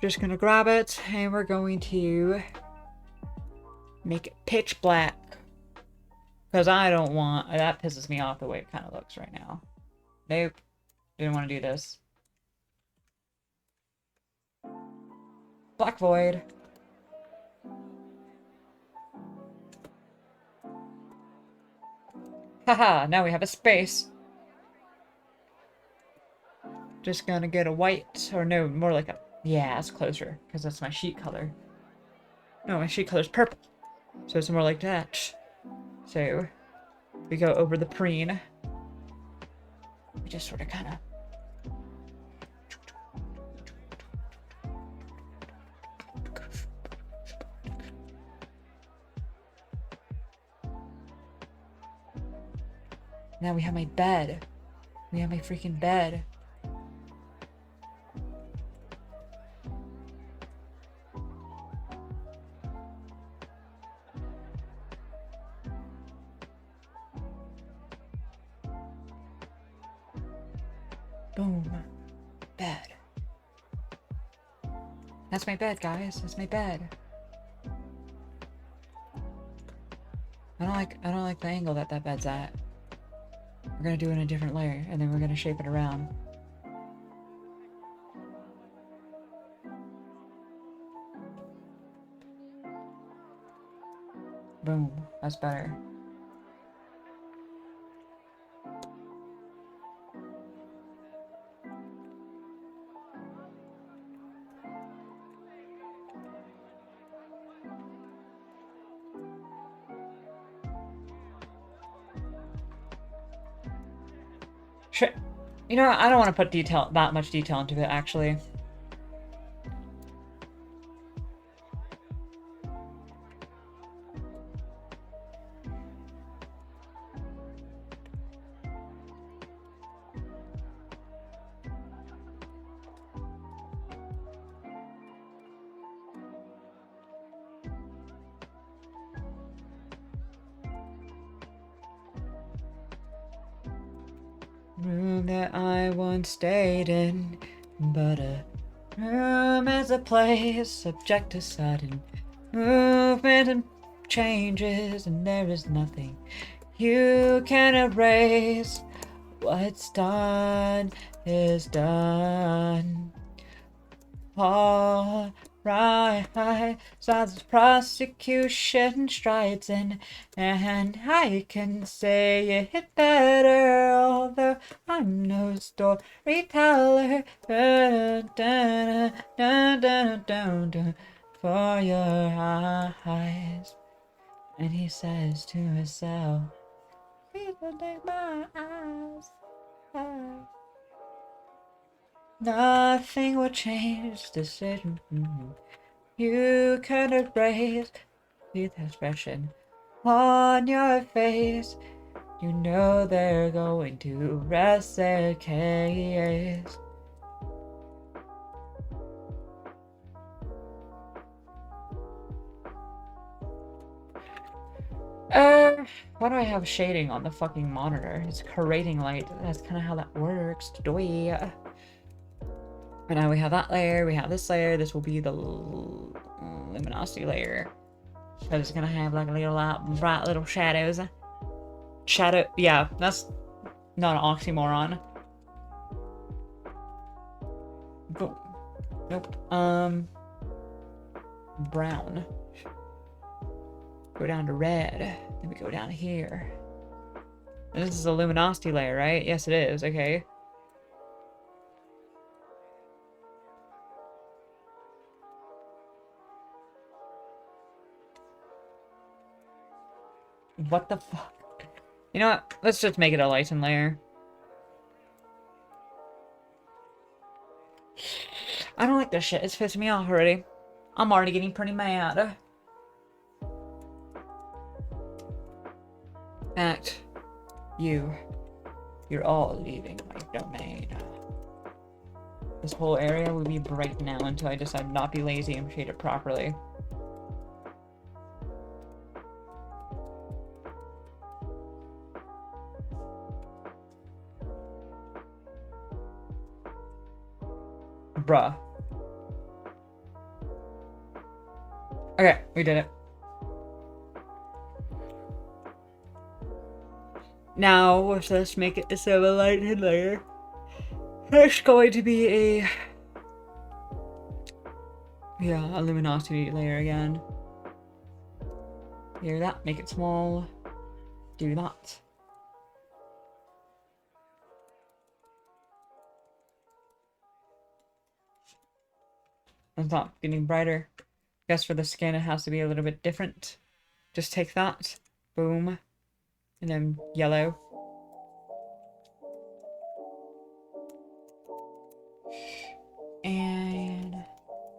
S1: Just gonna grab it, and we're going to make it pitch black. Because I don't want... That pisses me off the way it kind of looks right now. Nope. Didn't want to do this. Black void. Haha, now we have a space. Just gonna get a white, or no, more like a... Yeah, it's closer, because that's my sheet color. No, my sheet color's purple. So it's more like that. So, we go over the preen. We just sort of kind of... Now we have my bed. We have my freaking bed. Boom. Bed. That's my bed, guys. That's my bed. I don't like the angle that bed's at. We're gonna do it in a different layer, and then we're gonna shape it around. Boom. That's better. Sure. You know what? I don't want to put that much detail into it, actually. Room that I once stayed in, but a room is a place subject to sudden movement and changes, and there is nothing you can erase. What's done is done. All right, so the prosecution strides in, and I can say it better, although I'm no storyteller. For your eyes, and he says to himself, "Please don't take my eyes." Nothing will change the decision. You can erase the expression on your face. You know they're going to rest their case. Why do I have shading on the fucking monitor? It's creating light. That's kind of how that works. Doy. And now we have that layer, we have this layer. This will be the luminosity layer. So it's gonna have like little bright little shadows. Shadow, yeah, that's not an oxymoron. Boom. Nope. Brown. Go down to red. Then we go down here. And this is a luminosity layer, right? Yes, it is. Okay. What the fuck? You know what? Let's just make it a lighten layer. I don't like this shit. It's pissing me off already. I'm already getting pretty mad. Act. You're all leaving my domain. This whole area will be bright now until I decide not be lazy and shade it properly. Bruh. Okay, we did it. Now, let's make it so a lighted layer. There's going to be a luminosity layer again. Hear that? Make it small. Do that. It's not getting brighter. Guess for the skin it has to be a little bit different. Just take that. Boom. And then yellow. And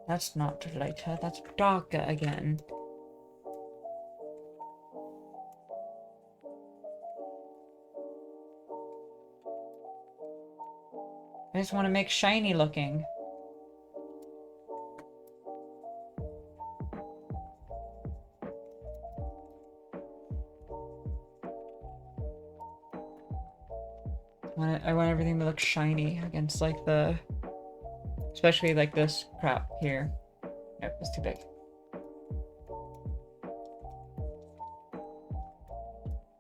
S1: that's not lighter, that's darker again. I just want to make shiny looking. I want everything to look shiny against like the, especially like this crap here. Nope, it's too big.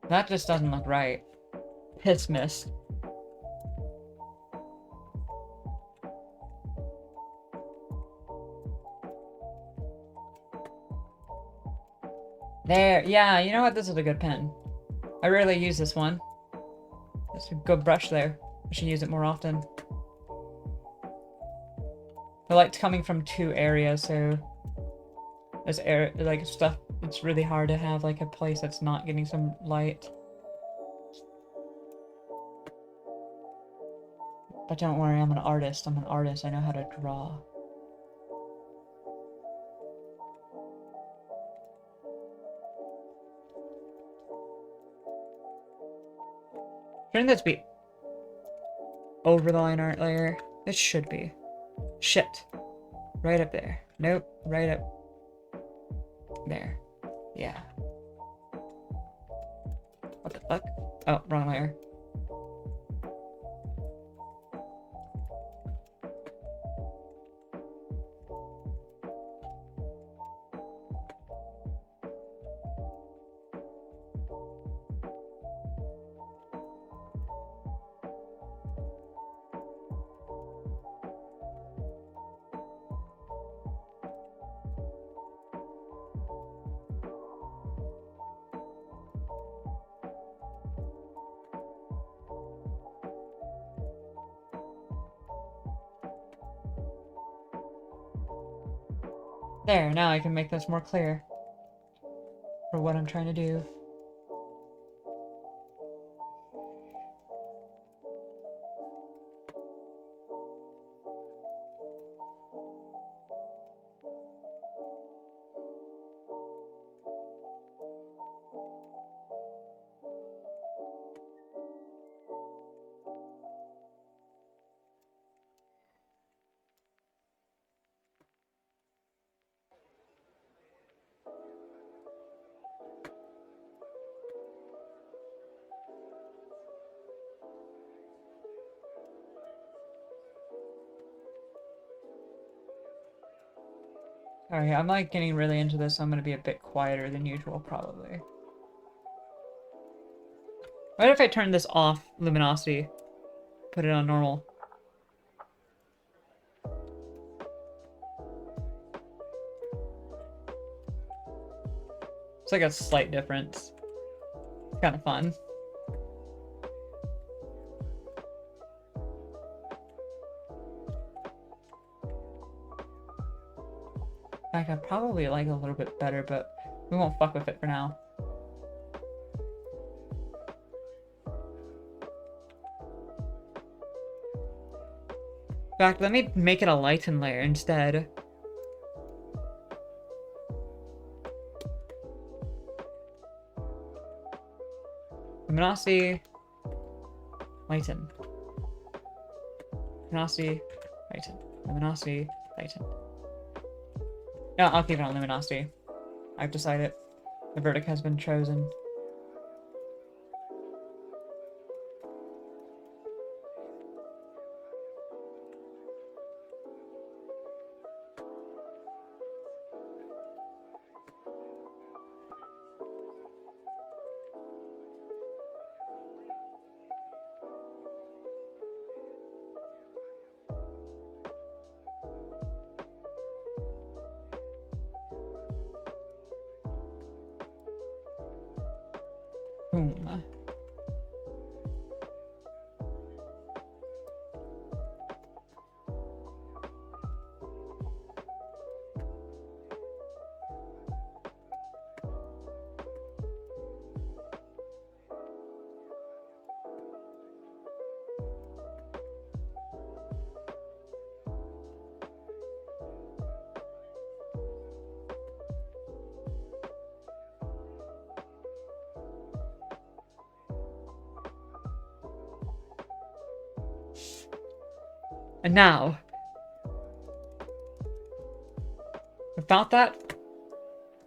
S1: That just doesn't look right. Piss miss. There, yeah, you know what? This is a good pen. I rarely use this one. It's a good brush there. I should use it more often. The light's coming from two areas, so this air, like stuff, it's really hard to have like a place that's not getting some light. But don't worry, I'm an artist. I'm an artist. I know how to draw. Shouldn't this be over the line art layer? It should be. Shit. Right up there. Nope. Right up there. Yeah. What the fuck? Oh, wrong layer. There, now I can make this more clear for what I'm trying to do. Alright, I'm like getting really into this, so I'm gonna be a bit quieter than usual, probably. What if I turn this off, luminosity? Put it on normal. It's like a slight difference. It's kind of fun. I could probably like a little bit better, but we won't fuck with it for now. In fact, let me make it a lighten layer instead. Luminosity, lighten. Luminosity, lighten. Luminosity, lighten. No, I'll keep it on luminosity. I've decided. The verdict has been chosen. Boom. And now, without that,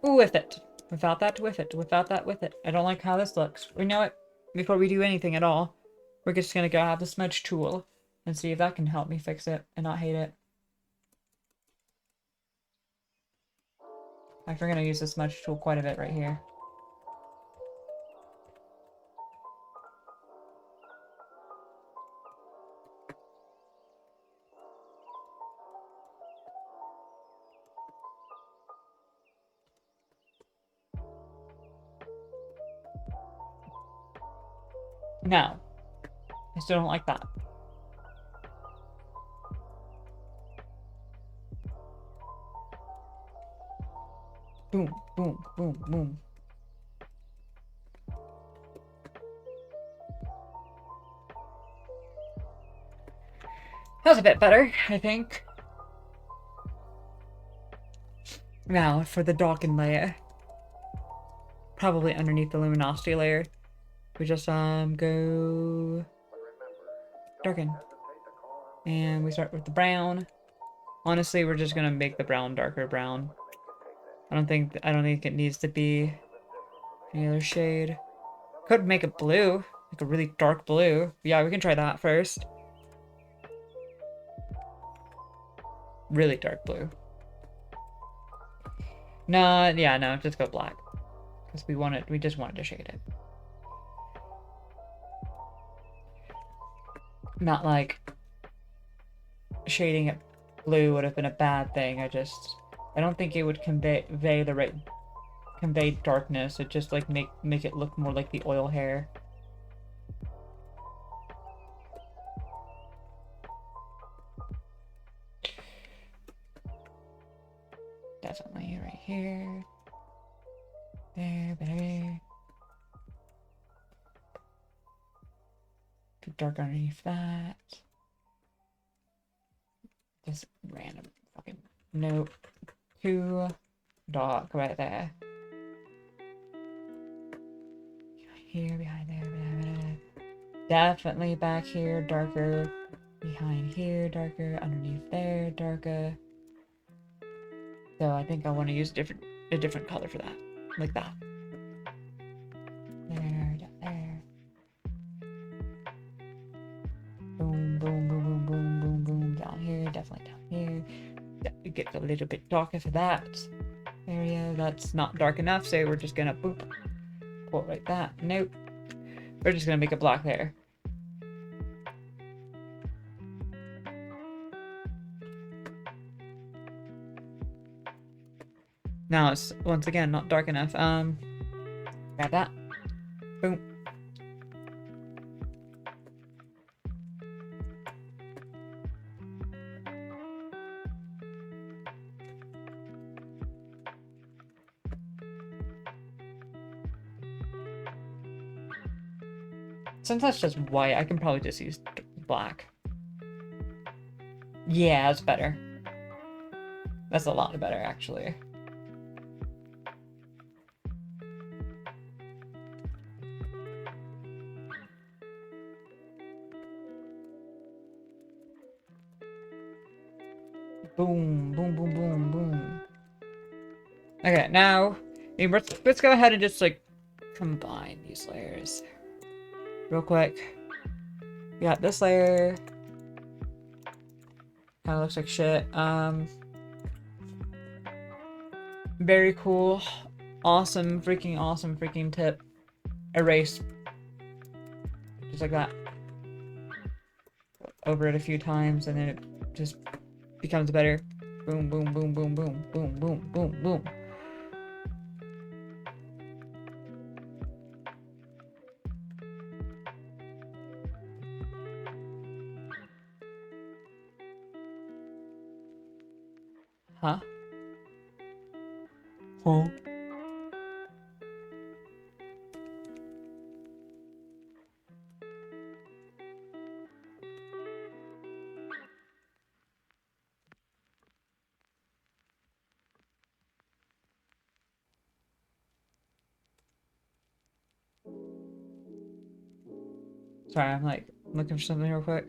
S1: with it. Without that, with it. Without that, with it. I don't like how this looks. We know it. Before we do anything at all, we're just gonna go have the smudge tool and see if that can help me fix it and not hate it. Like, we're gonna use the smudge tool quite a bit right here. No. I still don't like that. Boom, boom, boom, boom. That was a bit better, I think. Now, for the darken layer. Probably underneath the luminosity layer. We just, go... darken. And we start with the brown. Honestly, we're just gonna make the brown darker brown. I don't think it needs to be any other shade. Could make it blue, like a really dark blue. Yeah, we can try that first. Really dark blue. No, yeah, no, just go black. Because we just wanted to shade it. Not like shading it blue would have been a bad thing. I don't think it would convey darkness. It just like make it look more like the oil hair. Definitely right here. There. Too dark underneath that. Just random fucking nope. Too dark right there. Here, behind there, behind there. Definitely back here, darker. Behind here, darker. Underneath there, darker. So I think I want to use a different color for that. Like that. There, there. Boom, boom, boom, boom, boom, boom, boom. Down here, definitely down here. It gets a little bit darker for that area. That's not dark enough, so we're just gonna boop. Pull it like that. Nope. We're just gonna make it black there. Now it's once again not dark enough. Grab that. Boom. Since that's just white, I can probably just use black. Yeah, that's better. That's a lot better, actually. Boom, boom, boom, boom, boom. Okay, now, let's go ahead and just, like, combine these layers. Real quick. We got this layer. Kinda looks like shit. Very cool. Awesome freaking tip. Erase. Just like that. Over it a few times and then it just becomes better. Boom, boom, boom, boom, boom, boom, boom, boom, boom. Huh? Huh? Sorry, I'm like looking for something real quick.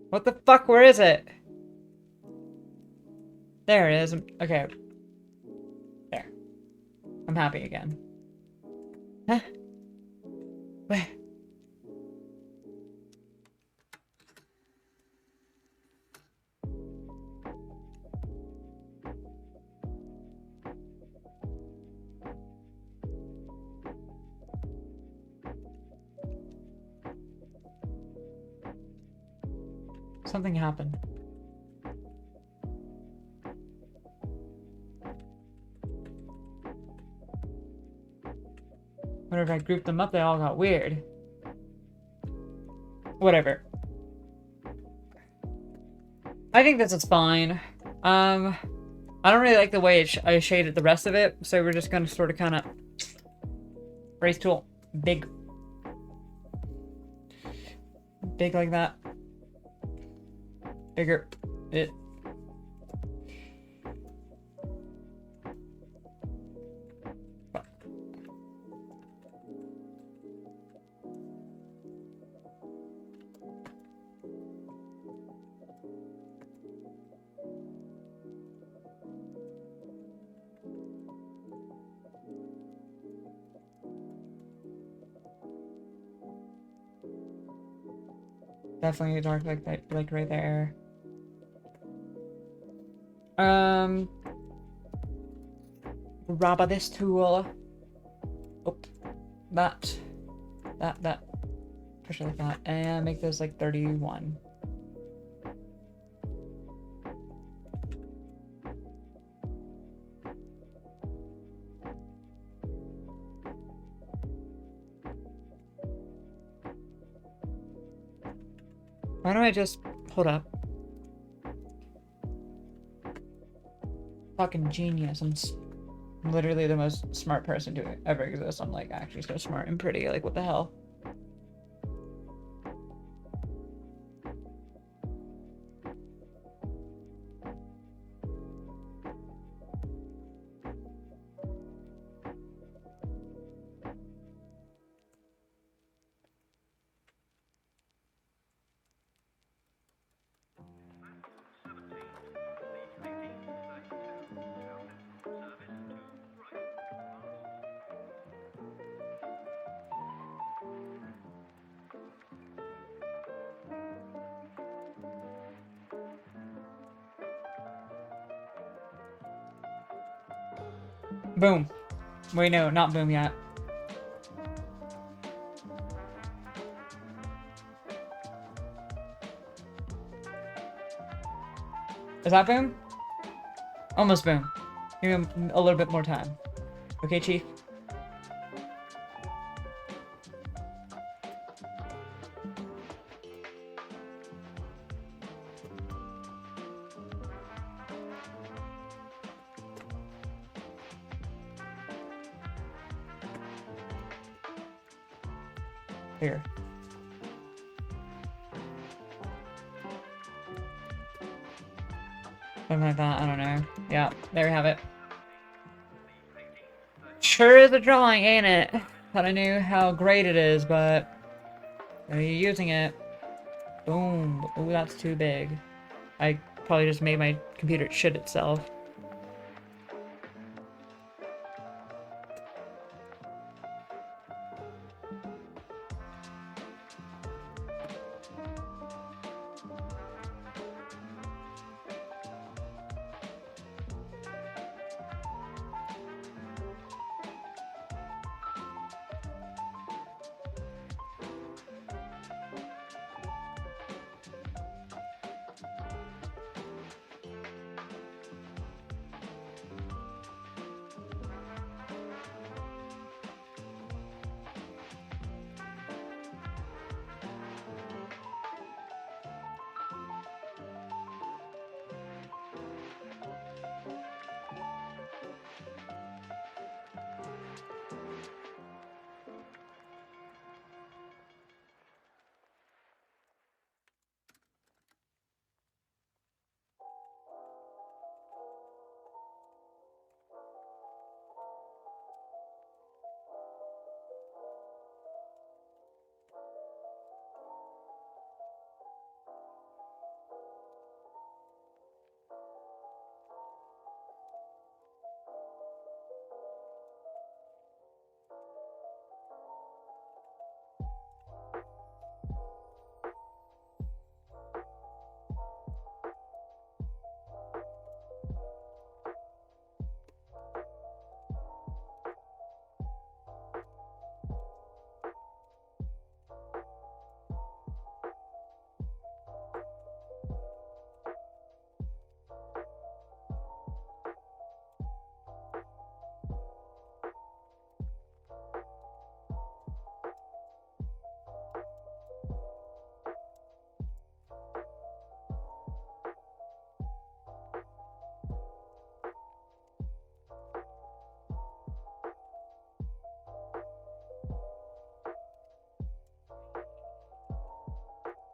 S1: What the fuck? Where is it? There it is. Okay. There. I'm happy again. Huh? Where? Something happened. Whenever I grouped them up, they all got weird. Whatever. I think this is fine. I don't really like the way I shaded the rest of it, so we're just gonna sort of kind of raise tool big like that. Bigger. It. Definitely dark like that, like right there. Grab this tool. Up. That. Push it like that. And make this like 31. Why don't I just hold up? Fucking genius. I'm literally the most smart person to ever exist. I'm like actually so smart and pretty. Like what the hell? Boom. Wait, no, not boom yet. Is that boom? Almost boom. Give me a little bit more time. Okay, Chief? Here. Something like that, I don't know. Yeah, there we have it. Sure is a drawing, ain't it? Thought I knew how great it is, but are you using it? Boom. Ooh, that's too big. I probably just made my computer shit itself.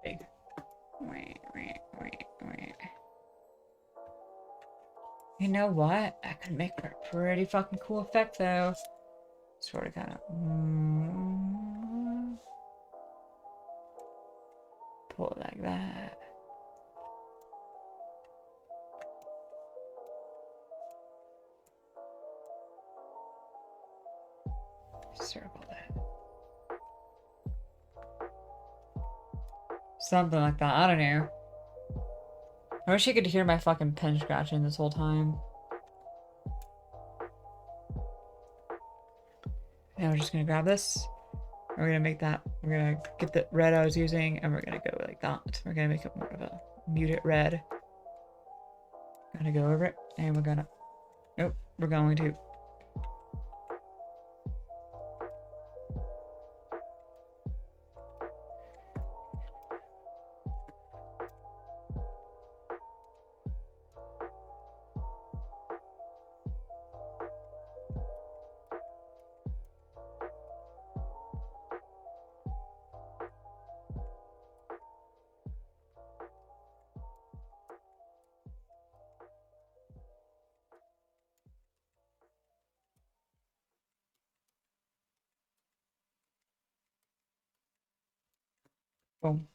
S1: Big. You know what? I could make a pretty fucking cool effect though. Sort of kind of pull it like that. Circle that. Something like that. I don't know. I wish you could hear my fucking pen scratching this whole time. And we're just gonna grab this. We're gonna make that. We're gonna get the red I was using, and we're gonna go like that. We're gonna make it more of a muted red. Gonna go over it, and we're gonna. Nope, we're going to. Boom.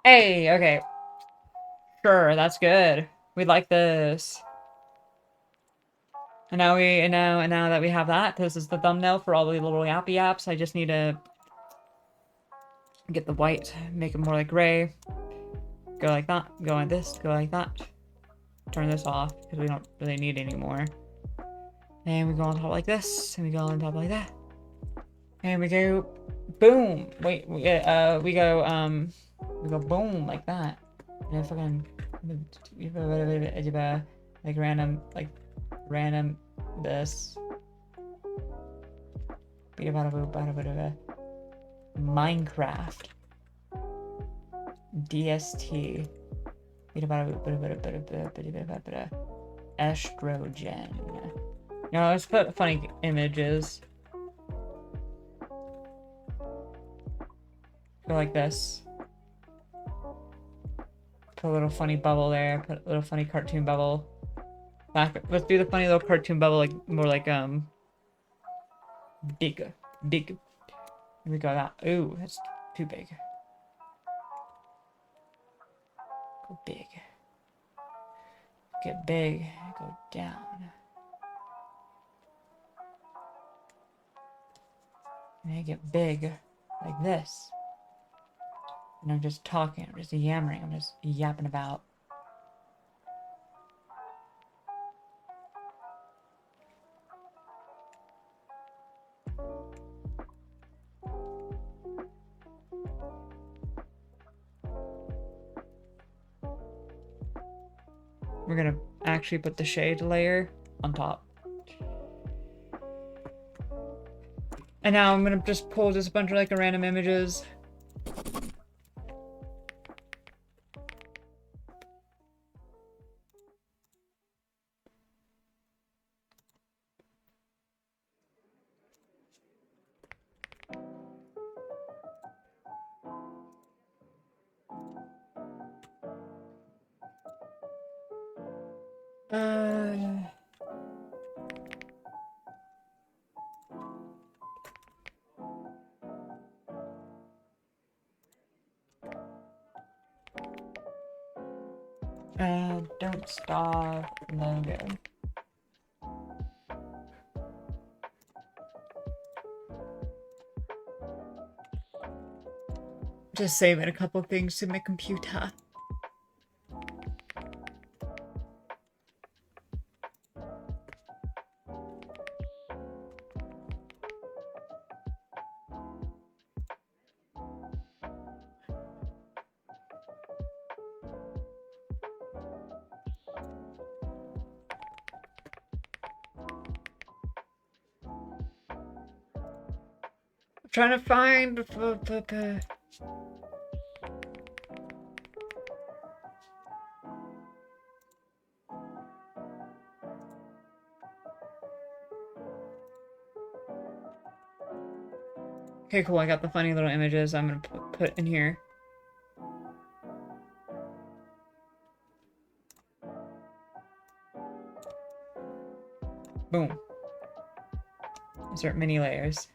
S1: Hey, okay. Sure, that's good. We like this. And now that we have that, this is the thumbnail for all the little yappy apps. I just need to get the white, make it more like gray. Go like that, go like this, go like that. Turn this off because we don't really need it anymore. And we go on top like this, and we go on top like that. And we go boom. Wait, we go boom like that. And fucking like random this. Minecraft. DST. Estrogen. No, let's put funny images. Go like this. Put a little funny bubble there. Put a little funny cartoon bubble. Back. Let's do the funny little cartoon bubble, like more like big. Here we go. That. Ooh, that's too big. Go big. Get big. Go down. And I get big like this. And I'm just talking. I'm just yammering. I'm just yapping about. We're gonna actually put the shade layer on top. And now I'm gonna just pull just a bunch of like random images. Don't starve logo. Just saving a couple things to my computer. Trying to find Okay, cool. I got the funny little images I'm gonna put in here. Boom. Insert mini layers.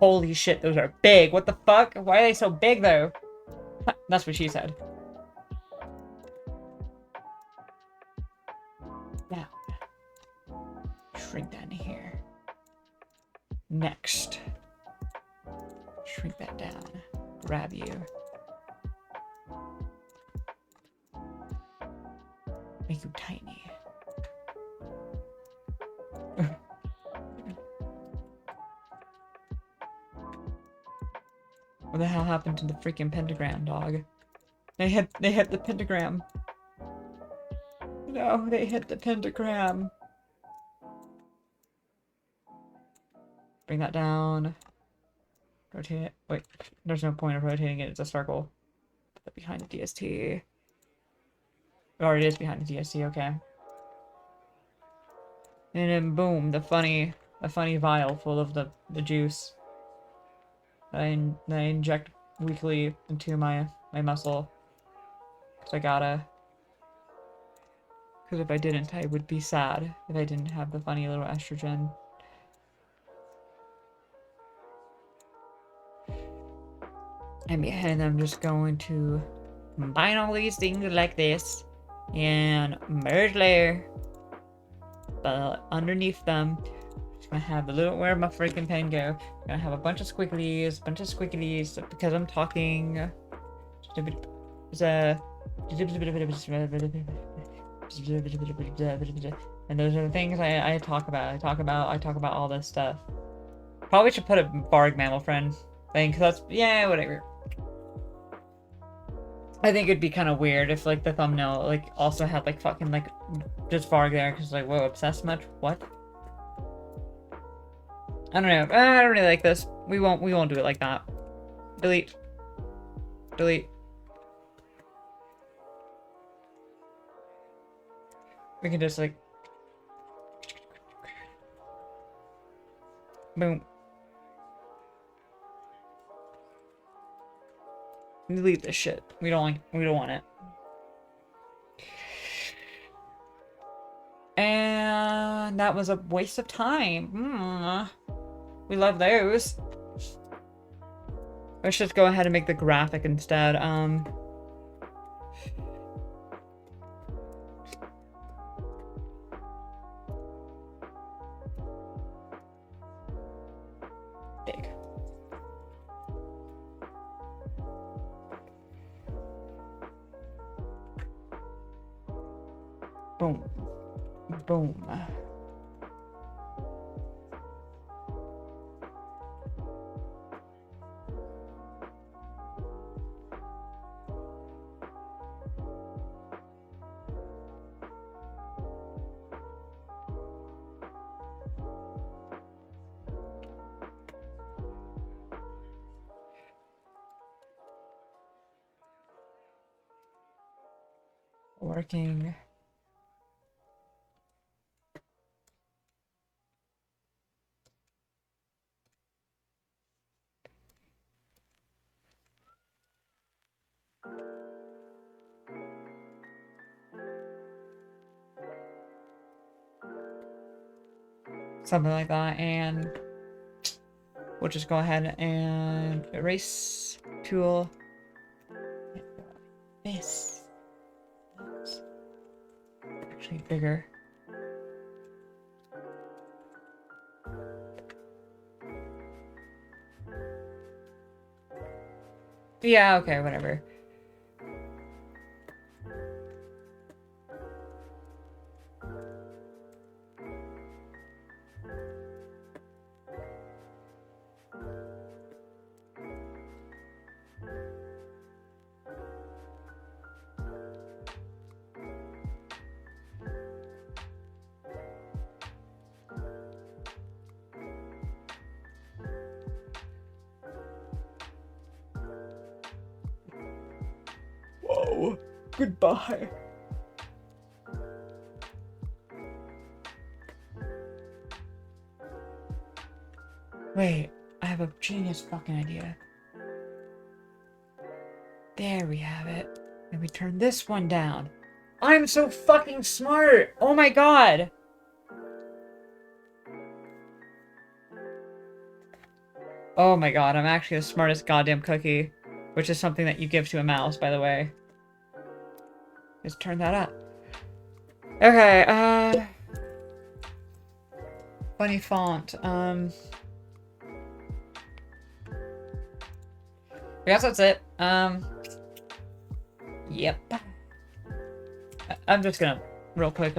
S1: Holy shit, those are big. What the fuck? Why are they so big, though? That's what she said. Now, shrink that in here. Next. Shrink that down. Grab you. Make you tiny. What the hell happened to the freaking pentagram, dog? They hit the pentagram. No, they hit the pentagram. Bring that down. Rotate it. Wait, there's no point of rotating it. It's a circle. Put that behind the DST. Oh, it is behind the DST. Okay. And then boom, the funny vial full of the juice. I inject weekly into my muscle. Cause I gotta. Because if I didn't, I would be sad if I didn't have the funny little estrogen. And I'm just going to combine all these things like this and merge layer. But underneath them, just gonna have the little, where my freaking pen go? Gonna have a bunch of squigglies, because I'm talking. And those are the things I talk about. I talk about all this stuff. Probably should put a Varg mammal friend thing, cause that's, yeah, whatever. I think it'd be kind of weird if like the thumbnail like also had like fucking like just Varg there, cause like, whoa, obsessed much? What? I don't know. I don't really like this. We won't do it like that. Delete. We can just like boom. Delete this shit. We don't want it. And that was a waste of time. We love those. Let's just go ahead and make the graphic instead. Big. Boom. Boom. Working. Something like that, and we'll just go ahead and erase tool. This is actually bigger. Yeah, okay, whatever. Whoa, goodbye. Wait, I have a genius fucking idea. There we have it. And we turn this one down. I'm so fucking smart! Oh my god! Oh my god, I'm actually the smartest goddamn cookie. Which is something that you give to a mouse, by the way. Just turn that up. Okay, funny font, I guess that's it. Yep. I'm just gonna, real quick,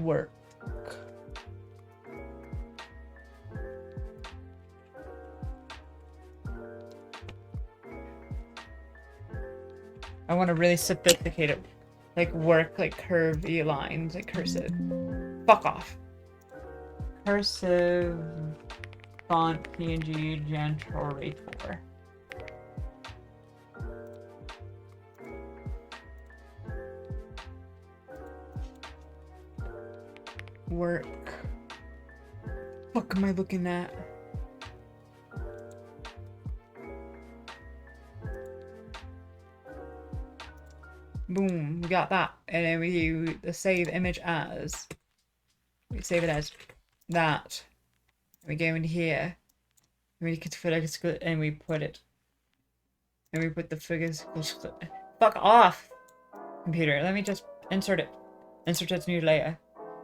S1: work. I want to really sophisticate it. Like, work, like, curvy lines, like, cursive. Fuck off. Cursive font PNG Generator. Work. What am I looking at? Boom, we got that. And then we do the save image as. We save it as that. And we go in here. And we get physical and we put it. And we put the physical. Fuck off! Computer, let me just insert it. Insert its new layer.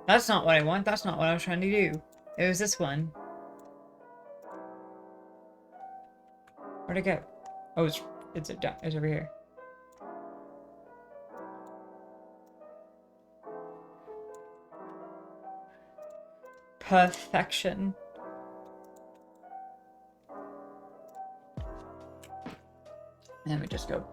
S1: That's not what I want. That's not what I was trying to do. It was this one. Where'd it go? Oh, it's over here. Perfection. And then we just go.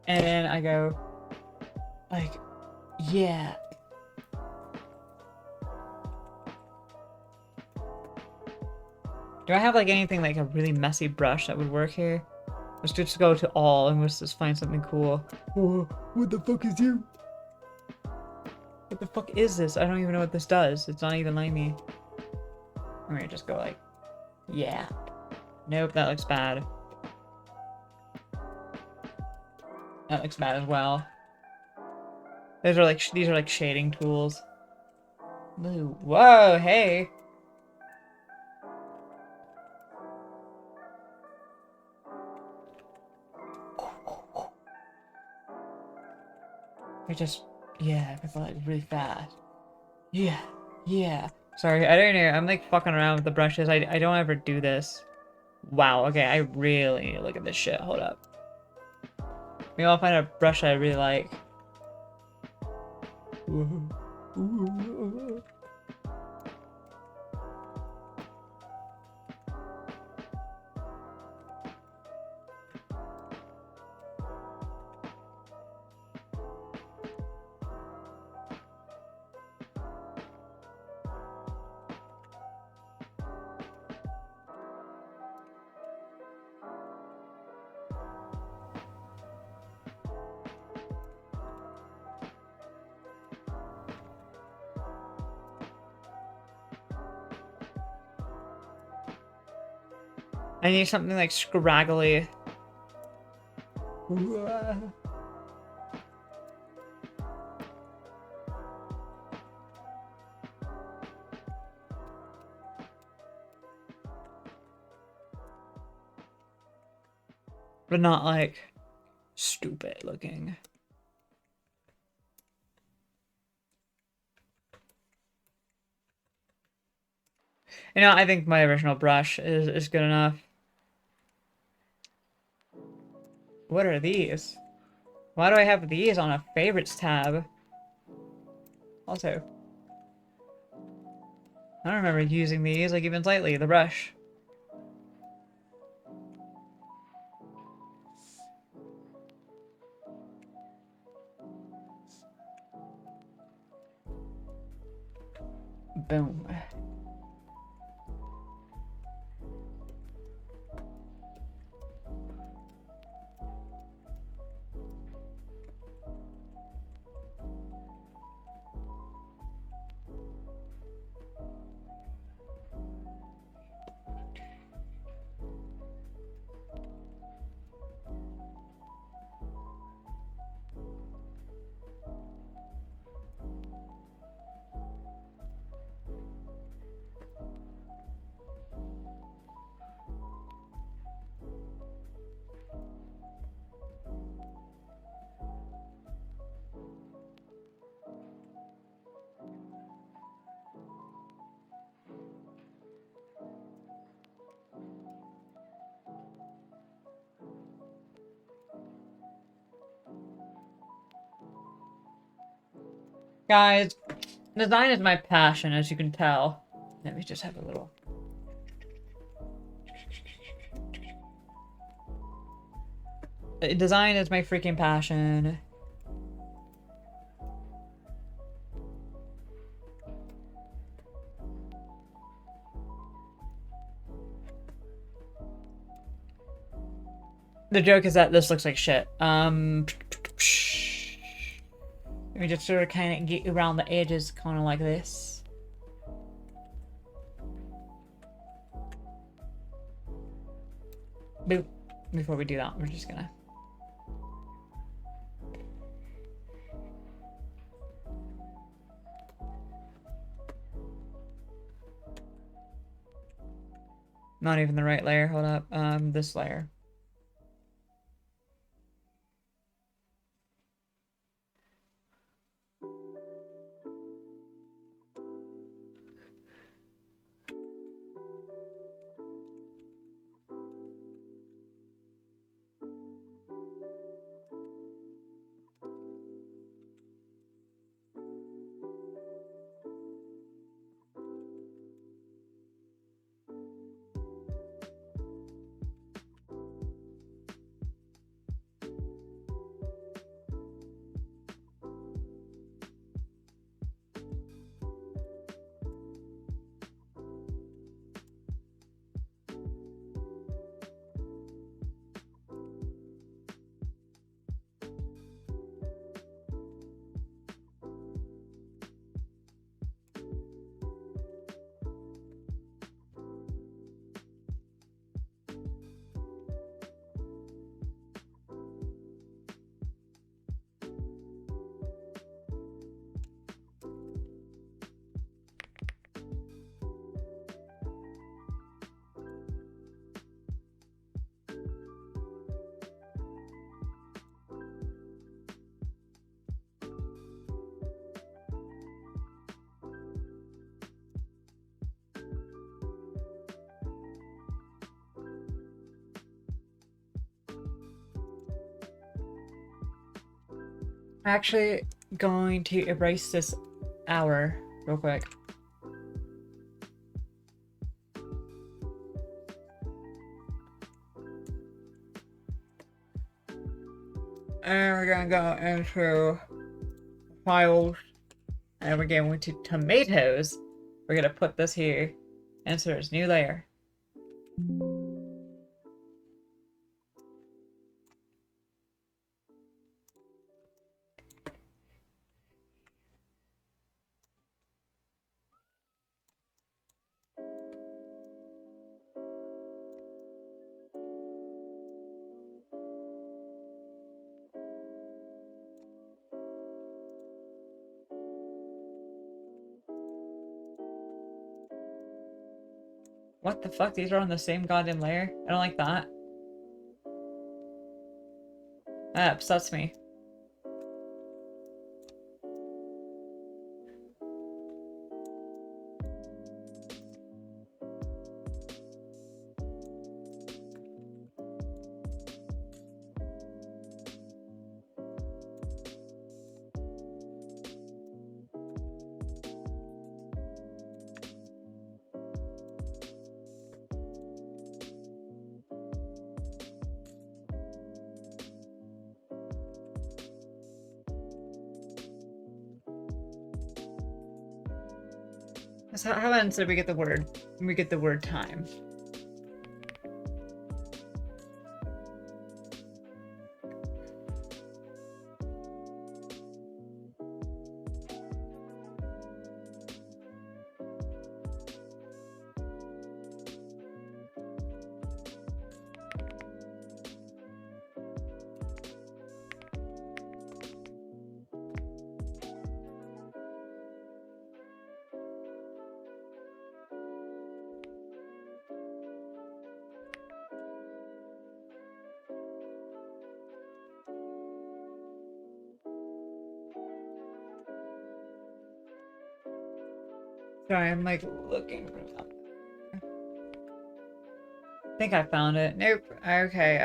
S1: And then I go, like, yeah. Do I have like anything like a really messy brush that would work here? Let's just go to all and let's just find something cool. Oh, what the fuck is you? What the fuck is this? I don't even know what this does. It's not even letting me. I'm gonna just go like, yeah. Nope, that looks bad. That looks bad as well. These are like shading tools. Ooh, whoa, hey. I just, yeah, I feel like really fast. Yeah, yeah. Sorry, I don't know. I'm like fucking around with the brushes. I don't ever do this. Wow, okay, I really need to look at this shit. Hold up. Maybe I'll find a brush I really like. I need something like scraggly. But not like stupid looking. You know, I think my original brush is good enough. What are these? Why do I have these on a favorites tab? Also, I don't remember using these like even slightly, the brush. Boom. Guys, design is my passion, as you can tell. Let me just have a little. Design is my freaking passion. The joke is that this looks like shit. Let me just sort of kind of get around the edges, kind of like this. Boop. Before we do that, we're just gonna. Not even the right layer, hold up. This layer. actually going to erase this hour real quick. And we're gonna go into files, and we're going to tomatoes. We're gonna put this here, insert this new layer. What the fuck? These are on the same goddamn layer? I don't like that. That upsets me. So how about instead we get the word time? Sorry, I'm like looking for something. I think I found it. Nope. Okay,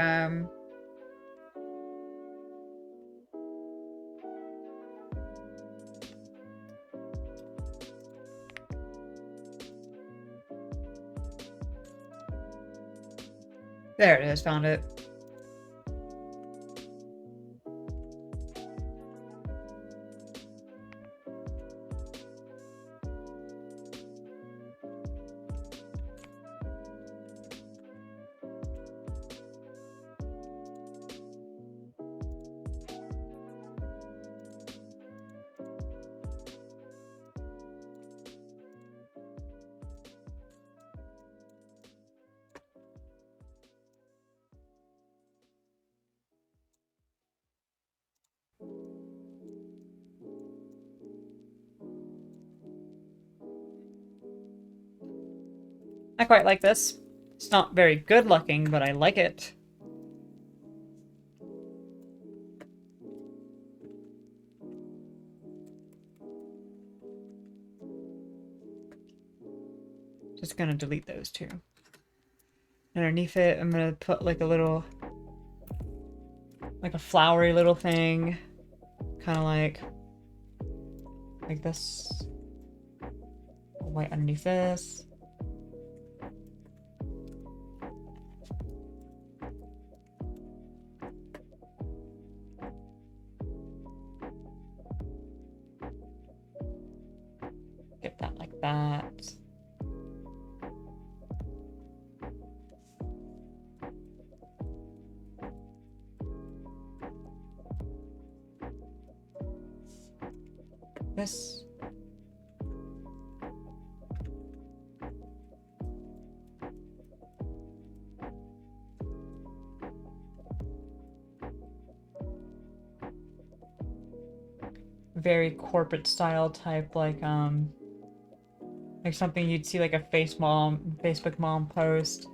S1: there it is, found it. I quite like this. It's not very good looking, but I like it. Just gonna delete those two. Underneath it, I'm gonna put like a little, like a flowery little thing. Kind of like this. White underneath this. Get that like that. This. Very corporate style type, like something you'd see like a Facebook mom post.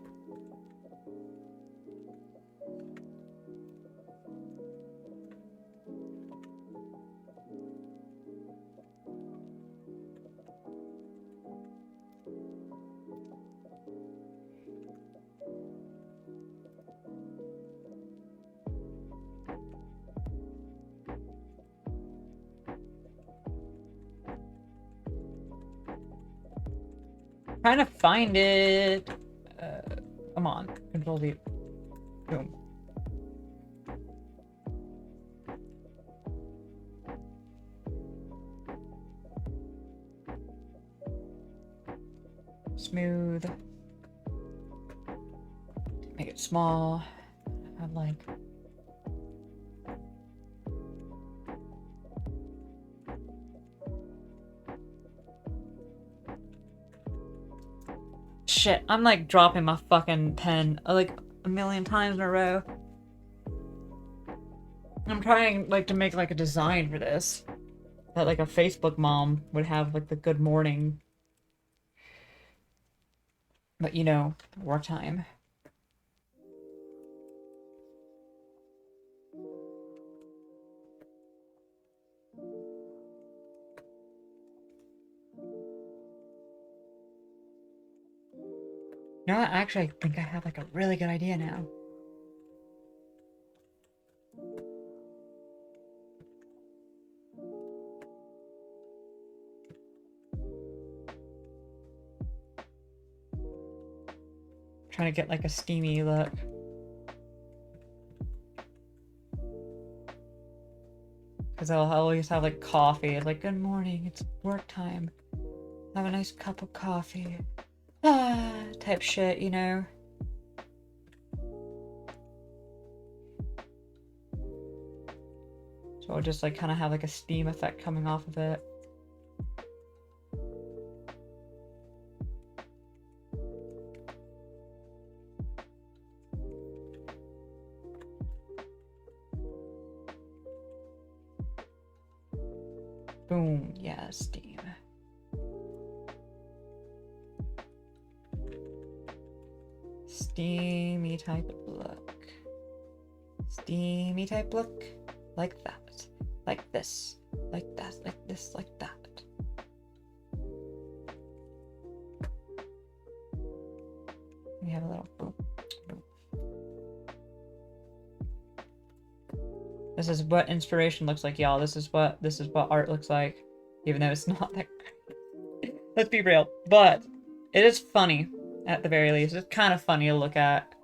S1: trying to find it. Come on. Control V. Boom. Smooth. Make it small. Have like shit, I'm like dropping my fucking pen like a million times in a row. I'm trying like to make like a design for this that like a Facebook mom would have like the good morning. But you know, work time. You know what? Actually, I think I have like a really good idea now. Trying to get like a steamy look. Because I'll always have like coffee. It's like, good morning, it's work time. Have a nice cup of coffee. Ah, type shit, you know? So I'll just like kind of have like a steam effect coming off of it. Boom, yeah, steam. Steamy type look. Steamy type look. Like that. Like this. Like that. Like this. Like that. We have a little boom. Boom. This is what inspiration looks like, y'all. This is what art looks like. Even though it's not that great. Let's be real. But it is funny, at the very least. It's kind of funny to look at.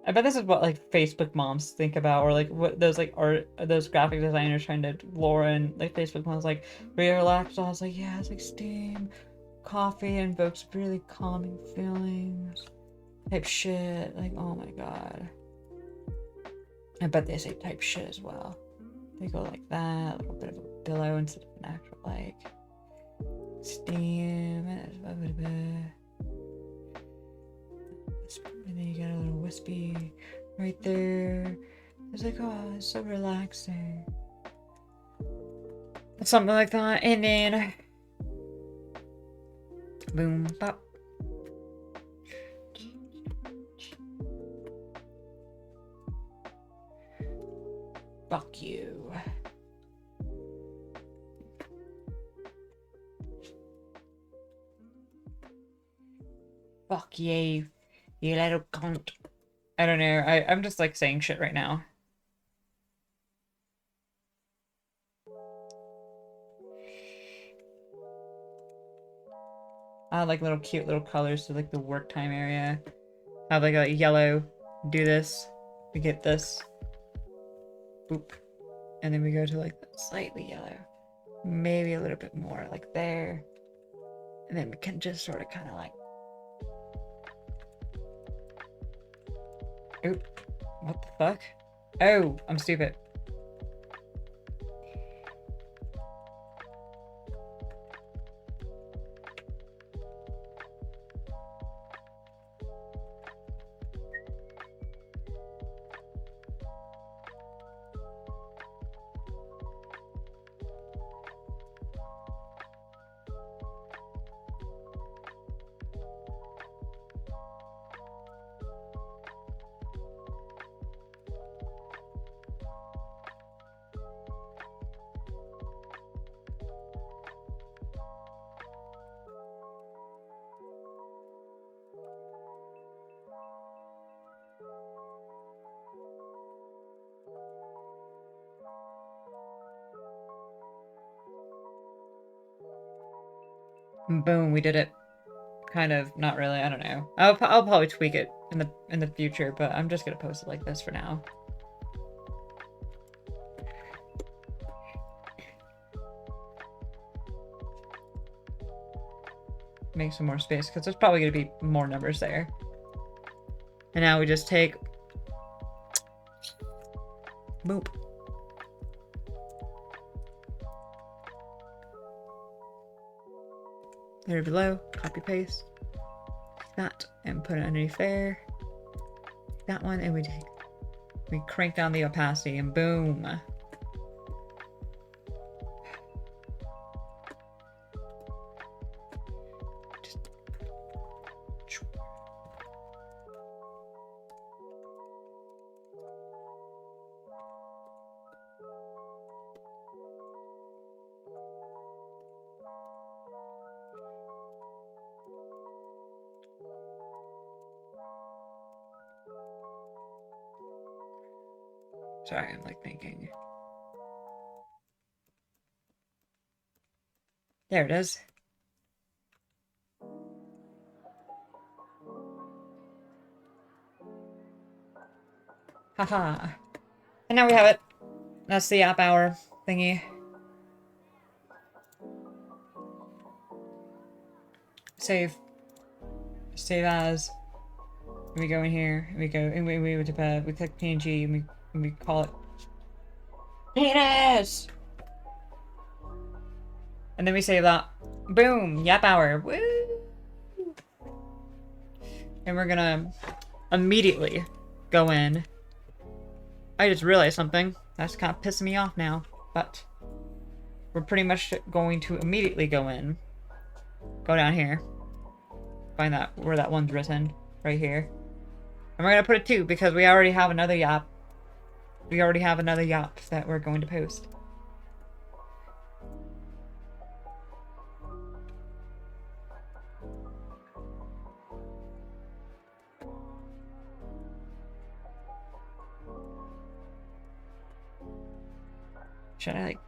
S1: I bet this is what like Facebook moms think about, or like what those like art, those graphic designers trying to lure in like Facebook moms like really relaxed. I was like, yeah, it's like steam, coffee invokes really calming feelings, type shit. Like, oh my god. I bet they say type shit as well. They go like that, a little bit of a billow instead of an actual like steam. And then you got a little wispy right there. It's like, oh, it's so relaxing. Something like that. And then boom, pop. Fuck you. Fuck you. You little cunt. I don't know. I'm just like saying shit right now. I have like little cute little colors to like the work time area. I have like a yellow. Do this. We get this. Boop. And then we go to like slightly yellow. Maybe a little bit more like there. And then we can just sort of kind of like. Oop. What the fuck? Oh, I'm stupid. And boom, we did it. Kind of, not really, I don't know. I'll probably tweak it in the future, but I'm just gonna post it like this for now. Make some more space, because there's probably gonna be more numbers there. And now we just take... Boop. There below, copy paste that and put it underneath there. That one, and we crank down the opacity and boom. Sorry, I'm like thinking. There it is. Haha. And now we have it. That's the Yap Hour thingy. Save. Save as. And we go in here. And we go. And we click PNG and we call it penis. And then we save that. Boom! Yap Hour. Woo! And we're gonna immediately go in. I just realized something. That's kind of pissing me off now. But we're pretty much going to immediately go in. Go down here. Find that where that one's written. Right here. And we're gonna put a 2 because we already have another Yap. We already have another Yap that we're going to post. Should I like...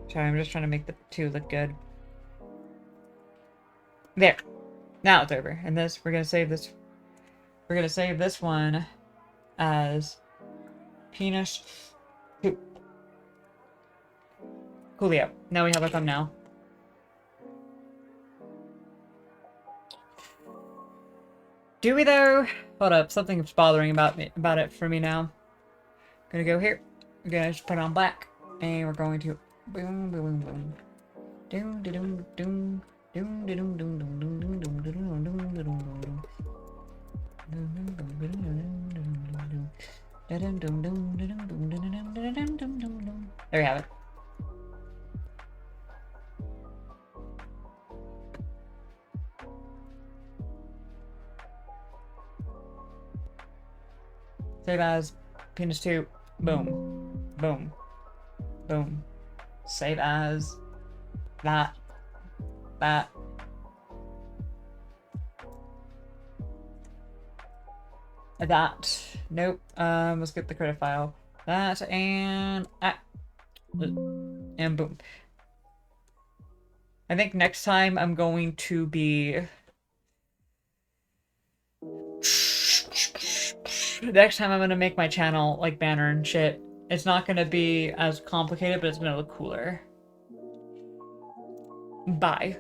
S1: Sorry, I'm just trying to make the 2 look good. There. Now it's over. And this, we're gonna save this. We're gonna save this one as penis 2. Coolio. Now we have a thumbnail. Do we though? Hold up, something's bothering about it for me now. Gonna go here. We're gonna just put it on black, and we're going to boom, boom, boom, doom, doom, doom, doom, doom, doom, doom, doom, doom, doom, doom, doom, doom. There we have it. Save as penis 2. Boom. Boom. Boom. Save as that. That. That. Nope. Let's get the credit file. That and and boom. I think next time I'm going to be next time I'm gonna make my channel like banner and shit. It's not gonna be as complicated, but it's gonna look cooler. Bye.